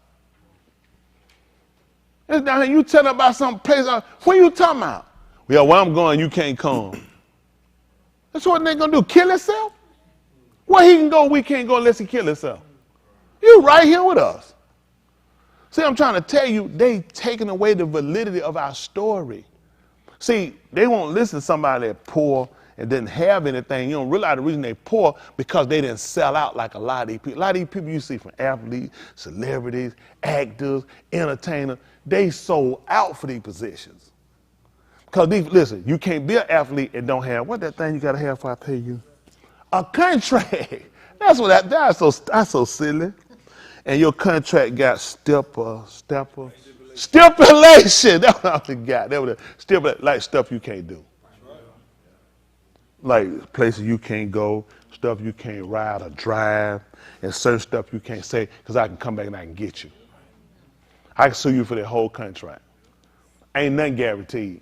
Speaker 1: It's down here, you tell them about some place. What you talking about? Yeah, where I'm going, you can't come. That's what they gonna do, kill himself? Where he can go, we can't go unless he kill himself. You right here with us. See, I'm trying to tell you, they taking away the validity of our story. See, they won't listen to somebody that's poor and didn't have anything. You don't realize the reason they're poor because they didn't sell out like a lot of these people. A lot of these people you see from athletes, celebrities, actors, entertainers, they sold out for these positions. Because listen, you can't be an athlete and don't have, what that thing you got to have before I pay you? A contract. That's so silly. And your contract got stipulation. That's what I got. That was like stuff you can't do. Like places you can't go, stuff you can't ride or drive, and certain stuff you can't say, because I can come back and I can get you. I can sue you for the whole contract. Ain't nothing guaranteed.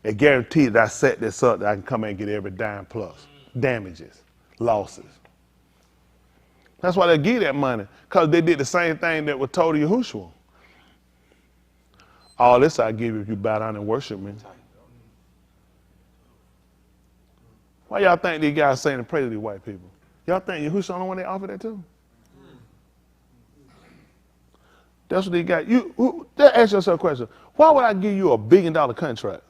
Speaker 1: It guaranteed that I set this up that I can come in and get every dime plus. Damages, losses. That's why they give that money, because they did the same thing that was told to Yahushua. All this I give you if you bow down and worship me. Why y'all think these guys saying and pray to these white people? Y'all think Yahushua the only one they offer that to? That's what they got. Ask yourself a question. Why would I give you $1 billion contract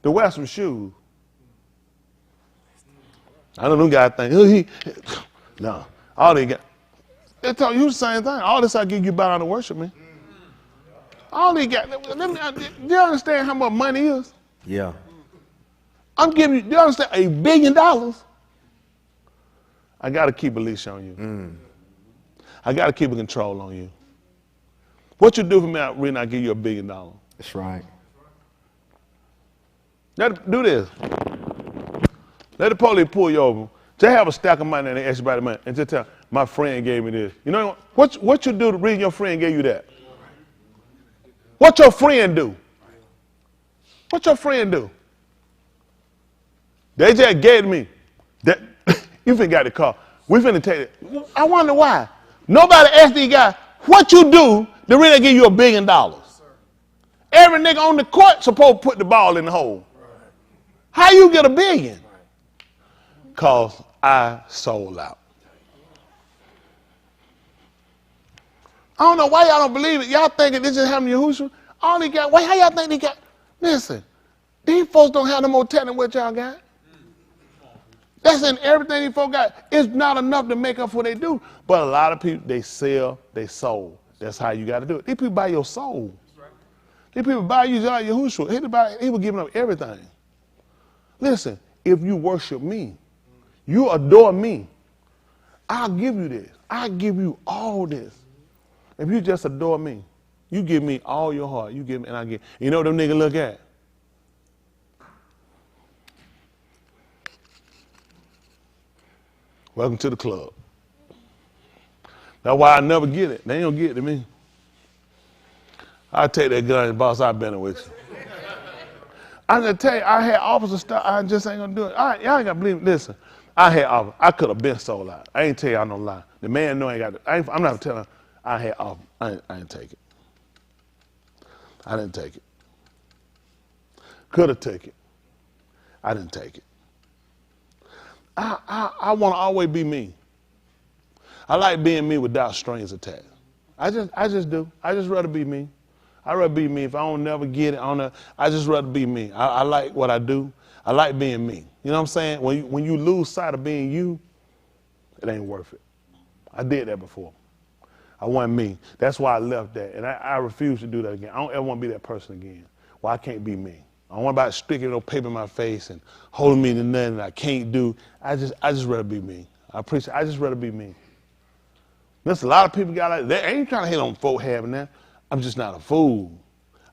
Speaker 1: to wear some shoes? I don't know, guys think, no. All they got, they tell you the same thing. All this I give you bow down to worship me. All they got, do you understand how much money is?
Speaker 5: Yeah.
Speaker 1: I'm giving you, do you understand, $1 billion? I got to keep a leash on you. I got to keep a control on you. What you do for me, when I give you $1 billion?
Speaker 5: That's right.
Speaker 1: Do this. Let the police pull you over. Just have a stack of money and they ask you about the money. And just tell, my friend gave me this. You know what you do to reason your friend gave you that? What your friend do? What your friend do? They just gave me. That, you finna got the car. We finna take it. I wonder why. Nobody asked these guys, what you do to really give you $1 billion? Every nigga on the court supposed to put the ball in the hole. How you get $1 billion? Because I sold out. I don't know why y'all don't believe it. Y'all thinking this just happened to Yahushua? All they got, how y'all think they got? Listen, these folks don't have no more talent than what y'all got. That's in everything these folks got. It's not enough to make up for what they do. But a lot of people, they sell their soul. That's how you got to do it. These people buy your soul. These people buy you like Yahushua. He was giving up everything. Listen, if you worship me, you adore me, I'll give you this. I'll give you all this. If you just adore me, you give me all your heart. You give me, and I give. You know what them niggas look at? Welcome to the club. That's why I never get it. They don't get it to me. I take that gun and boss, I've been with you. I just tell you, I had offers of stuff. I just ain't gonna do it. Y'all ain't gotta believe me. Listen, I had offers. I could have been sold out. I ain't tell y'all no lie. The man know I ain't got it. I'm not telling. I had offers. I didn't take it. I didn't take it. Could have taken it. I didn't take it. I want to always be me. I like being me without strings attached. I just do. I just rather be me. I'd rather be me. If I don't never get it, I just rather be me. I like what I do. I like being me. You know what I'm saying? When you lose sight of being you, it ain't worth it. I did that before. I wasn't me. That's why I left that. And I refuse to do that again. I don't ever want to be that person again. Well, I can't be me. I don't want about sticking no paper in my face and holding me to nothing that I can't do. I just rather be me. I just rather be me. There's a lot of people got like that. I ain't trying to hit on folk having that. I'm just not a fool.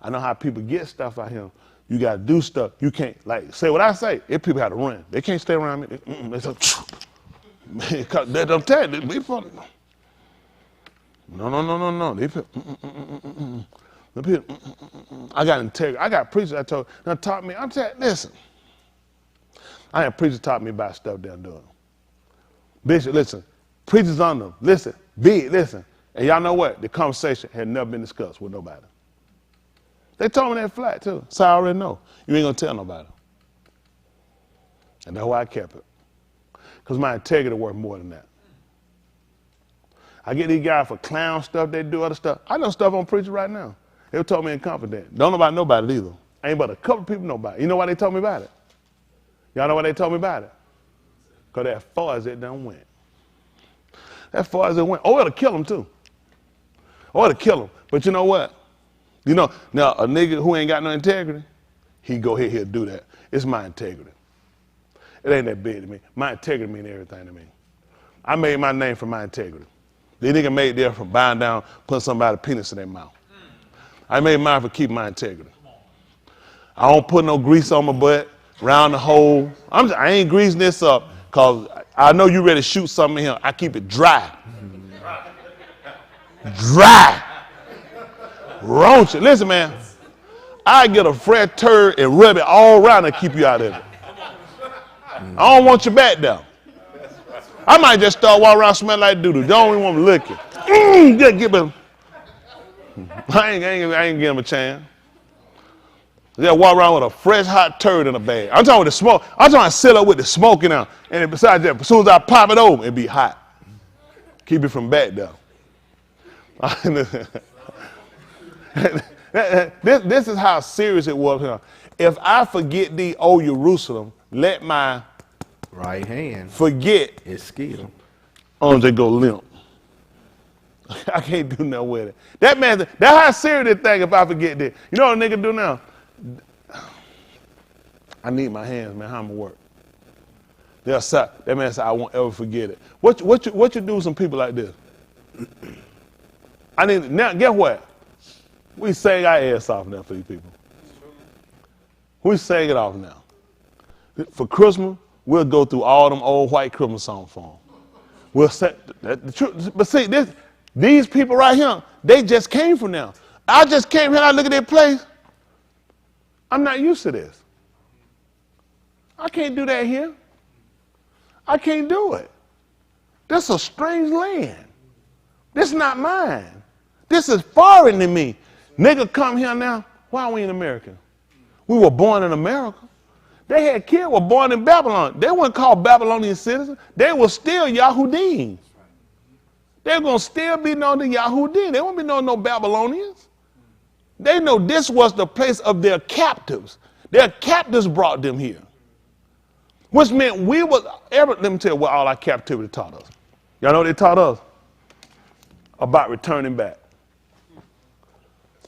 Speaker 1: I know how people get stuff out here. You got to do stuff. You can't, like, say what I say. If people have to run. They can't stay around me. They say, man, I'm telling you, they from, no. They feel, the people, I got integrity. I got preachers I told, that taught me, I'm telling you, listen. I had preachers taught me about stuff they're doing. Bishop, listen, Preachers on them. Listen, big, listen. And y'all know what? The conversation had never been discussed with nobody. They told me that flat too. So I already know. You ain't gonna tell nobody. And that's why I kept it. Because my integrity worth more than that. I get these guys for clown stuff, they do other stuff. I know stuff on preachers right now. They told me in confidence. Don't know about nobody either. Ain't but a couple people know about it. You know why they told me about it? Y'all know why they told me about it? Because as far as it done went. As far as it went. Oh, it'll kill them too. Oh, it'll kill them. But you know what? You know, now a nigga who ain't got no integrity, he go ahead, he'll do that. It's my integrity. It ain't that big to me. My integrity mean everything to me. I made my name from my integrity. The nigga made there from buying down, putting somebody's penis in their mouth. I made mine for keeping my integrity. I don't put no grease on my butt, round the hole. I ain't greasing this up because I know you ready to shoot something in here. I keep it dry. Dry. Roach it. Listen, man, I get a fresh turd and rub it all around and keep you out of it. I don't want you back there. I might just start walking around smelling like doo-doo. Don't even want me looking. Just give him. I ain't give him a chance. Just walk around with a fresh hot turd in a bag. I'm talking with the smoke. I'm talking to sit up with the smoke in there. And besides that, as soon as I pop it over, it be hot. Keep it from back there. This is how serious it was. If I forget thee, O Jerusalem, let my
Speaker 5: Right hand
Speaker 1: forget
Speaker 5: is skill.
Speaker 1: arms they go limp. I can't do nothing with it. That man, that's how serious this thing if I forget this. You know what a nigga do now? I need my hands, man. How I'm gonna work? That man said, I won't ever forget it. What you do with some people like this? Now, guess what? We sang our ass off now for these people. We sang it off now. For Christmas, we'll go through all them old white Christmas songs for them. We'll set the truth. But see, these people right here, they just came from now. I just came here and I look at their place. I'm not used to this. I can't do that here. I can't do it. This is a strange land. This is not mine. This is foreign to me. Nigga come here now. Why are we in America? We were born in America. They had kids were born in Babylon. They weren't called Babylonian citizens. They were still Yahudim. They're going to still be known as Yahudim. They won't be known no Babylonians. They know this was the place of their captives. Their captives brought them here. Which meant let me tell you what all our captivity taught us. Y'all know what they taught us? About returning back.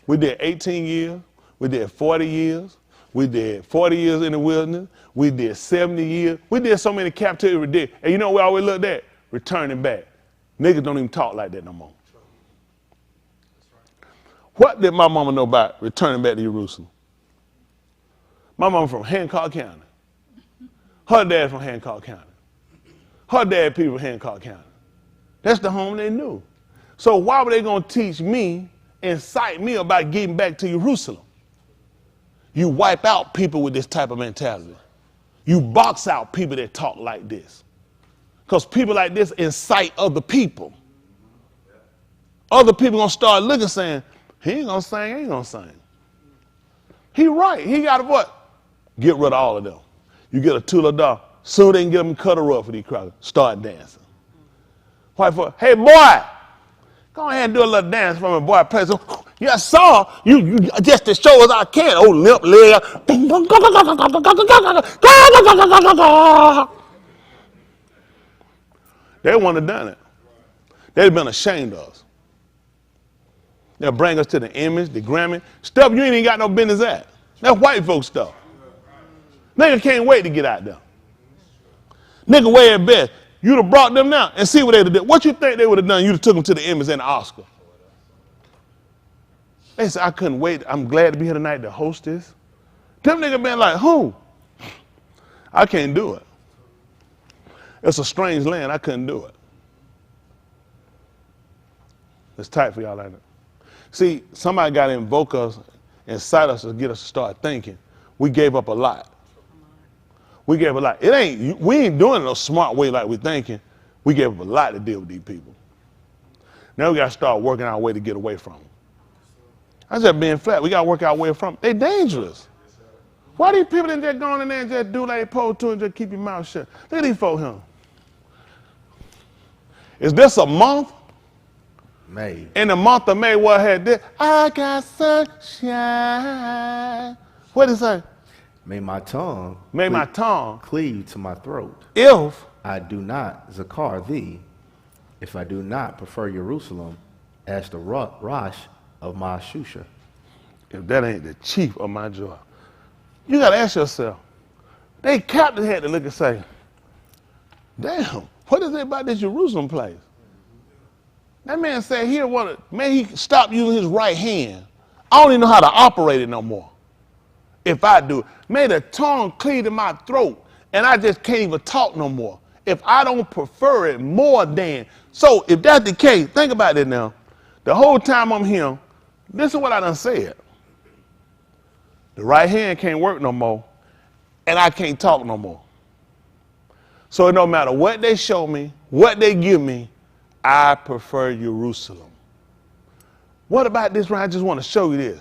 Speaker 1: We did 18 years. We did 40 years. We did 40 years in the wilderness. We did 70 years. We did so many captivity we did. And you know we always looked at? Returning back. Niggas don't even talk like that no more. What did my mama know about returning back to Jerusalem? My mama from Hancock County. Her dad from Hancock County. Her dad people from Hancock County. That's the home they knew. So why were they going to teach me, incite me about getting back to Jerusalem? You wipe out people with this type of mentality. You box out people that talk like this. Because people like this incite other people. Other people going to start looking saying, he ain't going to sing, he ain't going to sing. He right. He got to what? Get rid of all of them. You get a Tula dog. Soon they can get them cut her up for these crowds. Start dancing. White folk, hey boy, go ahead and do a little dance for me, boy. Play some. Yeah, I saw you just to show us I can. Oh, limp leg. They wouldn't have done it. They'd have been ashamed of us. They'll bring us to the image, the Grammy. Stuff you ain't even got no business at. That's white folks stuff. Nigga can't wait to get out there. Nigga way at best. You'd have brought them now and see what they'd have done. What you think they would have done? You'd have took them to the Emmys and the Oscar. They said, I couldn't wait. I'm glad to be here tonight to host this. Them niggas been like, who? I can't do it. It's a strange land. I couldn't do it. It's tight for y'all like that. See, somebody got to invoke us, incite us to get us to start thinking. We gave up a lot. We gave a lot. We ain't doing it no smart way like we're thinking. We gave up a lot to deal with these people. Now we got to start working our way to get away from them. I just being flat. We got to work our way from them. They're dangerous. Why these people didn't just go in there and just do like they supposed to and just keep your mouth shut? Look at these folks here. Is this a month?
Speaker 5: May.
Speaker 1: In the month of May, what had this? I got sunshine. What did it say?
Speaker 5: May my tongue cleave to my throat.
Speaker 1: If
Speaker 5: I do not zakar thee, if I do not prefer Jerusalem as the rosh of my shusha.
Speaker 1: If that ain't the chief of my joy. You got to ask yourself. They captain had to look and say, damn, what is it about this Jerusalem place? That man said he stop using his right hand. I don't even know how to operate it no more. If I do, may the tongue cleave to my throat and I just can't even talk no more. If I don't prefer it more than. So if that's the case, think about it now. The whole time I'm here, this is what I done said. The right hand can't work no more and I can't talk no more. So no matter what they show me, what they give me, I prefer Jerusalem. What about this right? I just want to show you this.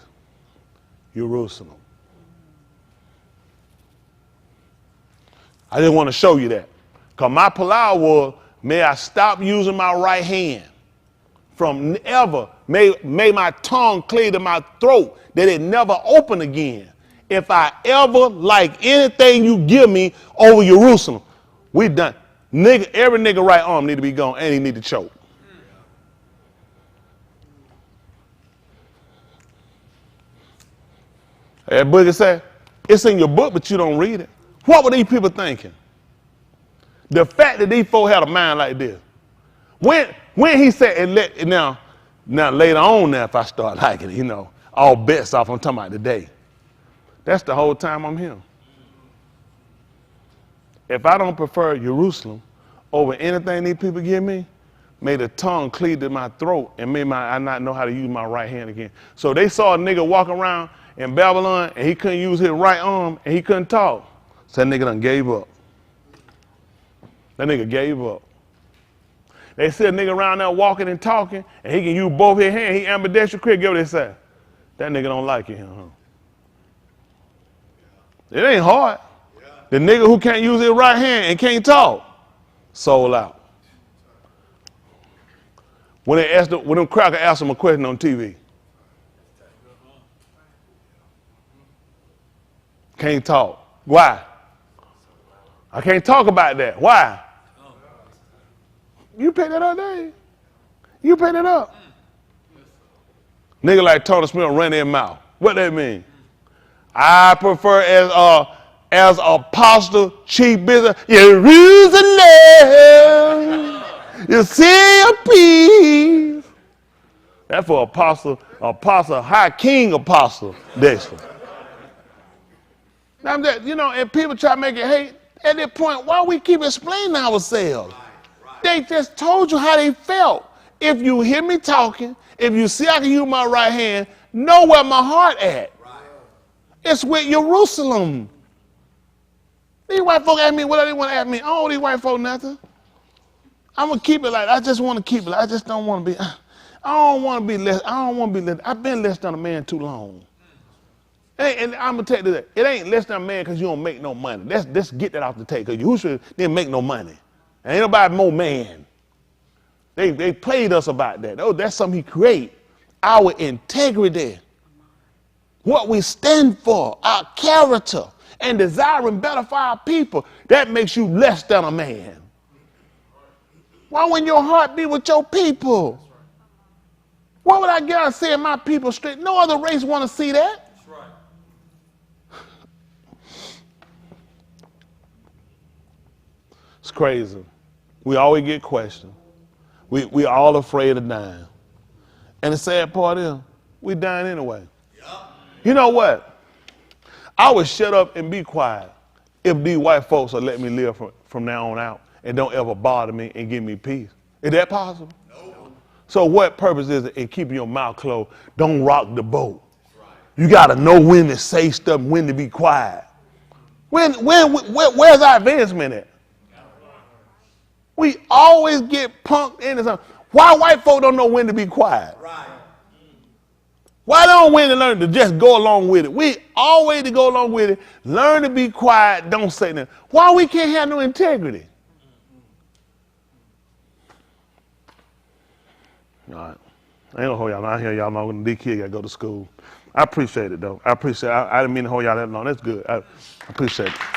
Speaker 1: Jerusalem. I just want to show you that. Because my palau was, may I stop using my right hand from ever. May my tongue cleave to my throat that it never open again. If I ever like anything you give me over Jerusalem, we done. Nigga, every nigga right arm need to be gone and he need to choke. That Boogie said, it's in your book, but you don't read it. What were these people thinking? The fact that these folks had a mind like this. When he said, and now later on now, if I start liking it, all bets off, I'm talking about today. That's the whole time I'm here. If I don't prefer Jerusalem over anything these people give me, may the tongue cleave to my throat and may I not know how to use my right hand again. So they saw a nigga walk around in Babylon and he couldn't use his right arm and he couldn't talk. So that nigga done gave up. That nigga gave up. They see a nigga around there walking and talking and he can use both his hands. He ambidextrous quick. Get what they say. That nigga don't like it, huh? It ain't hard. The nigga who can't use his right hand and can't talk, sold out. When them crackers asked him a question on TV. Can't talk. Why? I can't talk about that. Why? You pay that up, Dave. You pay that up. Nigga like Tony Smith run their mouth. What that mean? I prefer as apostle, chief bishop, Jerusalem, you see a peace. That's for apostle, high king apostle, Dexter. Now, and people try to make it hate. At that point, why we keep explaining ourselves? They just told you how they felt. If you hear me talking, if you see I can use my right hand, know where my heart at. It's with Jerusalem. These white folk ask me, what do they want to ask me? I don't owe these white folk nothing. I'm going to keep it like I just want to keep it. I just don't want to be, I don't want to be less. I don't want to be less. I've been less than a man too long. And I'm going to tell you that. It ain't less than a man because you don't make no money. Let's get that off the table because Yahushua didn't make no money. And ain't nobody more man. They played us about that. Oh, that's something he created. Our integrity. What we stand for, our character, and desiring better for our people, that makes you less than a man. Why wouldn't your heart be with your people? What would I get out of saying my people straight? No other race want to see that. That's right. It's crazy. We always get questioned. We all afraid of dying. And the sad part is, we dying anyway. You know what? I would shut up and be quiet if these white folks will let me live from now on out and don't ever bother me and give me peace. Is that possible? No. So what purpose is it in keeping your mouth closed? Don't rock the boat. Right. You got to know when to say stuff and when to be quiet. Where's our advancement at? we always get punked into something. Why white folk don't know when to be quiet?
Speaker 2: Right.
Speaker 1: Why don't we learn to just go along with it? We always to go along with it. Learn to be quiet. Don't say nothing. Why we can't have no integrity? All right. I ain't gonna hold y'all. I hear y'all know when these kids gotta go to school. I appreciate it though. I didn't mean to hold y'all that long. That's good. I appreciate it.